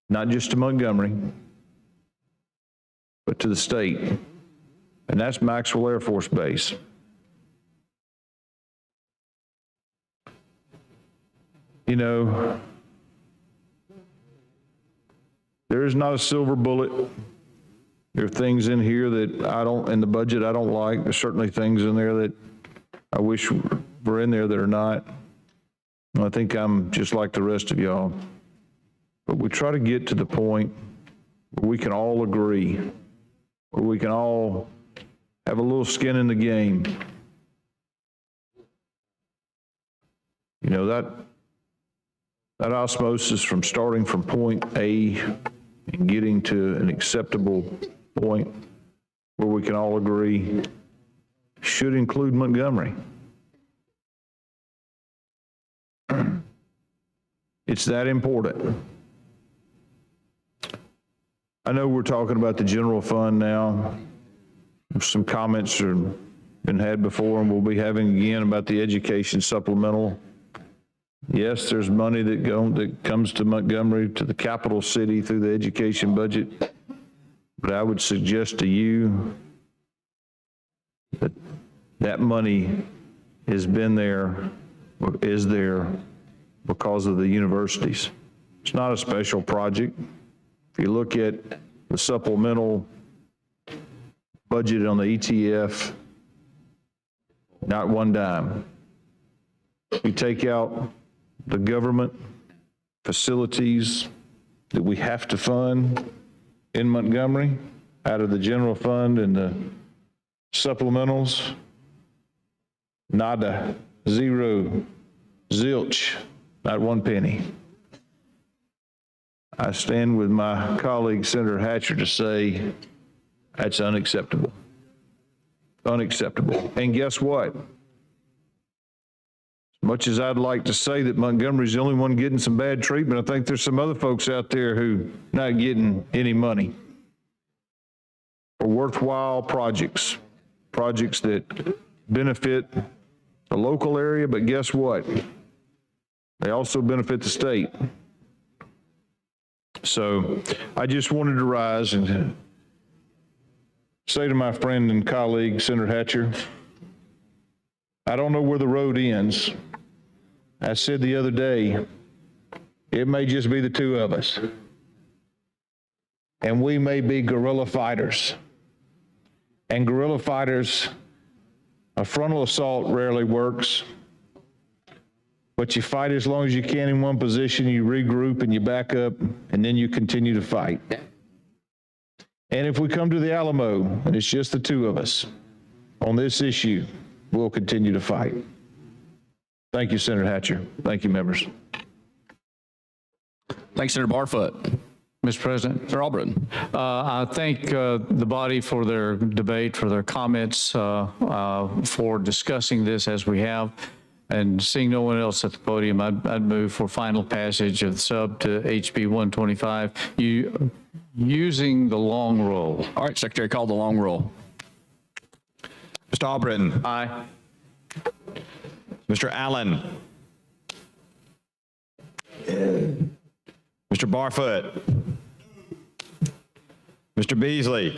not just to Montgomery, but to the state? and that's Maxwell Air Force Base. You know, there is not a silver bullet. There are things in here that in the budget I don't like. There's certainly things in there that I wish were in there that are not. I think I'm just like the rest of y'all. But we try to get to the point where we can all agree, where we can all have a little skin in the game. You know, that osmosis from starting from point A and getting to an acceptable point where we can all agree should include Montgomery. It's that important. I know we're talking about the general fund now. Some comments have been had before, and we'll be having again about the education supplemental. Yes, there's money that comes to Montgomery, to the capital city through the education budget. But I would suggest to you that that money has been there, or is there, because of the universities. It's not a special project. If you look at the supplemental budget on the ETF, not one dime. You take out the government facilities that we have to fund in Montgomery out of the general fund and the supplementals, nada, zero, zilch, not one penny. I stand with my colleague, Senator Hatcher, to say that's unacceptable. Unacceptable. And guess what? As much as I'd like to say that Montgomery's the only one getting some bad treatment, I think there's some other folks out there who not getting any money for worthwhile projects that benefit the local area, but guess what? They also benefit the state. So I just wanted to rise and say to my friend and colleague, Senator Hatcher, I don't know where the road ends. I said the other day, it may just be the two of us. And we may be guerrilla fighters. And guerrilla fighters, a frontal assault rarely works. But you fight as long as you can in one position, you regroup and you back up, and then you continue to fight. And if we come to the Alamo, and it's just the two of us on this issue, we'll continue to fight. Thank you, Senator Hatcher. Thank you, members. Thanks, Senator Barfoot. Mr. President, Senator Albritton. I thank the body for their debate, for their comments, for discussing this as we have. And seeing no one else at the podium, I'd move for final passage of the sub to HB 125, using the long roll. All right, Secretary, call the long roll. Mr. Albritton. Aye. Mr. Allen. Mr. Barfoot. Mr. Beasley.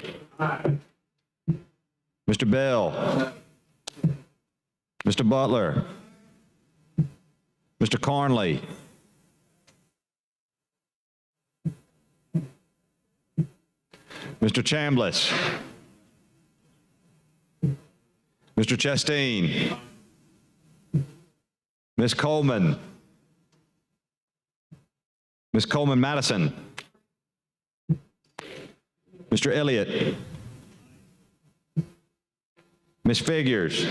Mr. Bell. Mr. Butler. Mr. Carnley. Mr. Chambliss. Mr. Chasteen. Ms. Coleman. Ms. Coleman Madison. Mr. Elliott. Ms. Figures.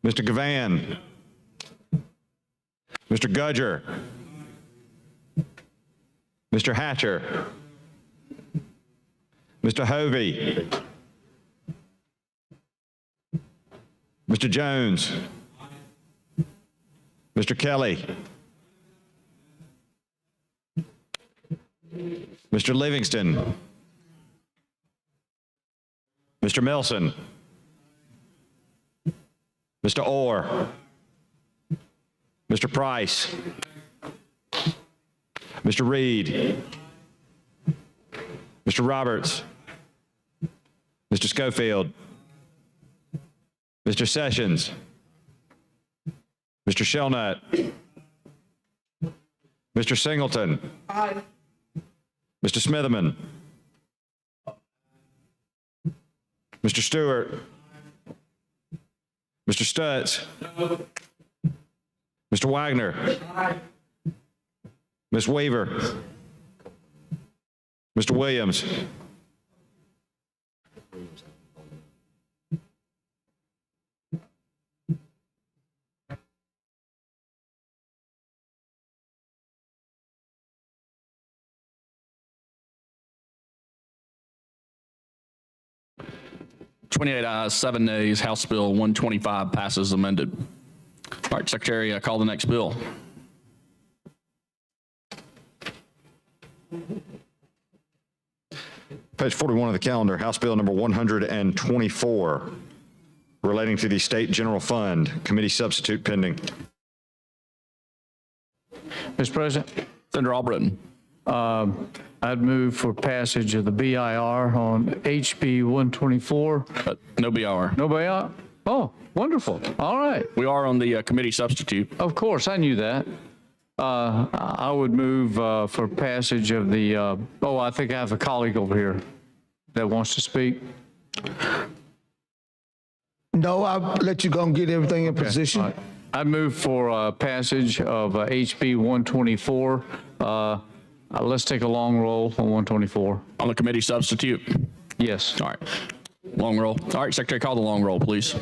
Mr. Gavan. Mr. Gudger. Mr. Hatcher. Mr. Hovey. Mr. Jones. Mr. Kelly. Mr. Livingston. Mr. Milson. Mr. Orr. Mr. Price. Mr. Reed. Mr. Mr. Roberts, Mr. Schofield, Mr. Sessions, Mr. Shelnut, Mr. Singleton, Mr. Smitherman, Mr. Stewart, Mr. Stutz, Mr. Wagner, Ms. Weaver, Mr. Williams, Twenty-eight ayes, 7 nays. House Bill 125 passes amended. All right, Secretary, call the next bill. Page 41 of the calendar, House Bill number 124, relating to the State General Fund. Committee substitute pending. Mr. President, Senator Albritton. I'd move for passage of the BIR on HB 124. No BR. No BIR? Oh, wonderful. All right. We are on the committee substitute. Of course, I knew that. I would move for passage of the, I think I have a colleague over here that wants to speak. No, I'll let you go and get everything in position. All right. I'd move for passage of HB 124. Let's take a long roll on 124. On the committee substitute? Yes. All right. Long roll. All right, Secretary, call the long roll, please.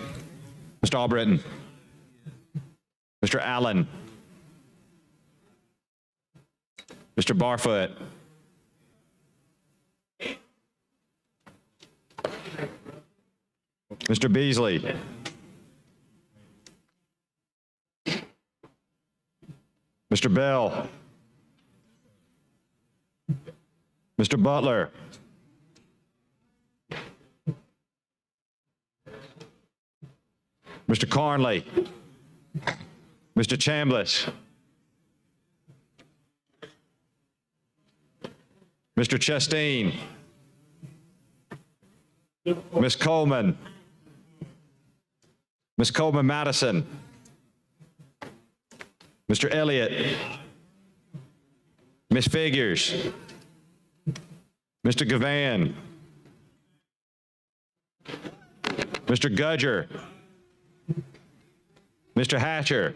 Mr. Albritton, Mr. Allen, Mr. Barfoot, Mr. Beasley, Mr. Bell, Mr. Butler, Mr. Carnley, Mr. Chambliss, Mr. Chastain, Ms. Coleman, Ms. Coleman Madison, Mr. Elliott, Ms. Figures, Mr. Gavan, Mr. Gudger, Mr. Hatcher,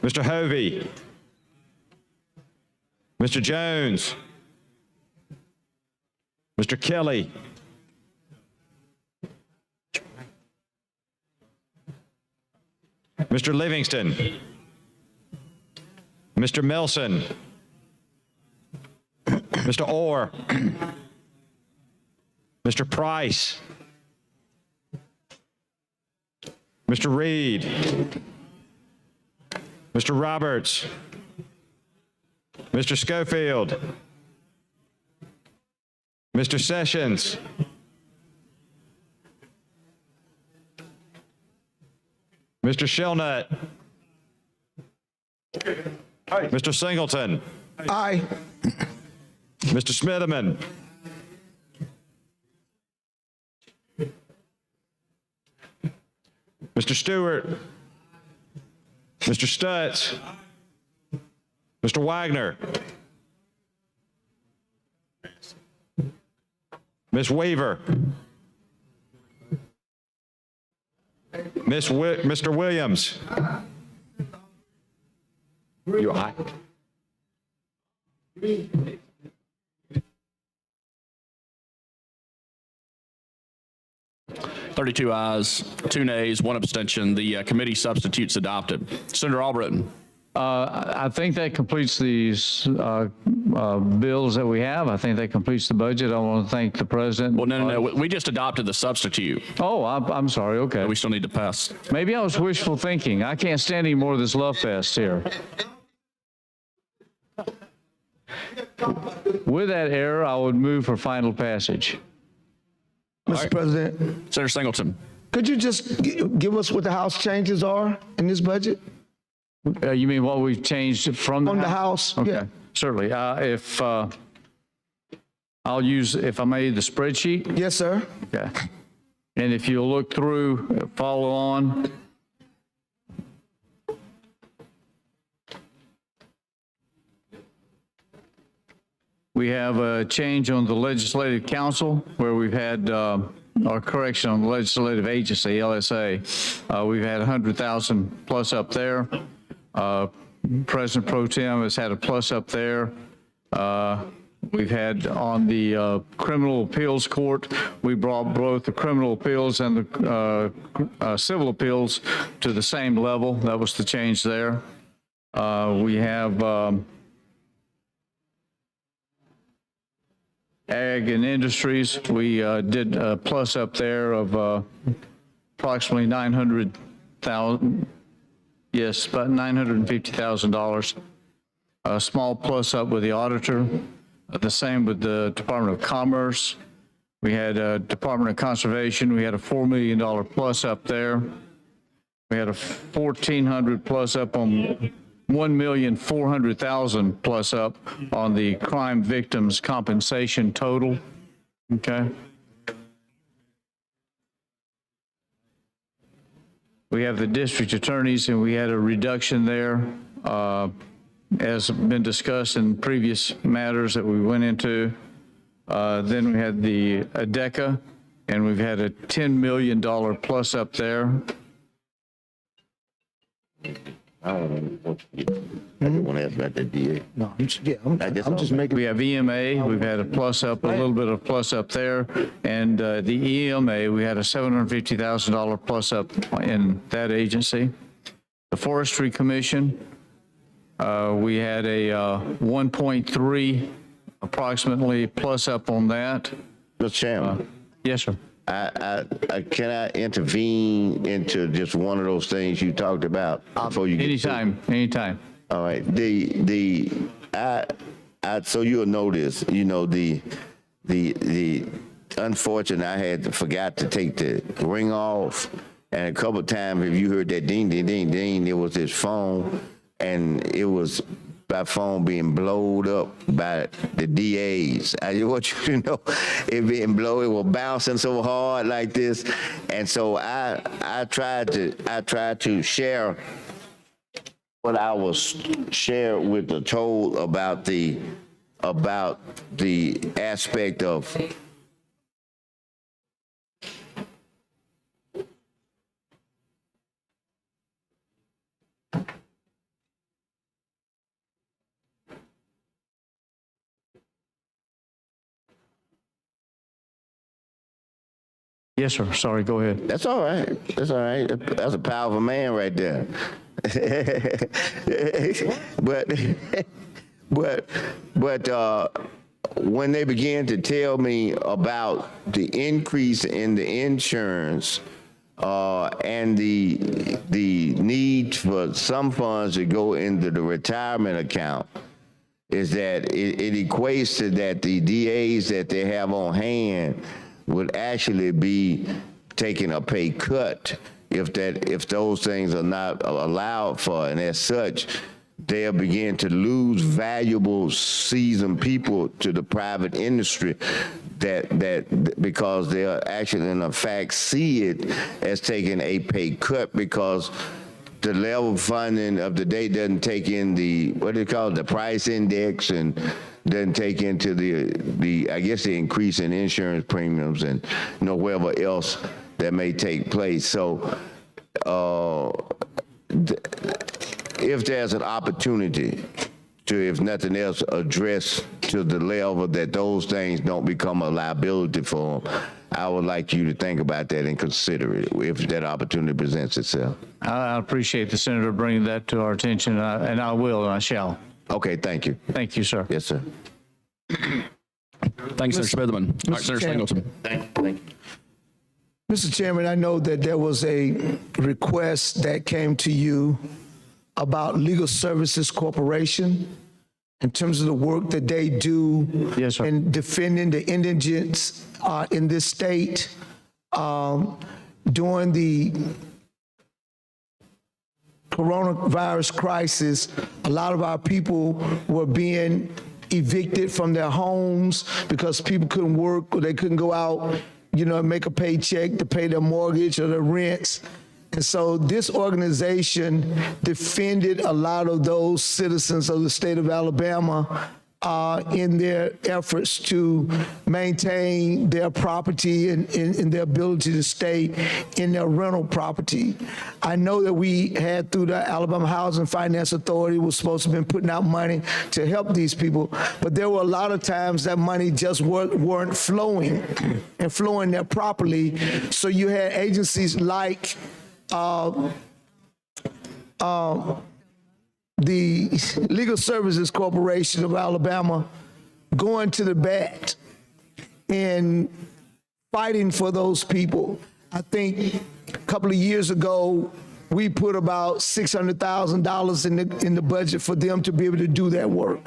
Mr. Hovey, Mr. Jones, Mr. Kelly, Mr. Livingston, Mr. Milson, Mr. Orr, Mr. Price, Mr. Reed, Mr. Roberts, Mr. Schofield, Mr. Sessions, Mr. Shelnut, Mr. Singleton, Aye. Mr. Smitherman, Mr. Stewart, Mr. Stutz, Mr. Wagner, Ms. Weaver, Mr. Williams. You aye? 32 ayes, 2 nays, 1 abstention. The committee substitute's adopted. Senator Albritton. I think that completes these bills that we have. I think that completes the budget. I want to thank the president. Well, no. We just adopted the substitute. Oh, I'm sorry. Okay. We still need to pass. Maybe I was wishful thinking. I can't stand any more of this love fest here. With that error, I would move for final passage. Mr. President, Senator Singleton. could you just give us what the House changes are in this budget? You mean what we've changed from On the House? Okay, Yeah. certainly. I'll use, if I may, the spreadsheet. Yes, sir. Okay. And if you'll look through, follow on. We have a change on the Legislative Council where we've had, or correction on the Legislative Agency, LSA. We've had 100,000 plus up there. President Pro Tem has had a plus up there. We've had on the criminal appeals court, we brought both the criminal appeals and the civil appeals to the same level. That was the change there. We have ag and industries. We did a plus up there of approximately 900,000. Yes, about $950,000. A small plus up with the auditor. The same with the Department of Commerce. We had a Department of Conservation. We had a $4 million plus up there. We had a 1,400 plus up on 1,400,000 plus up on the crime victims compensation total. Okay. We have the district attorneys, and we had a reduction there, as been discussed in previous matters that we went into. Then we had the ADECA, and we've had a $10 million plus up there. I don't know what you get. I just want to ask about that DA. No, I'm just making. We have EMA, we've had a plus up, a little bit of plus up there. And the EMA, we had a $750,000 plus up in that agency. The Forestry Commission, we had a 1.3 approximately plus up on that. Mr. Chairman. Yes, sir. Can I intervene into just one of those things you talked about before you get Anytime. All right. So you'll notice, you know, the unfortunate, I forgot to take the ring off, and a couple of times, if you heard that ding, ding, ding, ding, it was his phone, and it was by phone being blowed up by the DAs. I just want you to know, it being blowed, it was bouncing so hard like this, and so I tried to share what I was shared with the told about the aspect of Yes, sir. Sorry, go ahead. That's all right. That's all right. That's a powerful man right there. but when they began to tell me about the increase in the insurance and the need for some funds to go into the retirement account, is that it equates to that the DAs that they have on hand would actually be taking a pay cut if those things are not allowed for, and as such, they'll begin to lose valuable, seasoned people to the private industry that because they'll actually, in fact, see it as taking a pay cut because the level of funding of the day doesn't take in the, what do you call it, the price index, and doesn't take into the I guess the increase in insurance premiums and whatever else that may take place. So if there's an opportunity to, if nothing else, address to the level that those things don't become a liability for them, I would like you to think about that and consider it if that opportunity presents itself. I appreciate the senator bringing that to our attention, and I will, and I shall. Okay, thank you. Thank you, sir. Yes, sir. Thanks, Senator Smitherman. All right, Senator Singleton. Thank you. Mr. Chairman, I know that there was a request that came to you about Legal Services Corporation in terms of the work that they do Yes, sir. in defending the indigents in this state. During the coronavirus crisis, a lot of our people were being evicted from their homes because people couldn't work or they couldn't go out, and make a paycheck to pay their mortgage or their rents. And so this organization defended a lot of those citizens of the state of Alabama in their efforts to maintain their property and their ability to stay in their rental property. I know that we had, through the Alabama Housing Finance Authority, was supposed to have been putting out money to help these people, but there were a lot of times that money just weren't flowing and flowing there properly. So you had agencies like the Legal Services Corporation of Alabama going to the bat and fighting for those people. I think a couple of years ago, we put about $600,000 in the budget for them to be able to do that work.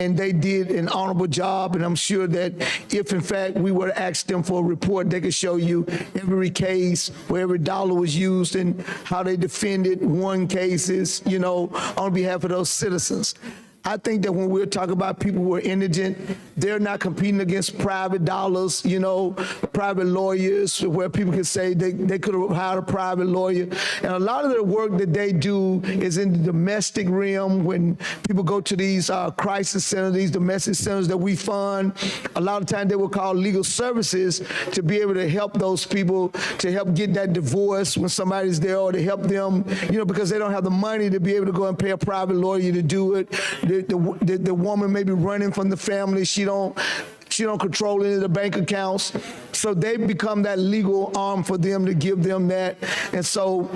And they did an honorable job, and I'm sure that if, in fact, we were to ask them for a report, they could show you every case where every dollar was used and how they defended, won cases, on behalf of those citizens. I think that when we're talking about people who are indigent, they're not competing against private dollars, private lawyers, where people can say they could have hired a private lawyer. And a lot of the work that they do is in the domestic realm. When people go to these crisis centers, these domestic centers that we fund, a lot of times they will call legal services to be able to help those people, to help get that divorce when somebody's there, or to help them, because they don't have the money to be able to go and pay a private lawyer to do it. The woman may be running from the family. She don't control any of the bank accounts. So they become that legal arm for them to give them that. And so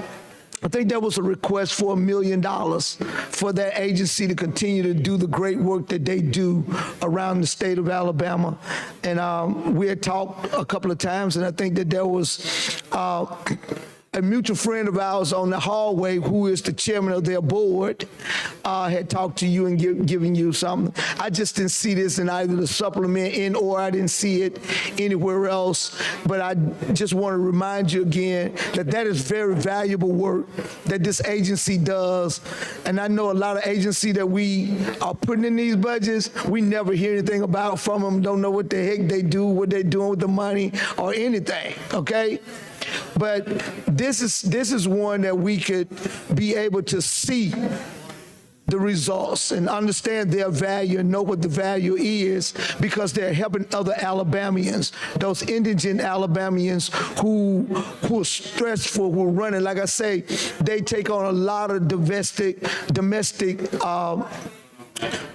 I think there was a request for $1 million for that agency to continue to do the great work that they do around the state of Alabama. And we had talked a couple of times, and I think that there was a mutual friend of ours on the hallway, who is the chairman of their board, had talked to you and given you something. I just didn't see this in either the supplement or I didn't see it anywhere else. But I just want to remind you again that is very valuable work that this agency does. And I know a lot of agencies that we are putting in these budgets, we never hear anything about from them, don't know what the heck they do, what they're doing with the money or anything, okay? But this is one that we could be able to see the results and understand their value and know what the value is, because they're helping other Alabamians, those indigent Alabamians who are stressful, who are running. Like I say, they take on a lot of domestic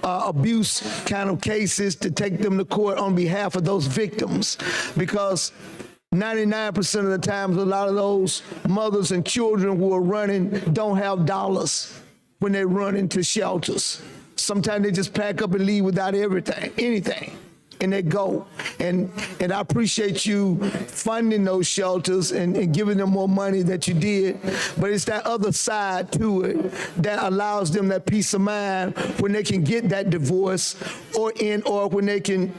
abuse kind of cases to take them to court on behalf of those victims, because 99% of the times, a lot of those mothers and children who are running don't have dollars when they run into shelters. Sometimes they just pack up and leave without anything, and they go. And I appreciate you funding those shelters and giving them more money that you did, but it's that other side to it that allows them that peace of mind when they can get that divorce, or when they can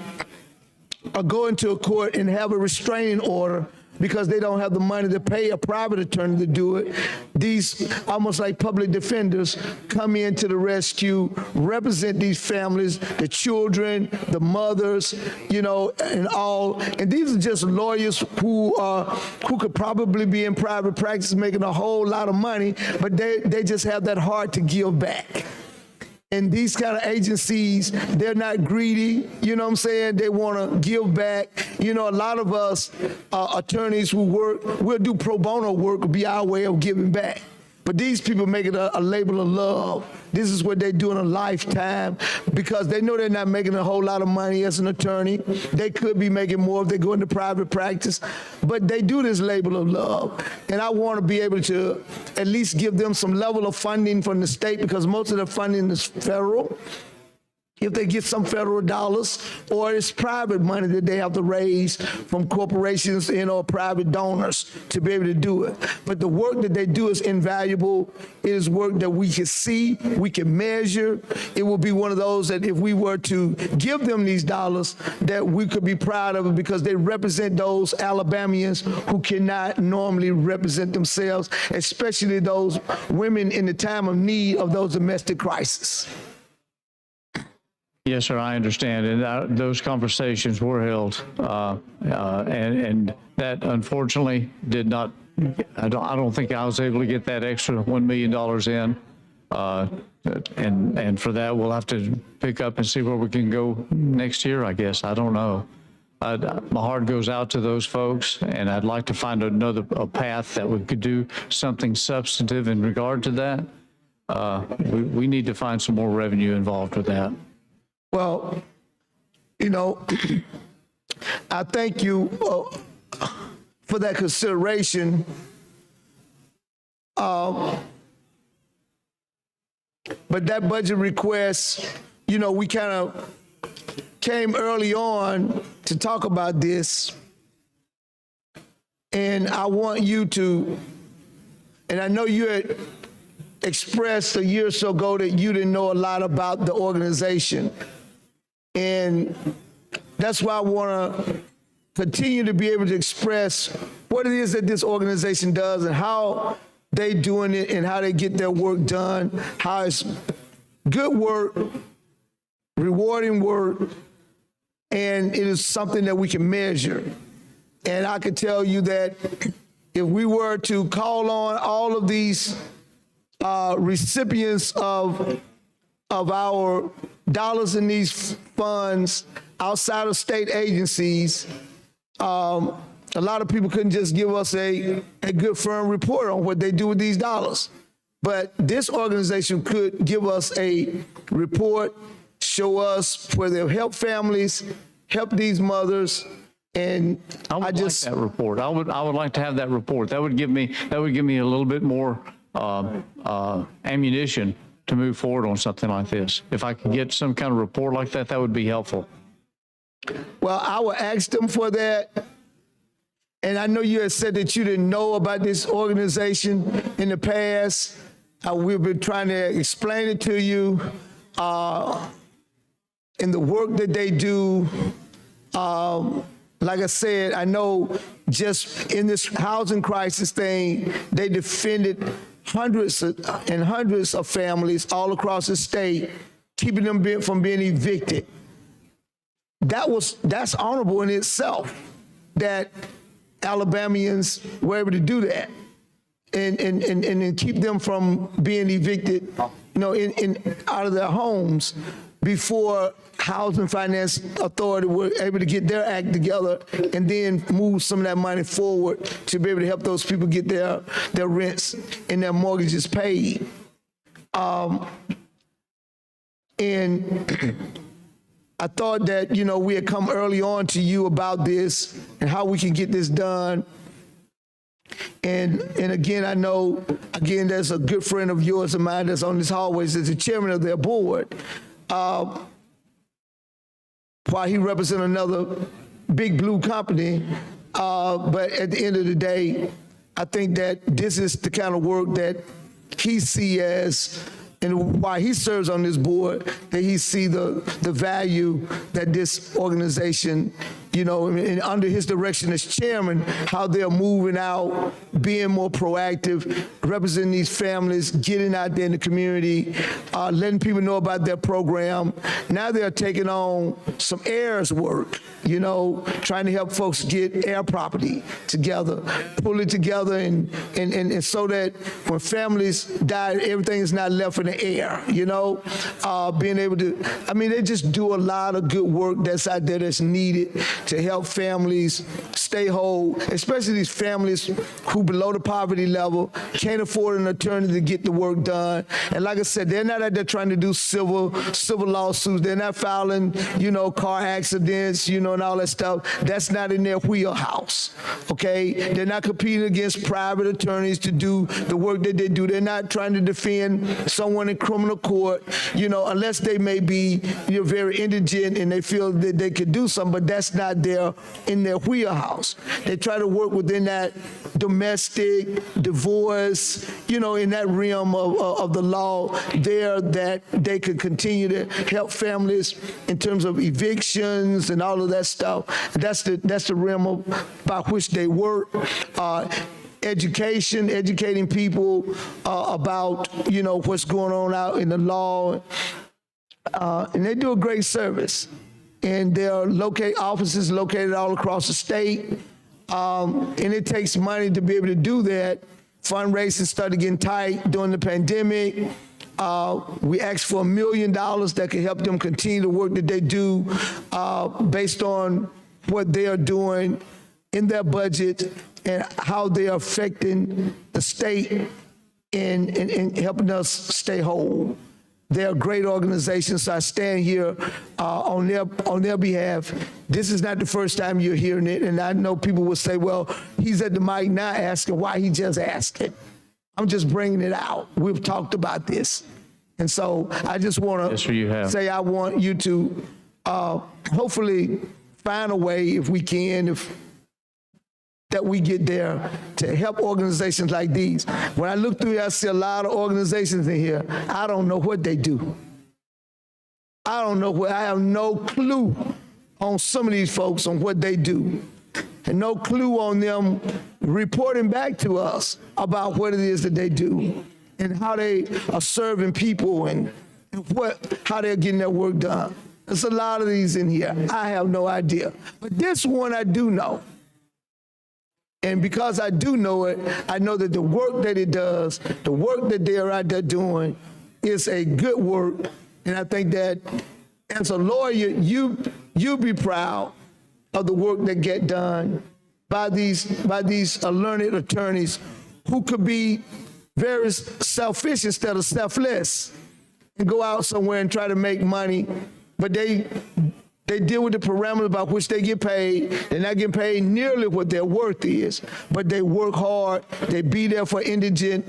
go into a court and have a restraining order because they don't have the money to pay a private attorney to do it. These, almost like public defenders, come in to the rescue, represent these families, the children, the mothers, and all. And these are just lawyers who could probably be in private practice making a whole lot of money, but they just have that heart to give back. And these kind of agencies, they're not greedy, you know what I'm saying? They want to give back. A lot of us attorneys who work, we'll do pro bono work, will be our way of giving back. But these people make it a labor of love. This is what they do in a lifetime, because they know they're not making a whole lot of money as an attorney. They could be making more if they go into private practice, but they do this labor of love. And I want to be able to at least give them some level of funding from the state, because most of the funding is federal. If they get some federal dollars, or it's private money that they have to raise from corporations or private donors to be able to do it. But the work that they do is invaluable. It is work that we can see, we can measure. It will be one of those that if we were to give them these dollars, that we could be proud of it, because they represent those Alabamians who cannot normally represent themselves, especially those women in the time of need of those domestic crises. Yes, sir, I understand. And those conversations were held. And that unfortunately did not, I don't think I was able to get that extra $1 million in. And for that, we'll have to pick up and see where we can go next year, I guess. I don't know. My heart goes out to those folks, and I'd like to find a path that we could do something substantive in regard to that. We need to find some more revenue involved with that. Well, you know, I thank you for that consideration. But that budget request, you know, we kind of came early on to talk about this. And I want you to, and I know you had expressed a year or so ago that you didn't know a lot about the organization. And that's why I want to continue to be able to express what it is that this organization does and how they doing it and how they get their work done, how it's good work, rewarding work, and it is something that we can measure. And I can tell you that if we were to call on all of these recipients of our dollars in these funds outside of state agencies, a lot of people couldn't just give us a good firm report on what they do with these dollars. But this organization could give us a report, show us where they'll help families, help these mothers, and I would like that report. I would like to have that report. That would give me a little bit more ammunition to move forward on something like this. If I could get some kind of report like that, that would be helpful. Well, I will ask them for that. And I know you had said that you didn't know about this organization in the past. We've been trying to explain it to you. And the work that they do, like I said, I know just in this housing crisis thing, they defended hundreds of families all across the state, keeping them from being evicted. That's honorable in itself, that Alabamians were able to do that and keep them from being evicted, you know, out of their homes before Housing Finance Authority were able to get their act together and then move some of that money forward to be able to help those people get their rents and their mortgages paid. And I thought that, you know, we had come early on to you about this and how we can get this done. And again, I know, again, there's a good friend of yours of mine that's on this hallway, that's the chairman of their board. While he represents another big blue company, but at the end of the day, I think that this is the kind of work that he sees as, and why he serves on this board, that he see the value that this organization, you know, and under his direction as chairman, how they're moving out, being more proactive, representing these families, getting out there in the community, letting people know about their program. Now they're taking on some heirs work, you know, trying to help folks get heir property together, pull it together, and so that when families die, everything is not left in the air, you know, being able to, I mean, they just do a lot of good work that's out there that's needed to help families stay whole, especially these families who below the poverty level, can't afford an attorney to get the work done. And like I said, they're not out there trying to do civil lawsuits. They're not filing, you know, car accidents, you know, and all that stuff. That's not in their wheelhouse, okay? They're not competing against private attorneys to do the work that they do. They're not trying to defend someone in criminal court, you know, unless they may be, you know, very indigent and they feel that they could do something, but that's not in their wheelhouse. They try to work within that domestic, divorce, you know, in that realm of the law there, that they could continue to help families in terms of evictions and all of that stuff. That's the realm by which they work. Educating people about, you know, what's going on out in the law. and they do a great service. And there are offices located all across the state, and it takes money to be able to do that. Fundraising started getting tight during the pandemic. We asked for $1 million that could help them continue the work that they do based on what they are doing in their budget and how they are affecting the state in helping us stay whole. They're a great organization, so I stand here on their behalf. This is not the first time you're hearing it, and I know people will say, well, he's at the mic now asking why he just asked it. I'm just bringing it out. We've talked about this. And so I just want to say I want you to hopefully find a way, if we can, that we get there to help organizations like these. When I look through here, I see a lot of organizations in here. I don't know what they do. I don't know what, I have no clue on some of these folks on what they do, and no clue on them reporting back to us about what it is that they do and how they are serving people and how they're getting their work done. There's a lot of these in here. I have no idea. But this one I do know. And because I do know it, I know that the work that it does, the work that they are out there doing is a good work. And I think that as a lawyer, you be proud of the work that get done by these learned attorneys who could be very selfish instead of selfless and go out somewhere and try to make money, but they deal with the parameters by which they get paid. They're not getting paid nearly what their worth is, but they work hard. They be there for indigent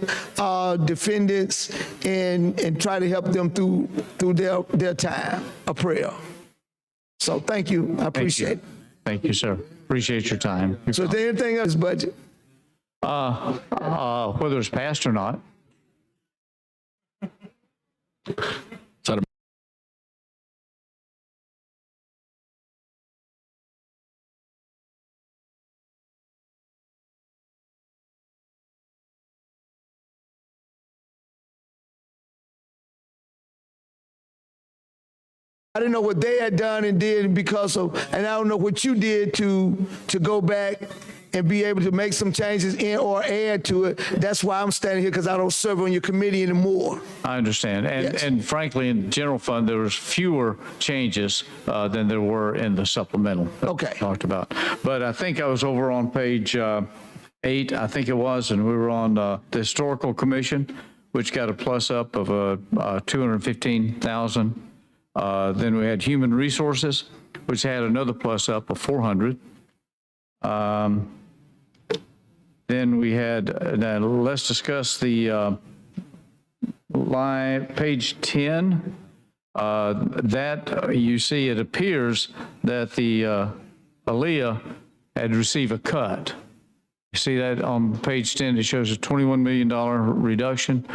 defendants and try to help them through their time of prayer. So thank you. I appreciate it. Thank you, sir. Appreciate your time. So is there anything else, budget? Whether it's passed or not. I didn't know what they had done and did and I don't know what you did to go back and be able to make some changes in or add to it. That's why I'm standing here, because I don't serve on your committee anymore. I understand. And frankly, in the general fund, there was fewer changes than there were in the supplemental that we talked about. But I think I was over on page 8, I think it was, and we were on the Historical Commission, which got a plus up of $215,000. Then we had Human Resources, which had another plus up of $400. Then we had, let's discuss the line, page 10. That you see, it appears that the ALEA had received a cut. You see that on page 10, it shows a $21 million reduction.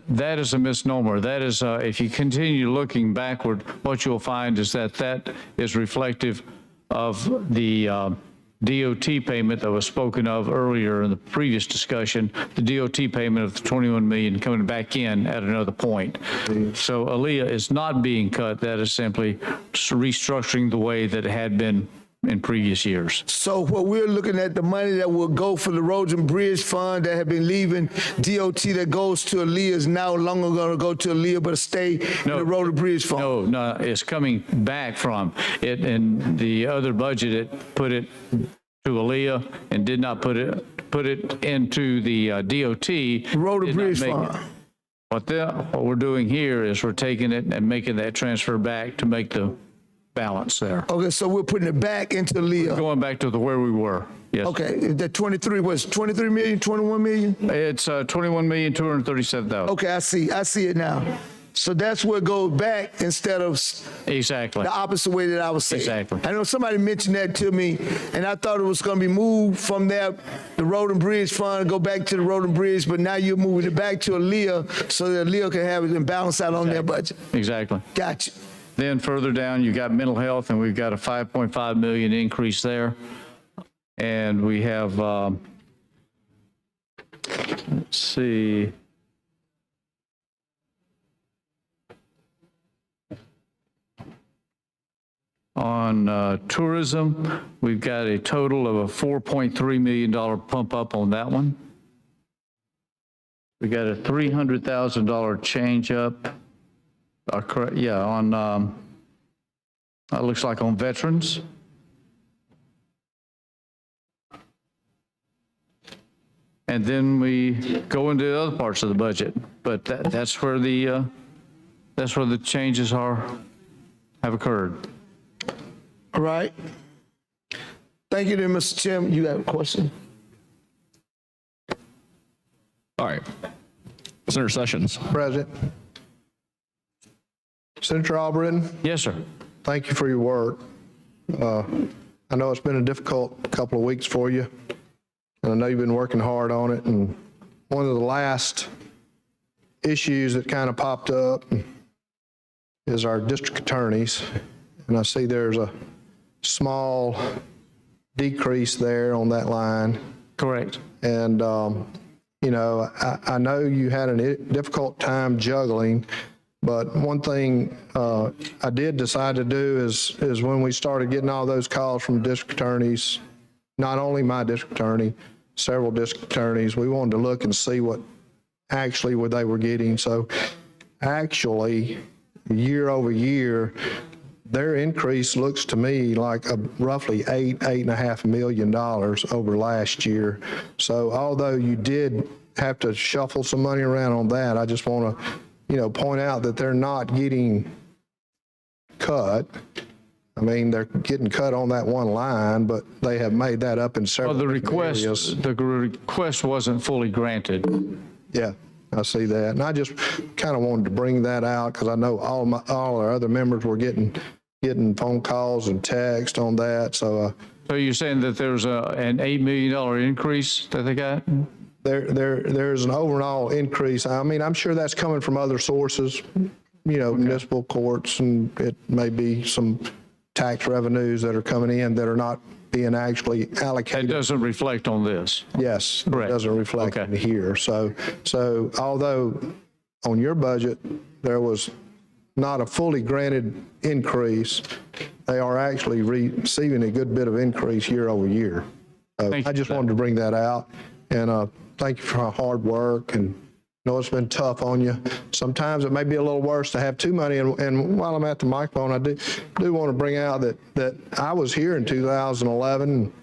That is a misnomer. That is, if you continue looking backward, what you'll find is that is reflective of the DOT payment that was spoken of earlier in the previous discussion, the DOT payment of the $21 million coming back in at another point. So ALEA is not being cut. That is simply restructuring the way that it had been in previous years. So what we're looking at, the money that will go for the Roads and Bridge Fund that have been leaving DOT that goes to ALEA is now longer going to go to ALEA, but stay in the Road and Bridge Fund. No, it's coming back from it. In the other budget, it put it to ALEA and did not put it into the DOT. Road and Bridge Fund. What we're doing here is we're taking it and making that transfer back to make the balance there. Okay, so we're putting it back into ALEA. Going back to where we were. Yes. Okay, the 23 was 23 million, 21 million? It's 21,237,000. Okay, I see it now. So that's where it goes back instead of exactly the opposite way that I was saying. Exactly. I know somebody mentioned that to me, and I thought it was going to be moved from there, the Road and Bridge Fund, and go back to the Road and Bridge, but now you're moving it back to ALEA so that ALEA can have it and balance out on their budget. Exactly. Gotcha. Then further down, you got mental health, and we've got a 5.5 million increase there. And we have, let's see. on tourism, we've got a total of a $4.3 million pump up on that one. We got a $300,000 change up. On it looks like on veterans. And then we go into the other parts of the budget, but that's where the changes have occurred. All right. Thank you, then, Mr. Chairman. You have a question? All right. Senator Sessions. President. Senator Albritton, Yes, sir. thank you for your work. I know it's been a difficult couple of weeks for you, and I know you've been working hard on it. And one of the last issues that kind of popped up is our district attorneys. And I see there's a small decrease there on that line. Correct. And, you know, I know you had a difficult time juggling, but one thing I did decide to do is when we started getting all those calls from district attorneys, not only my district attorney, several district attorneys, we wanted to look and see what actually what they were getting. So actually, year over year, their increase looks to me like a roughly $8.5 million over last year. So although you did have to shuffle some money around on that, I just want to, you know, point out that they're not getting cut. I mean, they're getting cut on that one line, but they have made that up in several Well, areas. the request wasn't fully granted. Yeah, I see that. And I just kind of wanted to bring that out because I know all our other members were getting phone calls and text on that. So you're saying that there's an $8 million increase that they got? there's an overall increase. I mean, I'm sure that's coming from other sources, you know, municipal courts, and it may be some tax revenues that are coming in that are not being actually allocated. It doesn't reflect on this. Yes, Correct. It doesn't reflect in here. So although on your budget, there was not a fully granted increase, they are actually receiving a good bit of increase year over year. I just wanted to bring that out, and thank you for our hard work, and I know it's been tough on you. Sometimes it may be a little worse to have too many, and while I'm at the microphone, I do want to bring out that I was here in 2011.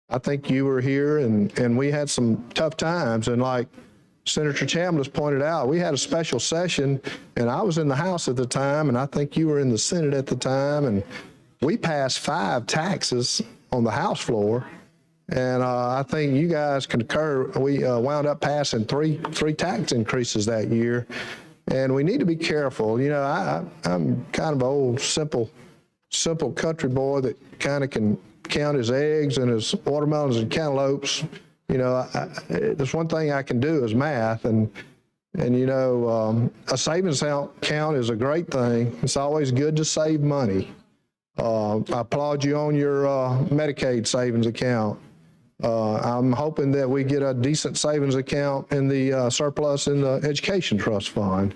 I think you were here, and we had some tough times, and like Senator Chambliss pointed out, we had a special session, and I was in the House at the time, and I think you were in the Senate at the time, and we passed 5 taxes on the House floor. And I think you guys concur, we wound up passing three tax increases that year. And we need to be careful. You know, I'm kind of an old, simple country boy that kind of can count his eggs and his watermelons and cantaloupes. You know, there's one thing I can do is math. And you know, a savings account is a great thing. It's always good to save money. I applaud you on your Medicaid savings account. I'm hoping that we get a decent savings account in the surplus in the education trust fund,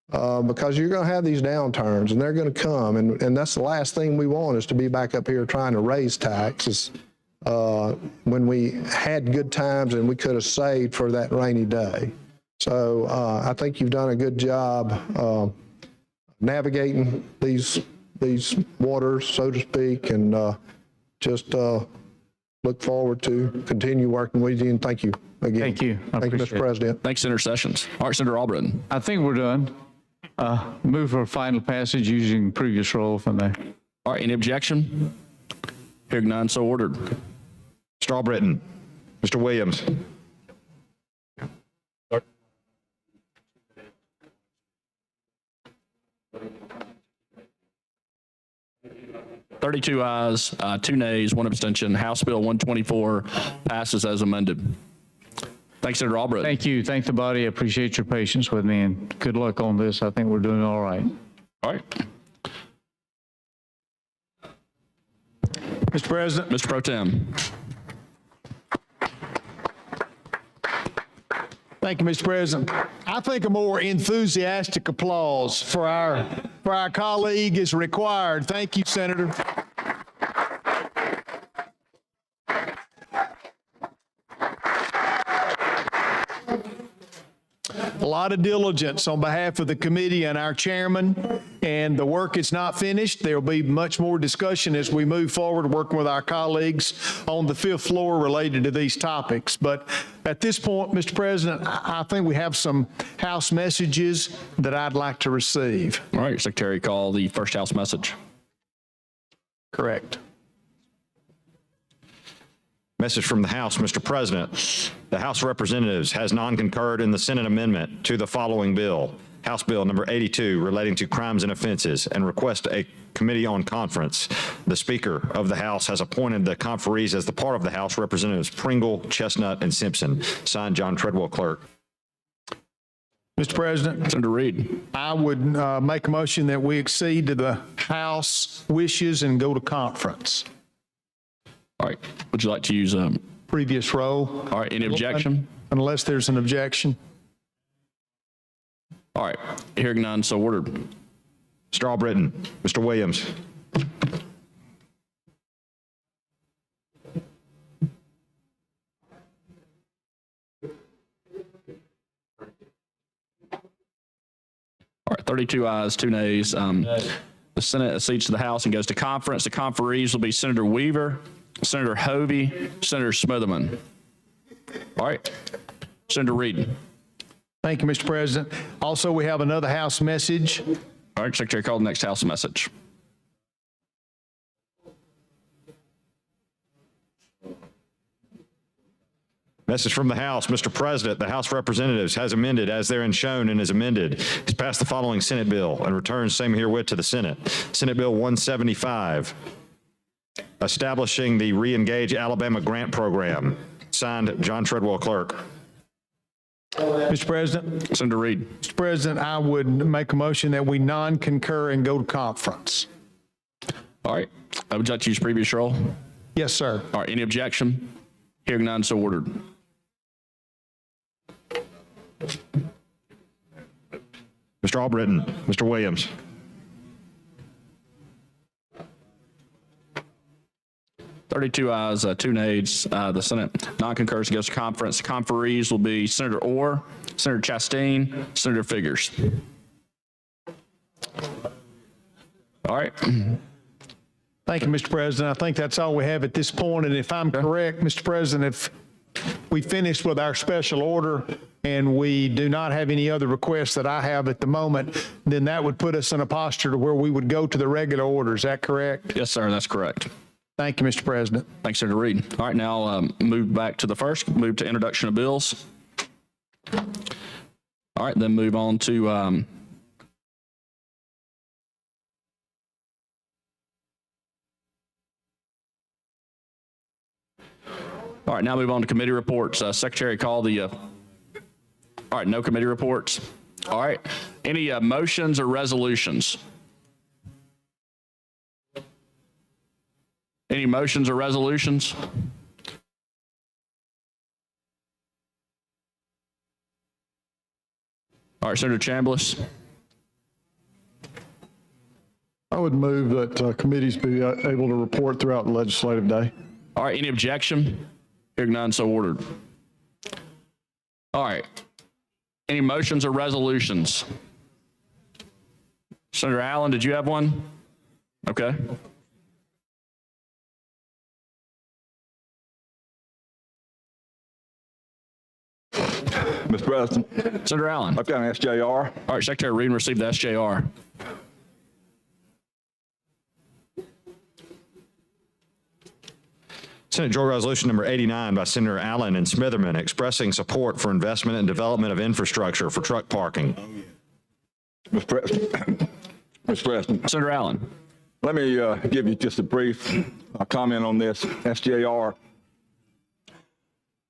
because you're going to have these downturns, and they're going to come, and that's the last thing we want is to be back up here trying to raise taxes when we had good times and we could have saved for that rainy day. So I think you've done a good job navigating these waters, so to speak, and just look forward to continue working with you, and thank you again. Thank you. Thank you, Mr. President. Thanks, Senator Sessions. All right, Senator Albritton. I think we're done. Move for final passage using previous rule, if I may. All right, any objection? Hearing none, so ordered. Mr. Albritton. Mr. Williams. Thirty-two ayes, 2 nays, 1 abstention. House Bill 124 passes as amended. Thanks, Senator Albritton. Thank you. Thank the body. I appreciate your patience with me, and good luck on this. I think we're doing all right. All right. Mr. President. Mr. Pro Tem. Thank you, Mr. President. I think a more enthusiastic applause for our colleague is required. Thank you, Senator. a lot of diligence on behalf of the committee and our chairman, and the work is not finished. There will be much more discussion as we move forward, working with our colleagues on the fifth floor related to these topics. But at this point, Mr. President, I think we have some House messages that I'd like to receive. All right, Secretary, call the first House message. Correct. Message from the House, Mr. President. The House of Representatives has non-concurred in the Senate amendment to the following bill, House Bill number 82, relating to crimes and offenses, and request a committee on conference. The Speaker of the House has appointed the conferees as the part of the House, Representatives Pringle, Chestnut, and Simpson. Signed, John Treadwell, Clerk. Mr. President. Senator Reed. I would make a motion that we accede to the House wishes and go to conference. All right. Would you like to use previous role? All right. Any objection? Unless there's an objection. All right. Hearing none, so ordered. Mr. Albritton. Mr. Williams. All right. 32 ayes, 2 nays. The Senate accedes to the House and goes to conference. The conferees will be Senator Weaver, Senator Hovey, Senator Smotherman. All right. Senator Reed. Thank you, Mr. President. Also, we have another House message. All right, Secretary, call the next House message. Message from the House, Mr. President. The House of Representatives has amended as therein shown and is amended. Has passed the following Senate bill and returns same herewith to the Senate. Senate Bill 175, establishing the Re-Engage Alabama Grant Program. Signed, John Treadwell, Clerk. Mr. President. Senator Reed. Mr. President, I would make a motion that we non-concur and go to conference. All right. Would you like to use previous role? Yes, sir. All right. Any objection? Hearing none, so ordered. Mr. Albritton. Mr. Williams. Thirty-two ayes, 2 nays. The Senate non-concurs and goes to conference. The conferees will be Senator Orr, Senator Chastain, Senator Figures. All right. Thank you, Mr. President. I think that's all we have at this point. And if I'm correct, Mr. President, if we finish with our special order and we do not have any other requests that I have at the moment, then that would put us in a posture to where we would go to the regular order. Is that correct? Yes, sir. That's correct. Thank you, Mr. President. Thanks, Senator Reed. All right, now move back to the first, move to introduction of bills. All right, then move on to all right, now move on to committee reports. Secretary, call the, all right, no committee reports. All right, any motions or resolutions? Any motions or resolutions? All right, Senator Chambliss. I would move that committees be able to report throughout the legislative day. All right, any objection? Hearing none, so ordered. All right, any motions or resolutions? Senator Allen, did you have one? Okay. Mr. President. Senator Allen. I've got an SJR. All right, Secretary Reed received the SJR. Senate Joint Resolution number 89 by Senator Allen and Smitherman expressing support for investment and development of infrastructure for truck parking. Mr. President. Mr. President. Senator Allen. Let me give you just a brief comment on this SJR.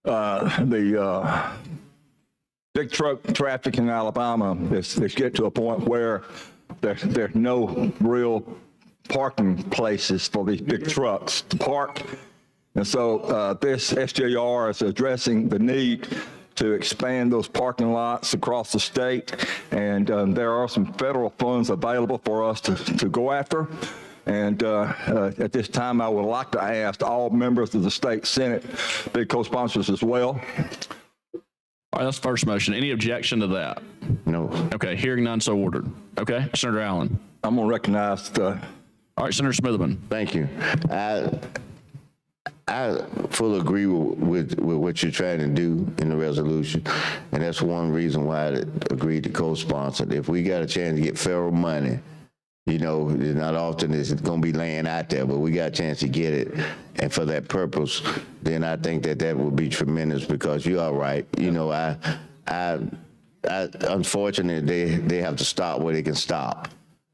The big truck traffic in Alabama is getting to a point where there's no real parking places for these big trucks to park. And so this SJR is addressing the need to expand those parking lots across the state. And there are some federal funds available for us to go after. And at this time, I would like to ask all members of the state Senate, be co-sponsors as well. All right, that's the first motion. Any objection to that? No. Okay, hearing none, so ordered. Okay, Senator Allen. I'm going to recognize All right, Senator Smitherman. Thank you. I fully agree with what you're trying to do in the resolution, and that's one reason why I agreed to co-sponsor it. If we got a chance to get federal money, you know, not often is it going to be laying out there, but we got a chance to get it, and for that purpose, then I think that would be tremendous, because you are right. You know, unfortunately, they have to stop where they can stop.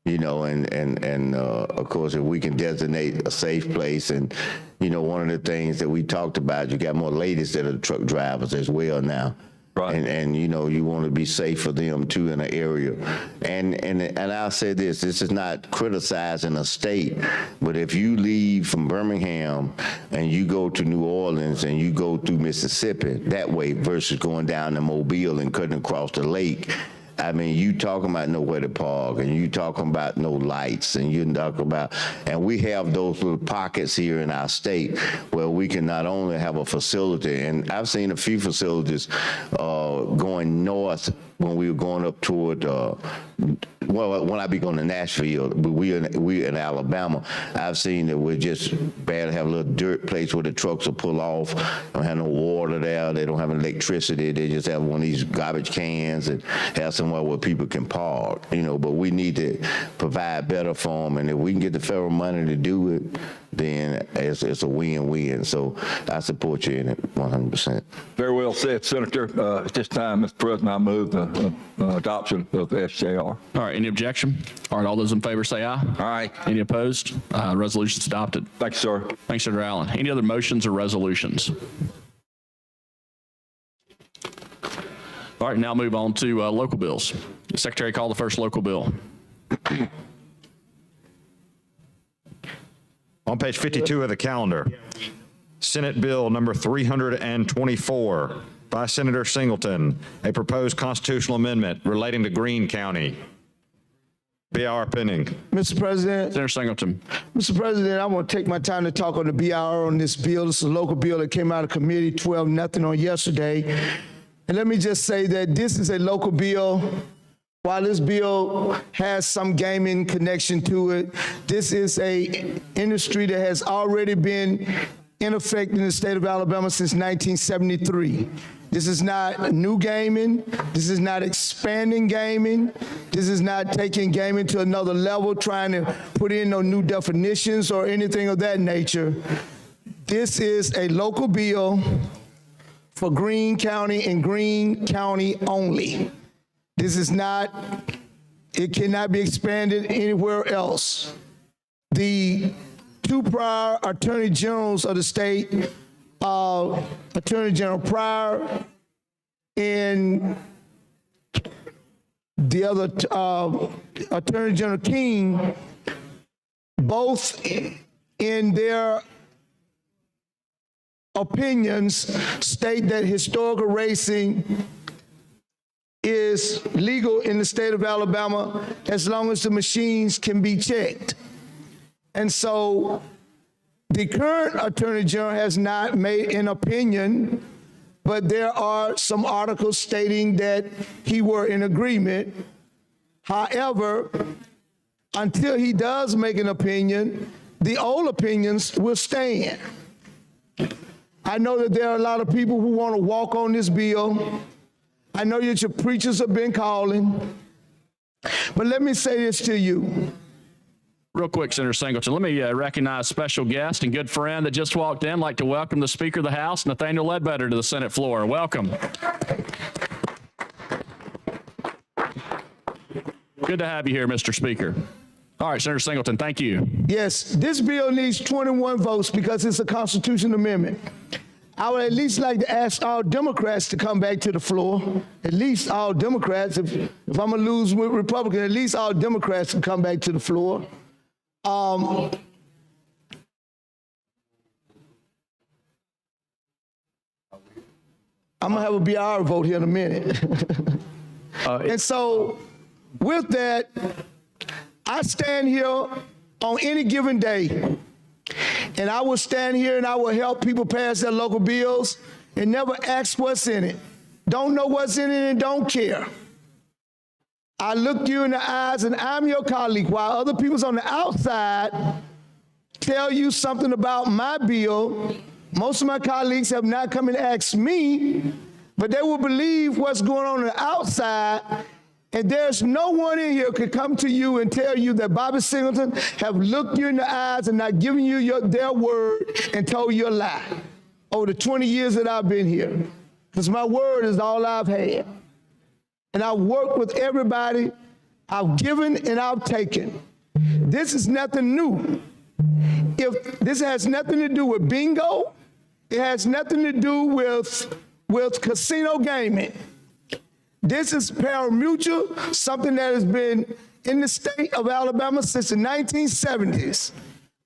You know, and of course, if we can designate a safe place, and, you know, one of the things that we talked about, you got more ladies that are truck drivers as well now. Right. And you know, you want to be safe for them too in the area. And I'll say this is not criticizing a state, but if you leave from Birmingham and you go to New Orleans and you go through Mississippi that way versus going down to Mobile and cutting across the lake, I mean, you talking about nowhere to park, and you talking about no lights, and you talking about, and we have those little pockets here in our state where we can not only have a facility, and I've seen a few facilities going north when we were going up toward, well, when I be going to Nashville, but we in Alabama, I've seen that we're just bad to have a little dirt place where the trucks will pull off. Don't have no water there. They don't have electricity. They just have one of these garbage cans and have somewhere where people can park, you know, but we need to provide better for them. And if we can get the federal money to do it, then it's a win-win. So I support you in it 100%. Very well said, Senator. At this time, Mr. President, I move the adoption of the SJR. All right, any objection? All right, all those in favor say aye. Aye. Any opposed? Resolution's adopted. Thank you, sir. Thanks, Senator Allen. Any other motions or resolutions? All right, now move on to local bills. Secretary, call the first local bill. On page 52 of the calendar, Senate Bill number 324 by Senator Singleton, a proposed constitutional amendment relating to Greene County. BR pending. Mr. President. Senator Singleton. Mr. President, I want to take my time to talk on the BR on this bill. This is a local bill that came out of committee 12-0 on yesterday. And let me just say that this is a local bill. While this bill has some gaming connection to it, this is a industry that has already been in effect in the state of Alabama since 1973. This is not new gaming. This is not expanding gaming. This is not taking gaming to another level, trying to put in no new definitions or anything of that nature. This is a local bill for Greene County and Greene County only. This is not, it cannot be expanded anywhere else. The two prior attorney generals of the state, Attorney General Pryor and the other Attorney General King, both in their opinions state that historical racing is legal in the state of Alabama as long as the machines can be checked. And so the current Attorney General has not made an opinion, but there are some articles stating that he were in agreement. However, until he does make an opinion, the old opinions will stand. I know that there are a lot of people who want to walk on this bill. I know that your preachers have been calling, but let me say this to you. Real quick, Senator Singleton, let me recognize special guest and good friend that just walked in. I'd like to welcome the Speaker of the House, Nathaniel Ledbetter, to the Senate floor. Welcome. Good to have you here, Mr. Speaker. All right, Senator Singleton, thank you. Yes, this bill needs 21 votes because it's a constitutional amendment. I would at least like to ask all Democrats to come back to the floor. At least all Democrats. If I'm going to lose with Republicans, at least all Democrats to come back to the floor. I'm going to have a BR vote here in a minute. And so with that, I stand here on any given day, and I will stand here and I will help people pass their local bills and never ask what's in it, don't know what's in it and don't care. I look you in the eyes and I'm your colleague, while other people's on the outside tell you something about my bill. Most of my colleagues have not come and asked me, but they will believe what's going on the outside. And there's no one in here could come to you and tell you that Bobby Singleton have looked you in the eyes and not given you their word and told you a lie over the 20 years that I've been here. Because my word is all I've had. And I've worked with everybody. I've given and I've taken. This is nothing new. If this has nothing to do with bingo, it has nothing to do with casino gaming. This is pari-mutuel, something that has been in the state of Alabama since the 1970s.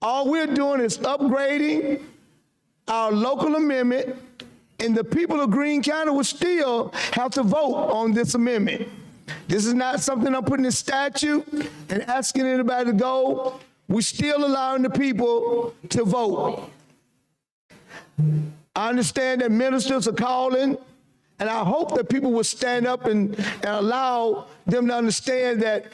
All we're doing is upgrading our local amendment, and the people of Greene County will still have to vote on this amendment. This is not something I'm putting in statute and asking anybody to go. We're still allowing the people to vote. I understand that ministers are calling, and I hope that people will stand up and allow them to understand that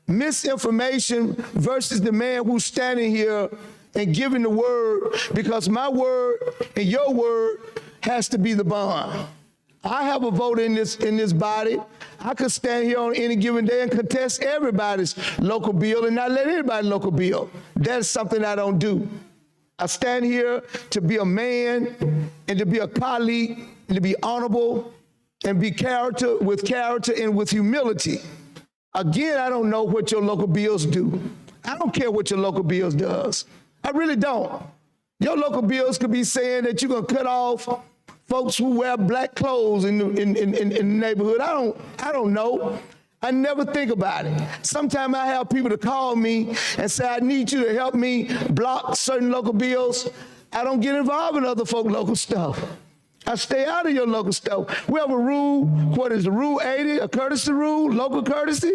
misinformation versus the man who's standing here and giving the word, because my word and your word has to be the bond. I have a vote in this body. I could stand here on any given day and contest everybody's local bill and not let anybody local bill. That's something I don't do. I stand here to be a man and to be a colleague and to be honorable and be character and with humility. Again, I don't know what your local bills do. I don't care what your local bills does. I really don't. Your local bills could be saying that you're gonna cut off folks who wear black clothes in the neighborhood. I don't know. I never think about it. Sometimes I have people to call me and say, I need you to help me block certain local bills. I don't get involved in other folk local stuff. I stay out of your local stuff. We have a rule, what is the Rule 80, a courtesy rule, local courtesy?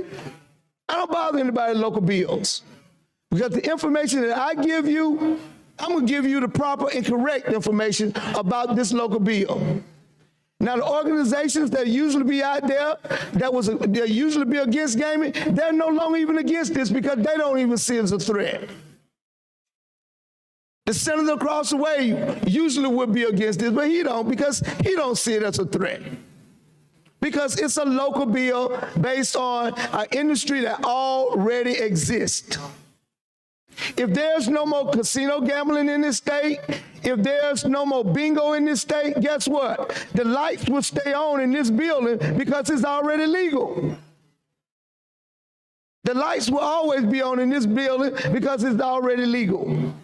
I don't bother anybody with local bills. Because the information that I give you, I'm gonna give you the proper and correct information about this local bill. Now, the organizations that usually be out there, that usually be against gaming, they're no longer even against this because they don't even see it as a threat. The senator across the way usually would be against this, but he don't, because he don't see it as a threat. Because it's a local bill based on an industry that already exists. If there's no more casino gambling in this state, if there's no more bingo in this state, guess what? The lights will stay on in this building because it's already legal. The lights will always be on in this building because it's already legal.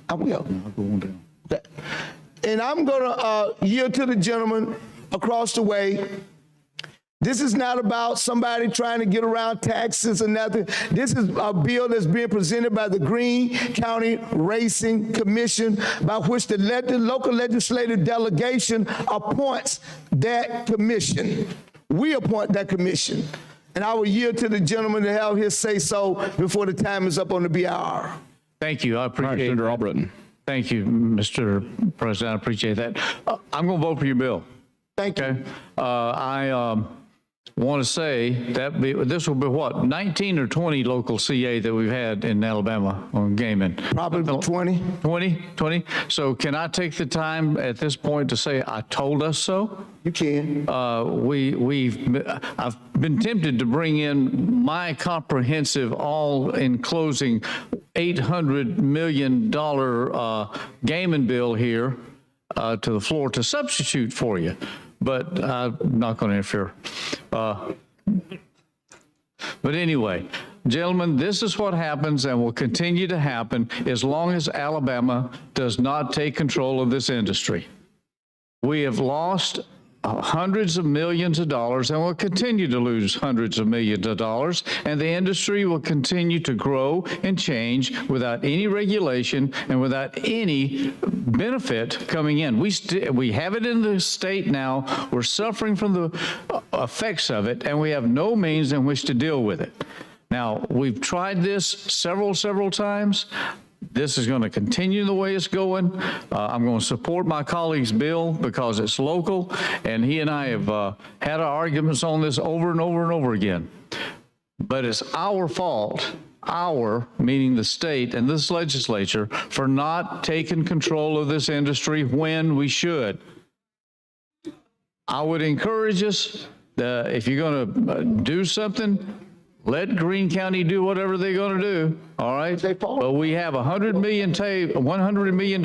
I will. And I'm gonna yield to the gentleman across the way. This is not about somebody trying to get around taxes or nothing. This is a bill that's being presented by the Greene County Racing Commission, by which the local legislative delegation appoints that commission. We appoint that commission. And I will yield to the gentleman to have his say so before the time is up on the BIR. Thank you. I appreciate it. Senator Albritton. Thank you, Mr. President. I appreciate that. I'm going to vote for your bill. Thank you. Okay. I want to say that this will be what, 19 or 20 local CA that we've had in Alabama on gaming? Probably 20. 20? So can I take the time at this point to say I told us so? You can. I've been tempted to bring in my comprehensive, all-enclosing $800 million gaming bill here to the floor to substitute for you. But I'm not going to interfere. But anyway, gentlemen, this is what happens and will continue to happen as long as Alabama does not take control of this industry. We have lost hundreds of millions of dollars and will continue to lose hundreds of millions of dollars, and the industry will continue to grow and change without any regulation and without any benefit coming in. We have it in the state now. We're suffering from the effects of it, and we have no means in which to deal with it. Now, we've tried this several times. This is going to continue the way it's going. I'm going to support my colleague's bill because it's local, and he and I have had our arguments on this over and over and over again. But it's our fault, meaning the state and this legislature, for not taking control of this industry when we should. I would encourage us, if you're going to do something, let Greene County do whatever they're going to do, all right? But we have $100 million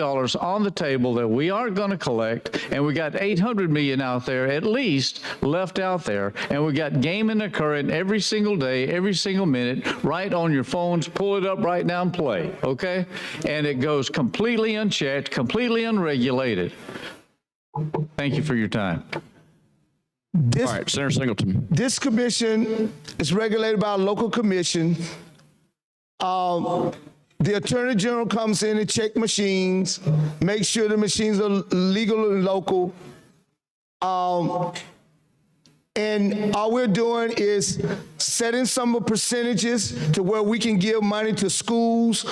on the table that we aren't going to collect, and we got $800 million out there, at least, left out there, and we got gaming occurring every single day, every single minute, right on your phones. Pull it up right now and play, okay? And it goes completely unchecked, completely unregulated. Thank you for your time. All right, Senator Singleton. This commission is regulated by a local commission. The Attorney General comes in and check machines, make sure the machines are legal and local. And all we're doing is setting some of the percentages to where we can give money to schools,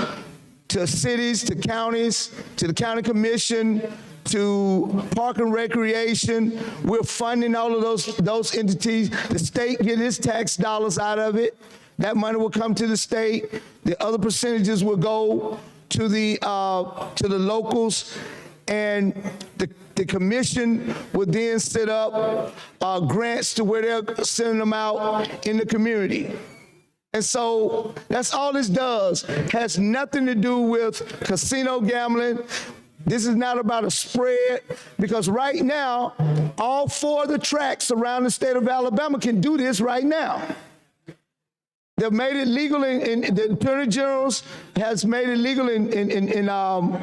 to cities, to counties, to the county commission, to park and recreation. We're funding all of those entities. The state get its tax dollars out of it. That money will come to the state. The other percentages will go to the locals, and the commission would then set up grants to where they're sending them out in the community. And so that's all this does. Has nothing to do with casino gambling. This is not about a spread, because right now, all 4 of the tracks around the state of Alabama can do this right now. They've made it legal in the Attorney General's has made it legal the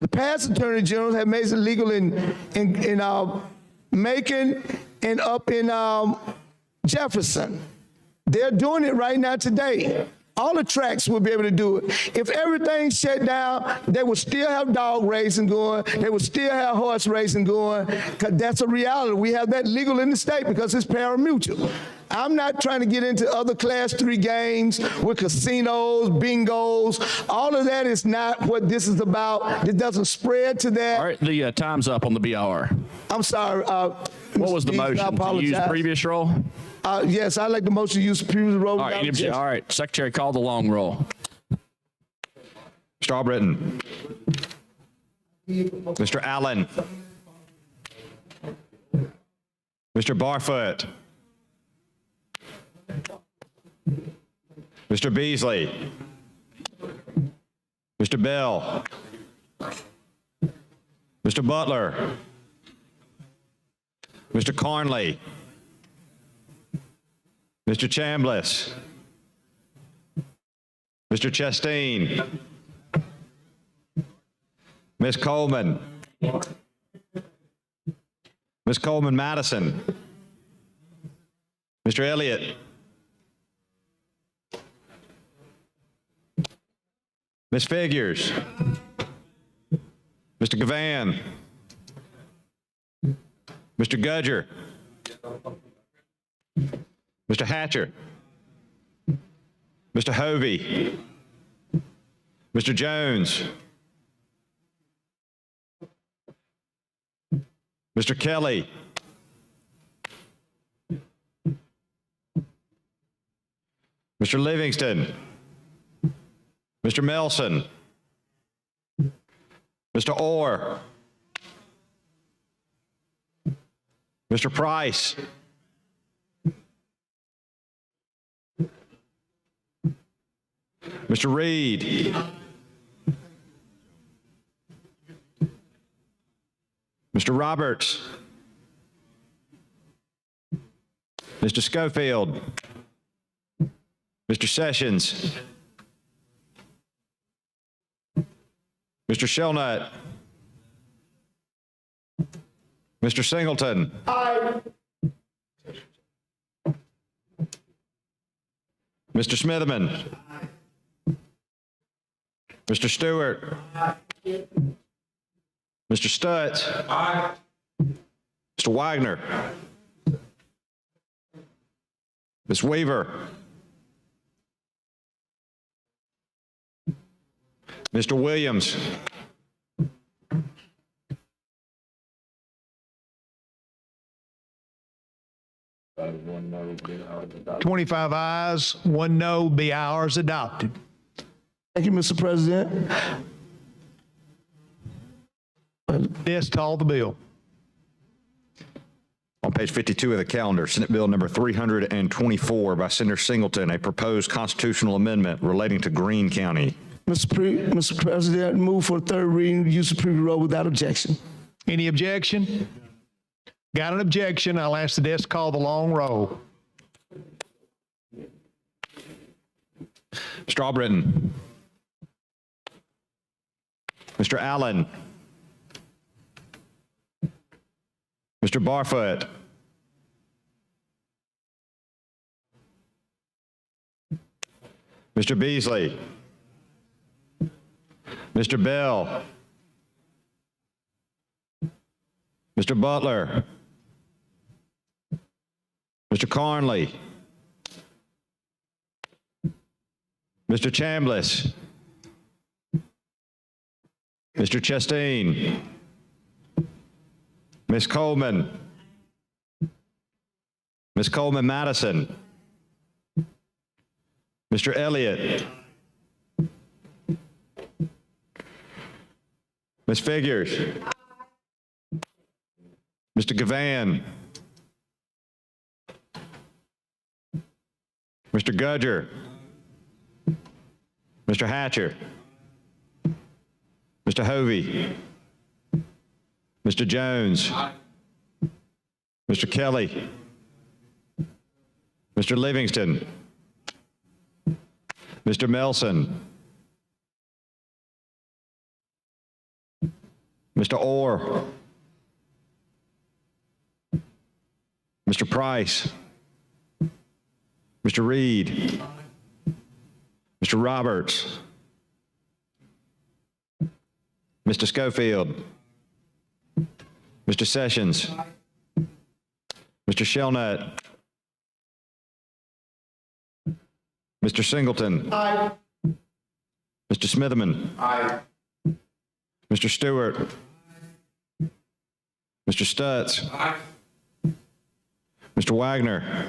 past Attorney Generals have made it legal in Macon and up in Jefferson. They're doing it right now today. All the tracks will be able to do it. If everything shut down, they would still have dog racing going. They would still have horse racing going, because that's a reality. We have that legal in the state because it's pari-mutuel. I'm not trying to get into other Class 3 games with casinos, bingos. All of that is not what this is about. It doesn't spread to that. All right, the time's up on the BR. I'm sorry. What was the motion? To use previous roll? Yes, I'd like the motion to use previous roll. All right, Secretary, call the long roll. Mr. Albritton. Mr. Allen. Mr. Barfoot. Mr. Beasley. Mr. Bell. Mr. Butler. Mr. Carnley. Mr. Chambliss. Mr. Chastain. Ms. Coleman. Ms. Coleman Madison. Mr. Elliott. Ms. Figures. Mr. Gavan. Mr. Gudger. Mr. Hatcher. Mr. Hovey. Mr. Jones. Mr. Kelly. Mr. Livingston. Mr. Melson. Mr. Orr. Mr. Price. Mr. Reed. Mr. Roberts. Mr. Schofield. Mr. Sessions. Mr. Shelnut. Mr. Singleton. Aye. Mr. Smitherman. Mr. Stewart. Mr. Stutz. Mr. Wagner. Ms. Weaver. Mr. Williams. 25 ayes, 1 no, be ours adopted. Thank you, Mr. President. Desk call the bill. On page 52 of the calendar, Senate Bill number 324 by Senator Singleton, a proposed constitutional amendment relating to Greene County. Mr. President, move for third reading, use of previous rule without objection. Any objection? Got an objection? I'll ask the desk to call the long roll. Mr. Albritton. Mr. Allen. Mr. Barfoot. Mr. Beasley. Mr. Bell. Mr. Butler. Mr. Carnley. Mr. Chambliss. Mr. Chastain. Ms. Coleman. Ms. Coleman Madison. Mr. Elliott. Ms. Figures. Mr. Gavan. Mr. Gudger. Mr. Hatcher. Mr. Hovey. Mr. Jones. Mr. Kelly. Mr. Livingston. Mr. Melson. Mr. Orr. Mr. Price. Mr. Reed. Mr. Roberts. Mr. Schofield. Mr. Sessions. Mr. Shelnut. Mr. Singleton. Aye. Mr. Smitherman. Aye. Mr. Stewart. Mr. Stutz. Aye. Mr. Wagner.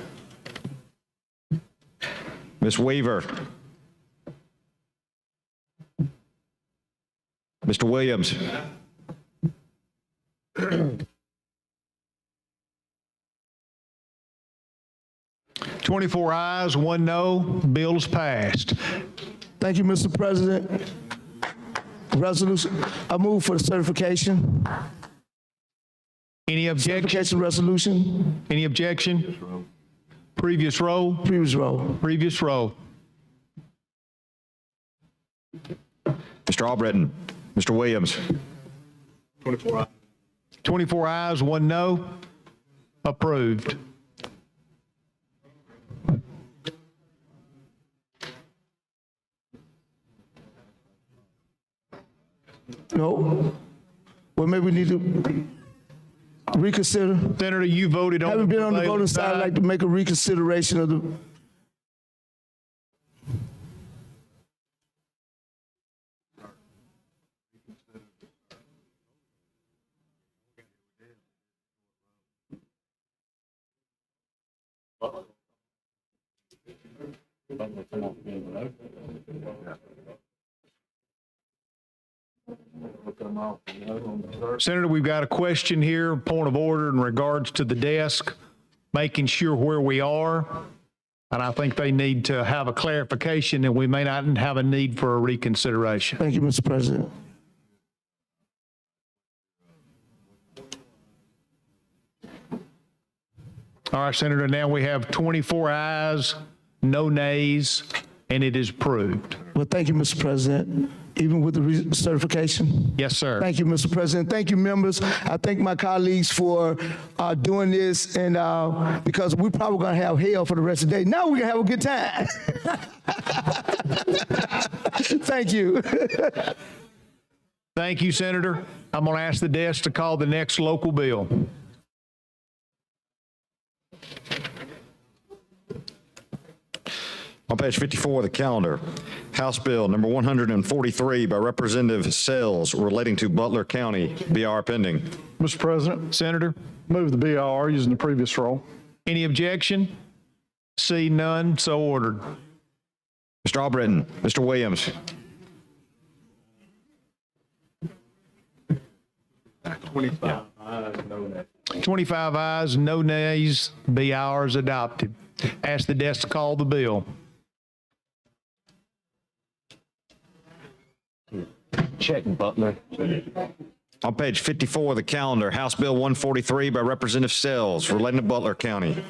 Ms. Weaver. Mr. Williams. (24 ayes, 1 no). Bill is passed. Thank you, Mr. President. Resolution, I move for the certification. Any objection? Certification resolution. Any objection? Previous roll. Previous roll. Previous roll. Mr. Albritton. Mr. Williams. 24 ayes, 1 no. Approved. No. Well, maybe we need to reconsider. Senator, you voted on. Haven't been on the voting side. I'd like to make a reconsideration of the. Senator, we've got a question here, point of order in regards to the desk, making sure where we are. And I think they need to have a clarification, and we may not have a need for a reconsideration. Thank you, Mr. President. All right, Senator, now we have 24 ayes, no nays, and it is approved. Well, thank you, Mr. President. Even with the certification? Yes, sir. Thank you, Mr. President. Thank you, members. I thank my colleagues for doing this, and because we're probably going to have hell for the rest of the day. Now we're going to have a good time. Thank you. Thank you, Senator. I'm going to ask the desk to call the next local bill. On page 54 of the calendar, House Bill number 143 by Representative Sells relating to Butler County, BR pending. Mr. President, Senator, move the BIR using the previous roll. any objection? See none, so ordered. Mr. Albritton, Mr. Williams. 25 ayes, no nays, BIR is adopted. Ask the desk to call the bill. Check Butler. On page 54 of the calendar, House Bill 143 by Representative Sells relating to Butler County.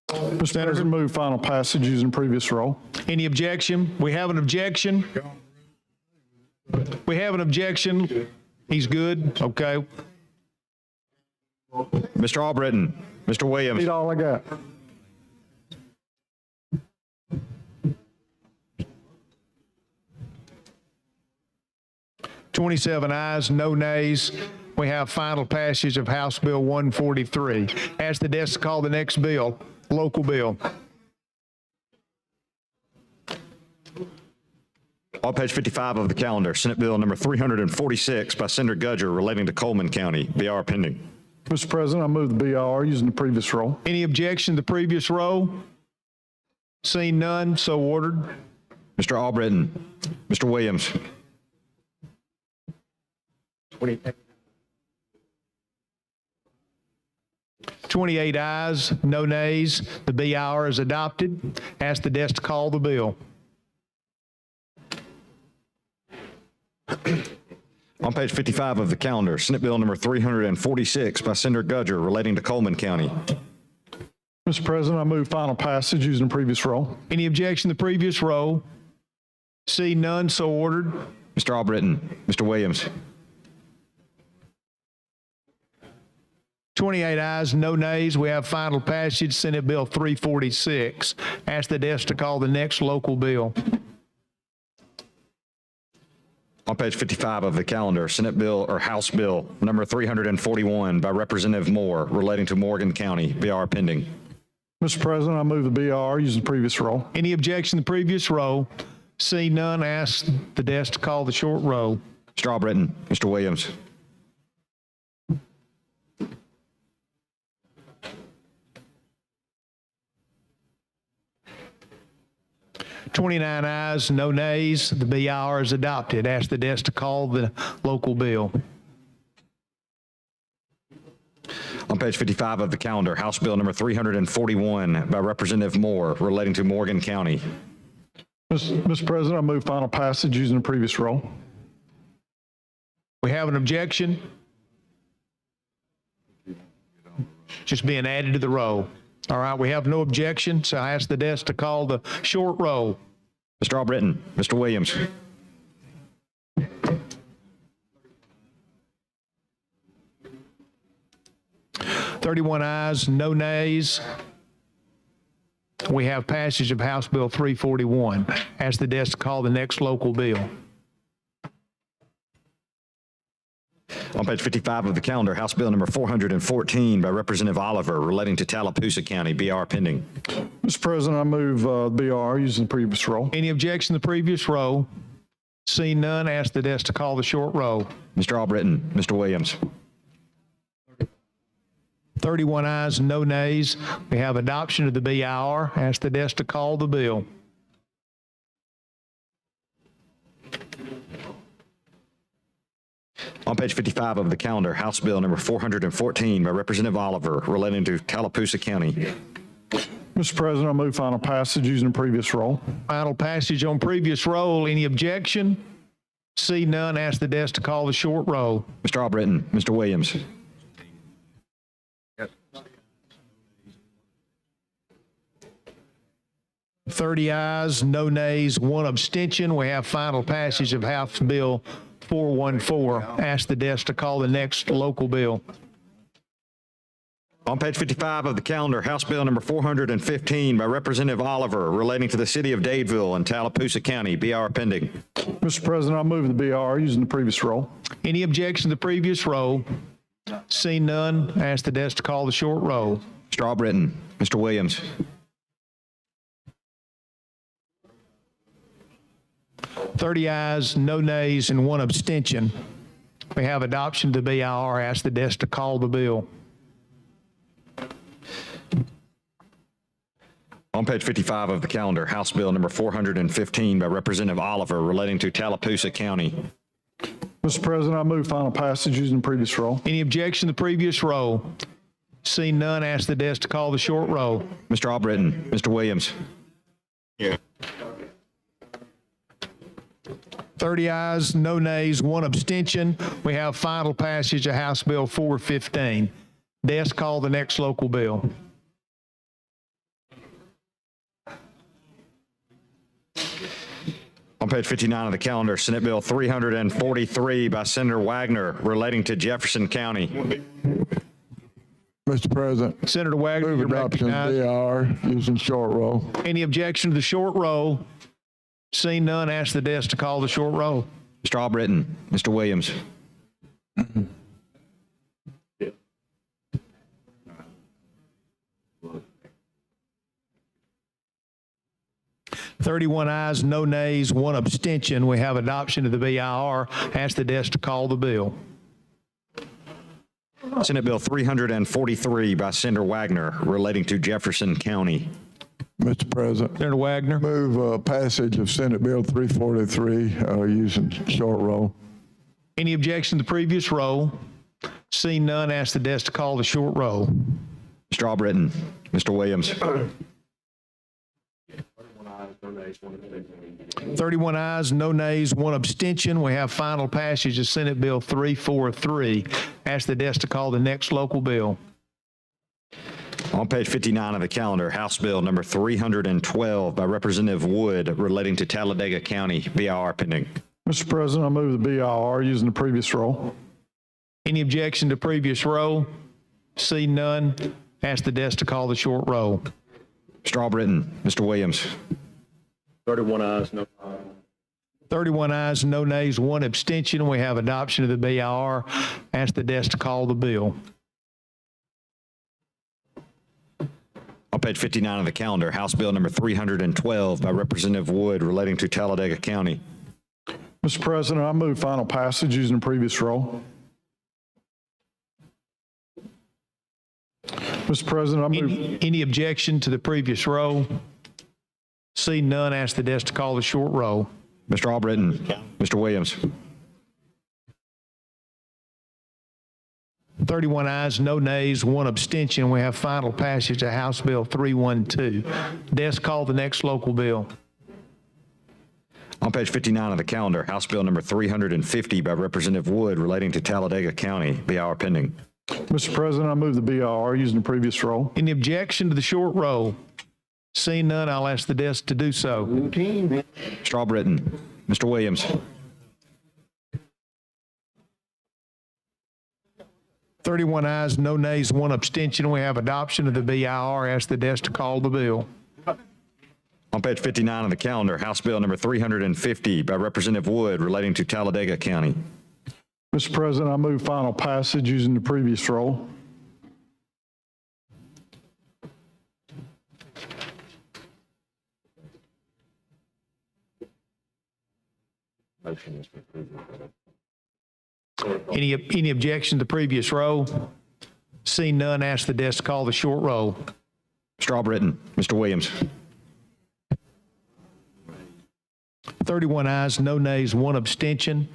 Mr. President, move final passage using previous roll. Any objection? We have an objection. We have an objection. He's good. Okay. Mr. Albritton, Mr. Williams. Need all I got. Twenty-seven ayes, no nays. We have final passage of House Bill 143. Ask the desk to call the next bill, local bill. On page 55 of the calendar, Senate Bill number 346 by Senator Gudger relating to Coleman County, BR pending. Mr. President, I move the BIR using the previous roll. Any objection to the previous roll? Seeing none, so ordered. Mr. Albritton, Mr. Williams. 28 ayes, no nays. The BIR is adopted. Ask the desk to call the bill. On page 55 of the calendar, Senate Bill number 346 by Senator Gudger relating to Coleman County. Mr. President, I move final passage using the previous roll. Any objection to the previous roll? See none, so ordered. Mr. Albritton, Mr. Williams. 28 ayes, no nays. We have final passage, Senate Bill 346. Ask the desk to call the next local bill. On page 55 of the calendar, Senate Bill or House Bill number 341 by Representative Moore relating to Morgan County, BR pending. Mr. President, I move the BIR using the previous roll. Any objection to the previous roll? See none, ask the desk to call the short roll. Mr. Albritton, Mr. Williams. Twenty-nine ayes, no nays. The BIR is adopted. Ask the desk to call the local bill. On page 55 of the calendar, House Bill number 341 by Representative Moore relating to Morgan County. Mr. President, I move final passage using the previous roll. We have an objection. Just being added to the roll. All right, we have no objection, so I ask the desk to call the short roll. Mr. Albritton, Mr. Williams. "31 ayes, no nays. We have passage of House Bill 341. Ask the desk to call the next local bill. On page 55 of the calendar, House Bill number 414 by Representative Oliver relating to Tallapoosa County, BR pending. Mr. President, I move BIR using the previous roll. Any objection to the previous roll? Seeing none, ask the desk to call the short roll. Mr. Albritton, Mr. Williams. 31 ayes, no nays. We have adoption of the BIR. Ask the desk to call the bill. On page 55 of the calendar, House Bill number 414 by Representative Oliver relating to Tallapoosa County. Mr. President, I move final passage using the previous roll. Final passage on previous roll. Any objection? See none, ask the desk to call the short roll. Mr. Albritton, Mr. Williams. Yep. 30 ayes, no nays, one abstention. We have final passage of House Bill 414. Ask the desk to call the next local bill. On page 55 of the calendar, House Bill number 415 by Representative Oliver relating to the city of Dadeville and Tallapoosa County, BR pending. Mr. President, I move the BIR using the previous roll. Any objection to the previous roll? See none, ask the desk to call the short roll. Mr. Albritton, Mr. Williams. 30 ayes, no nays, and 1 abstention. We have adoption of the BIR. Ask the desk to call the bill. On page 55 of the calendar, House Bill number 415 by Representative Oliver relating to Tallapoosa County. Mr. President, I move final passage using the previous roll. Any objection to the previous roll? Seeing none, ask the desk to call the short roll. Mr. Albritton, Mr. Williams. 30 ayes, no nays, 1 abstention. We have final passage of House Bill 415. Desk, call the next local bill. On page 59 of the calendar, Senate Bill 343 by Senator Wagner relating to Jefferson County. Mr. President, Senator Wagner, move you're adoption of recognized. BIR using short roll. Any objection to the short roll? Seeing none, ask the desk to call the short roll. Mr. Albritton, Mr. Williams. 31 ayes, no nays, 1 abstention. We have adoption of the BIR. Ask the desk to call the bill. Senate Bill 343 by Senator Wagner relating to Jefferson County. Mr. President, Senator Wagner. move passage of Senate Bill 343 using short roll. Any objection to the previous roll? Seeing none, ask the desk to call the short roll. Mr. Albritton, Mr. Williams. 31 ayes, no nays, 1 abstention. We have final passage of Senate Bill 343. Ask the desk to call the next local bill. On page 59 of the calendar, House Bill number 312 by Representative Wood relating to Talladega County. BIR pending. Mr. President, I move the BIR using the previous roll. Any objection to previous roll? See none. Ask the desk to call the short roll. Mr. Albritton, Mr. Williams. 31 ayes, no. 31 ayes, no nays, 1 abstention. We have adoption of the BIR. Ask the desk to call the bill. On page 59 of the calendar, House Bill number 312 by Representative Wood relating to Talladega County. Mr. President, I move final passage using the previous roll. Mr. President, I move. Any objection to the previous roll? See none, ask the desk to call the short roll. Mr. Albritton, Mr. Williams. 31 ayes, no nays, 1 abstention. We have final passage of House Bill 312. Desk, call the next local bill. On page 59 of the calendar, House Bill number 350 by Representative Wood relating to Talladega County. BIR pending. Mr. President, I move the BIR using the previous roll. Any objection to the short roll? Seeing none, I'll ask the desk to do so. Mr. Albritton, Mr. Williams. 31 ayes, no nays, 1 abstention. We have adoption of the BIR. Ask the desk to call the bill. On page 59 of the calendar, House Bill number 350 by Representative Wood relating to Talladega County. Mr. President, I move final passage using the previous roll. Any objection to the previous roll? Seeing none, ask the desk to call the short roll. Mr. Albritton, Mr. Williams. 31 ayes, no nays, 1 abstention.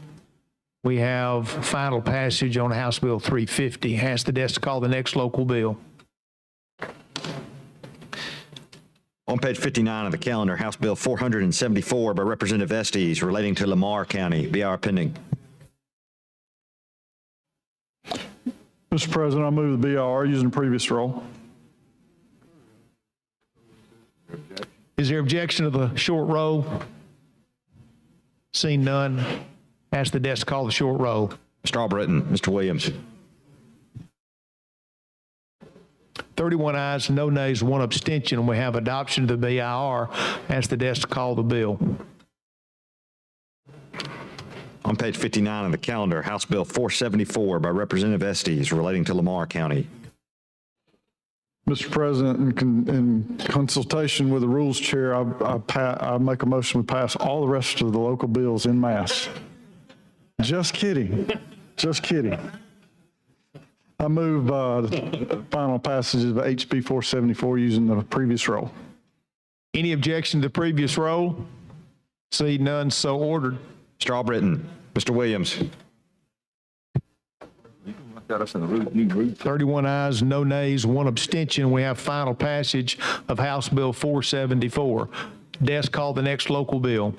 We have final passage on House Bill 350. Ask the desk to call the next local bill. On page 59 of the calendar, House Bill 474 by Representative Estes relating to Lamar County. BIR pending. Mr. President, I move the BIR using the previous roll. Is there objection to the short roll? Seeing none, ask the desk to call the short roll. Mr. Albritton, Mr. Williams. 31 ayes, no nays, 1 abstention. We have adoption of the BIR. Ask the desk to call the bill. On page 59 of the calendar, House Bill 474 by Representative Estes relating to Lamar County. Mr. President, in consultation with the Rules Chair, I make a motion to pass all the rest of the local bills en masse. Just kidding. Just kidding. I move final passages of HB 474 using the previous roll. Any objection to the previous roll? See none, so ordered. Mr. Albritton, Mr. Williams. 31 ayes, no nays, 1 abstention. We have final passage of House Bill 474. Desk, call the next local bill.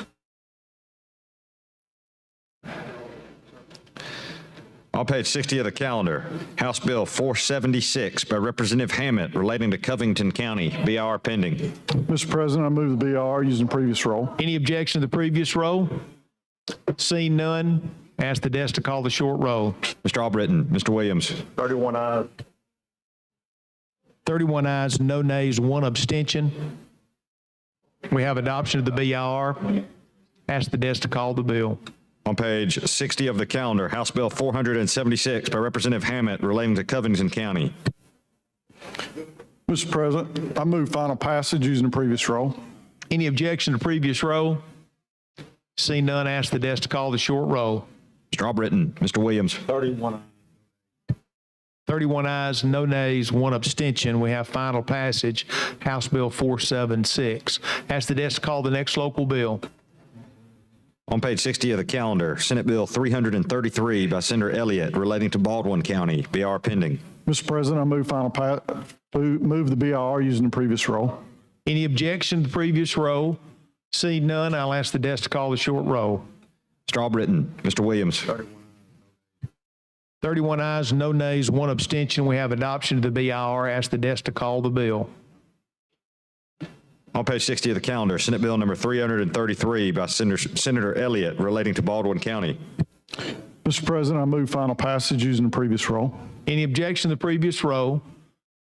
On page 60 of the calendar, House Bill 476 by Representative Hammett relating to Covington County, BR pending. Mr. President, I move the BR using the previous roll. Any objection to the previous roll? Seeing none, ask the desk to call the short roll. Mr. Albritton, Mr. Williams. 31 ayes. 31 ayes, no nays, 1 abstention. We have adoption of the BR. Ask the desk to call the bill. On page 60 of the calendar, House Bill 476 by Representative Hammett relating to Covington County. Mr. President, I move final passage using the previous roll. Any objection to previous roll? Seeing none, ask the desk to call the short roll. Mr. Albritton, Mr. Williams. 31 ayes. 31 ayes, no nays, 1 abstention. We have final passage, House Bill 476. Ask the desk to call the next local bill. On page 60 of the calendar, Senate Bill 333 by Senator Elliott relating to Baldwin County, BR pending. Mr. President, I move move the BR using the previous roll. Any objection to the previous roll? Seeing none, I'll ask the desk to call the short roll. Mr. Albritton, Mr. Williams. 31 ayes, no nays, 1 abstention. We have adoption of the BR. Ask the desk to call the bill. On page 60 of the calendar, Senate Bill number 333 by Senator Elliott relating to Baldwin County. Mr. President, I move final passage using the previous roll. Any objection to the previous roll?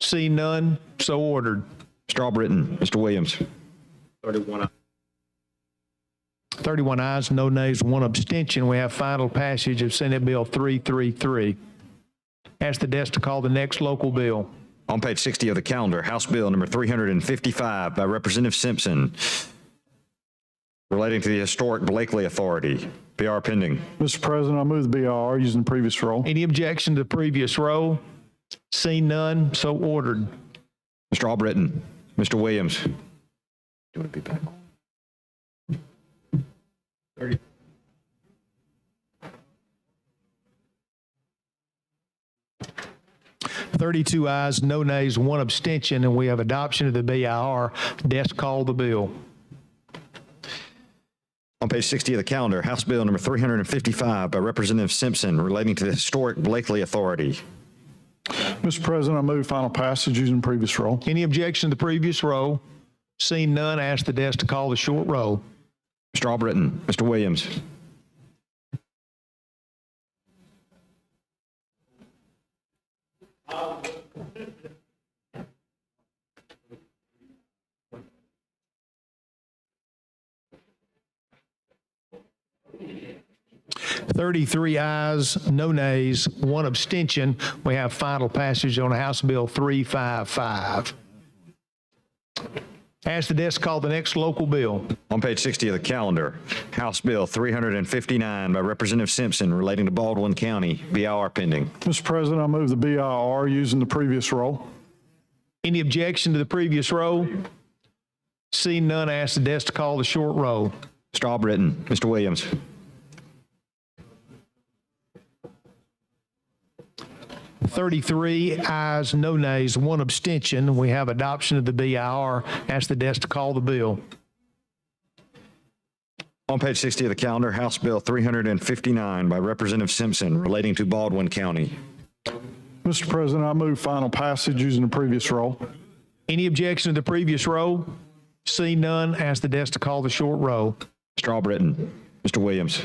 See none, so ordered. Mr. Albritton, Mr. Williams. 31 ayes. 31 ayes, no nays, 1 abstention. We have final passage of Senate Bill 333. Ask the desk to call the next local bill. On page 60 of the calendar, House Bill number 355 by Representative Simpson relating to the historic Blakely Authority, BR pending. Mr. President, I move the BR using the previous roll. Any objection to the previous roll? See none, so ordered. Mr. Albritton, Mr. Williams. Do you want to be back? 30. Thirty-two ayes, no nays, 1 abstention, and we have adoption of the BIR. Desk call the bill. On page 60 of the calendar, House Bill number 355 by Representative Simpson relating to the historic Blakely Authority. Mr. President, I move final passage using the previous roll. Any objection to the previous roll? Seeing none, ask the desk to call the short roll. Mr. Albritton, Mr. Williams. 33 ayes, no nays, 1 abstention. We have final passage on House Bill 355. Ask the desk to call the next local bill. On page 60 of the calendar, House Bill 359 by Representative Simpson relating to Baldwin County, BIR pending. Mr. President, I move the BIR using the previous roll. Any objection to the previous roll? Seeing none, ask the desk to call the short roll. Mr. Albritton, Mr. Williams. 33 ayes, no nays, 1 abstention. We have adoption of the BIR. Ask the desk to call the bill. On page 60 of the calendar, House Bill 359 by Representative Simpson relating to Baldwin County. Mr. President, I move final passage using the previous roll. Any objection to the previous roll? See none, ask the desk to call the short roll. Mr. Albritton, Mr. Williams.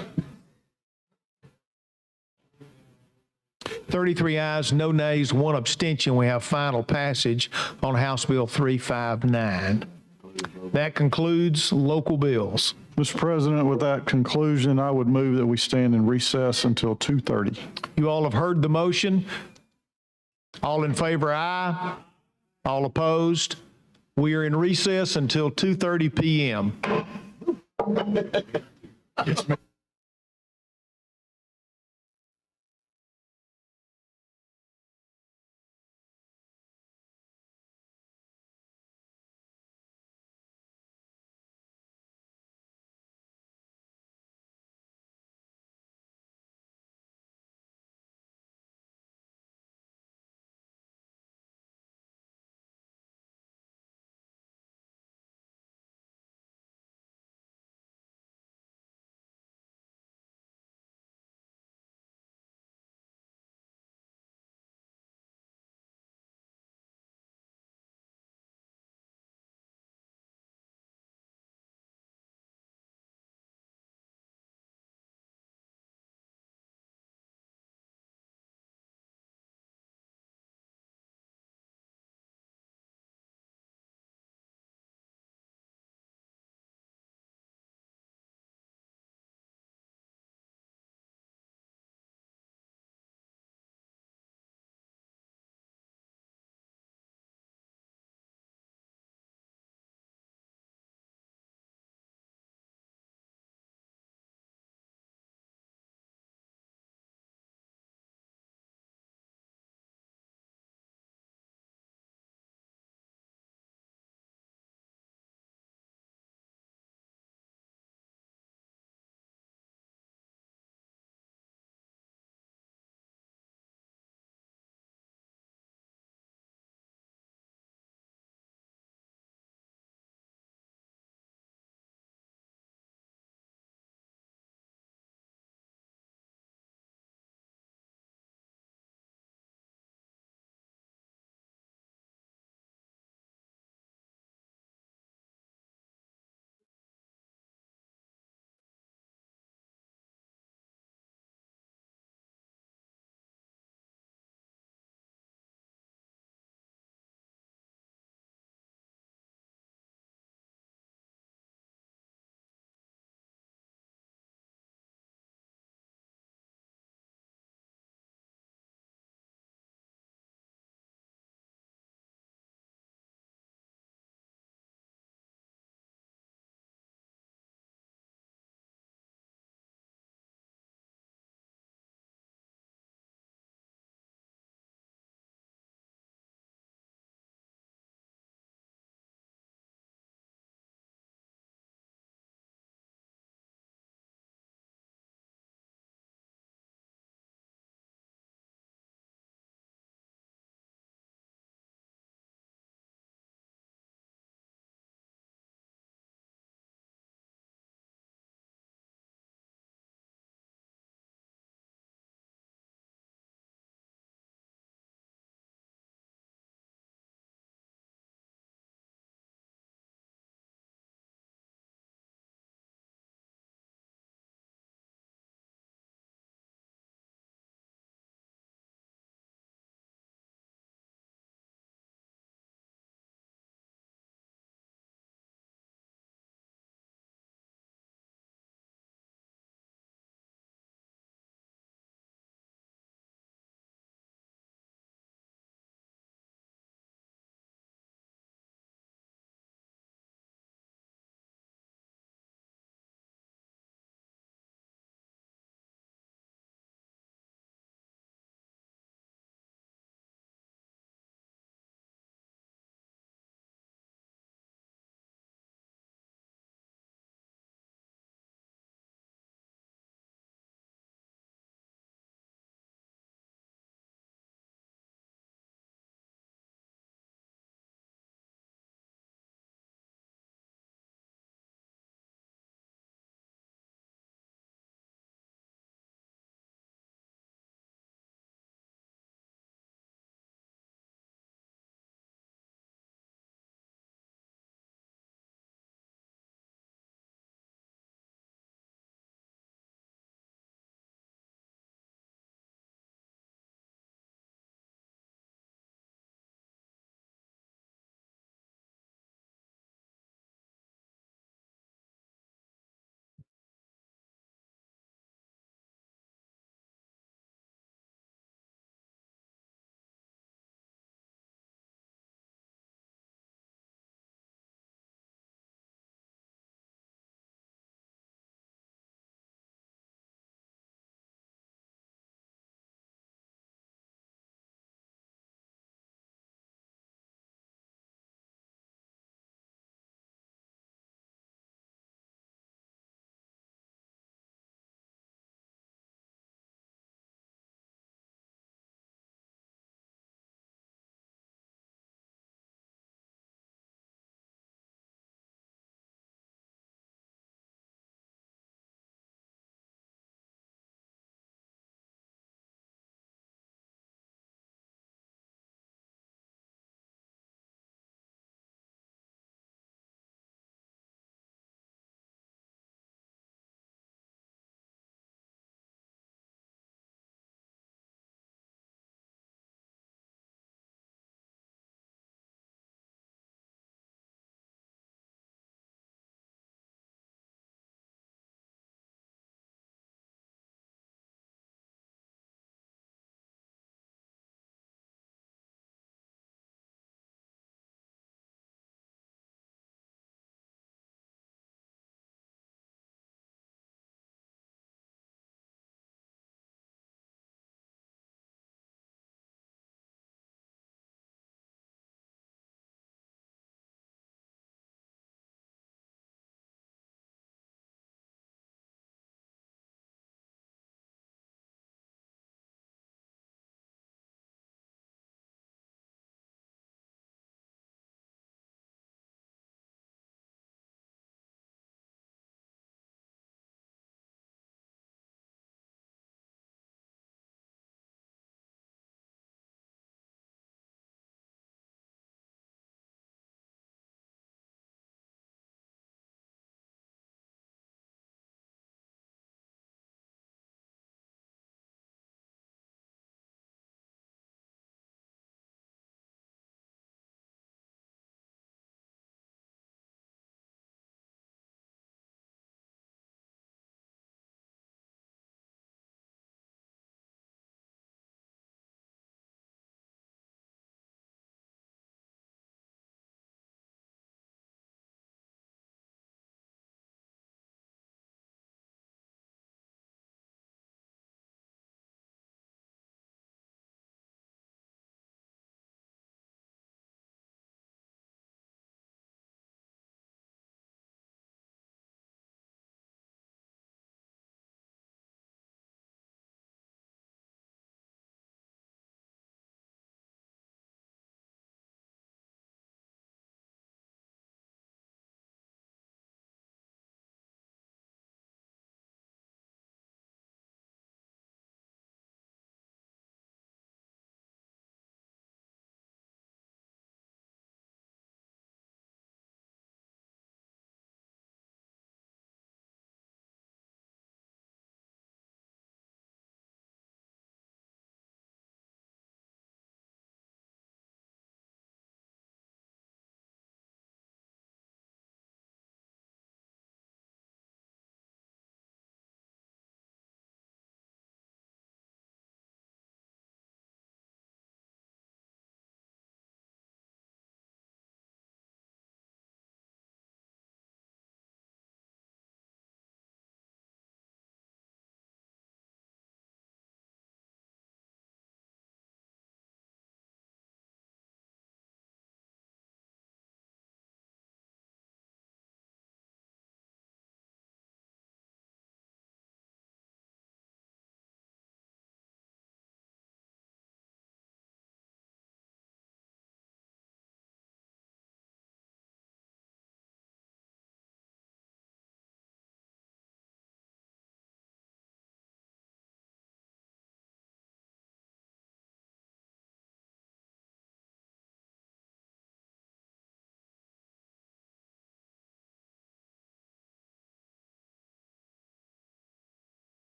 33 ayes, no nays, 1 abstention. We have final passage on House Bill 359. That concludes local bills. Mr. President, with that conclusion, I would move that we stand in recess until 2:30. You all have heard the motion. All in favor, aye. All opposed? We are in recess until 2:30 p.m.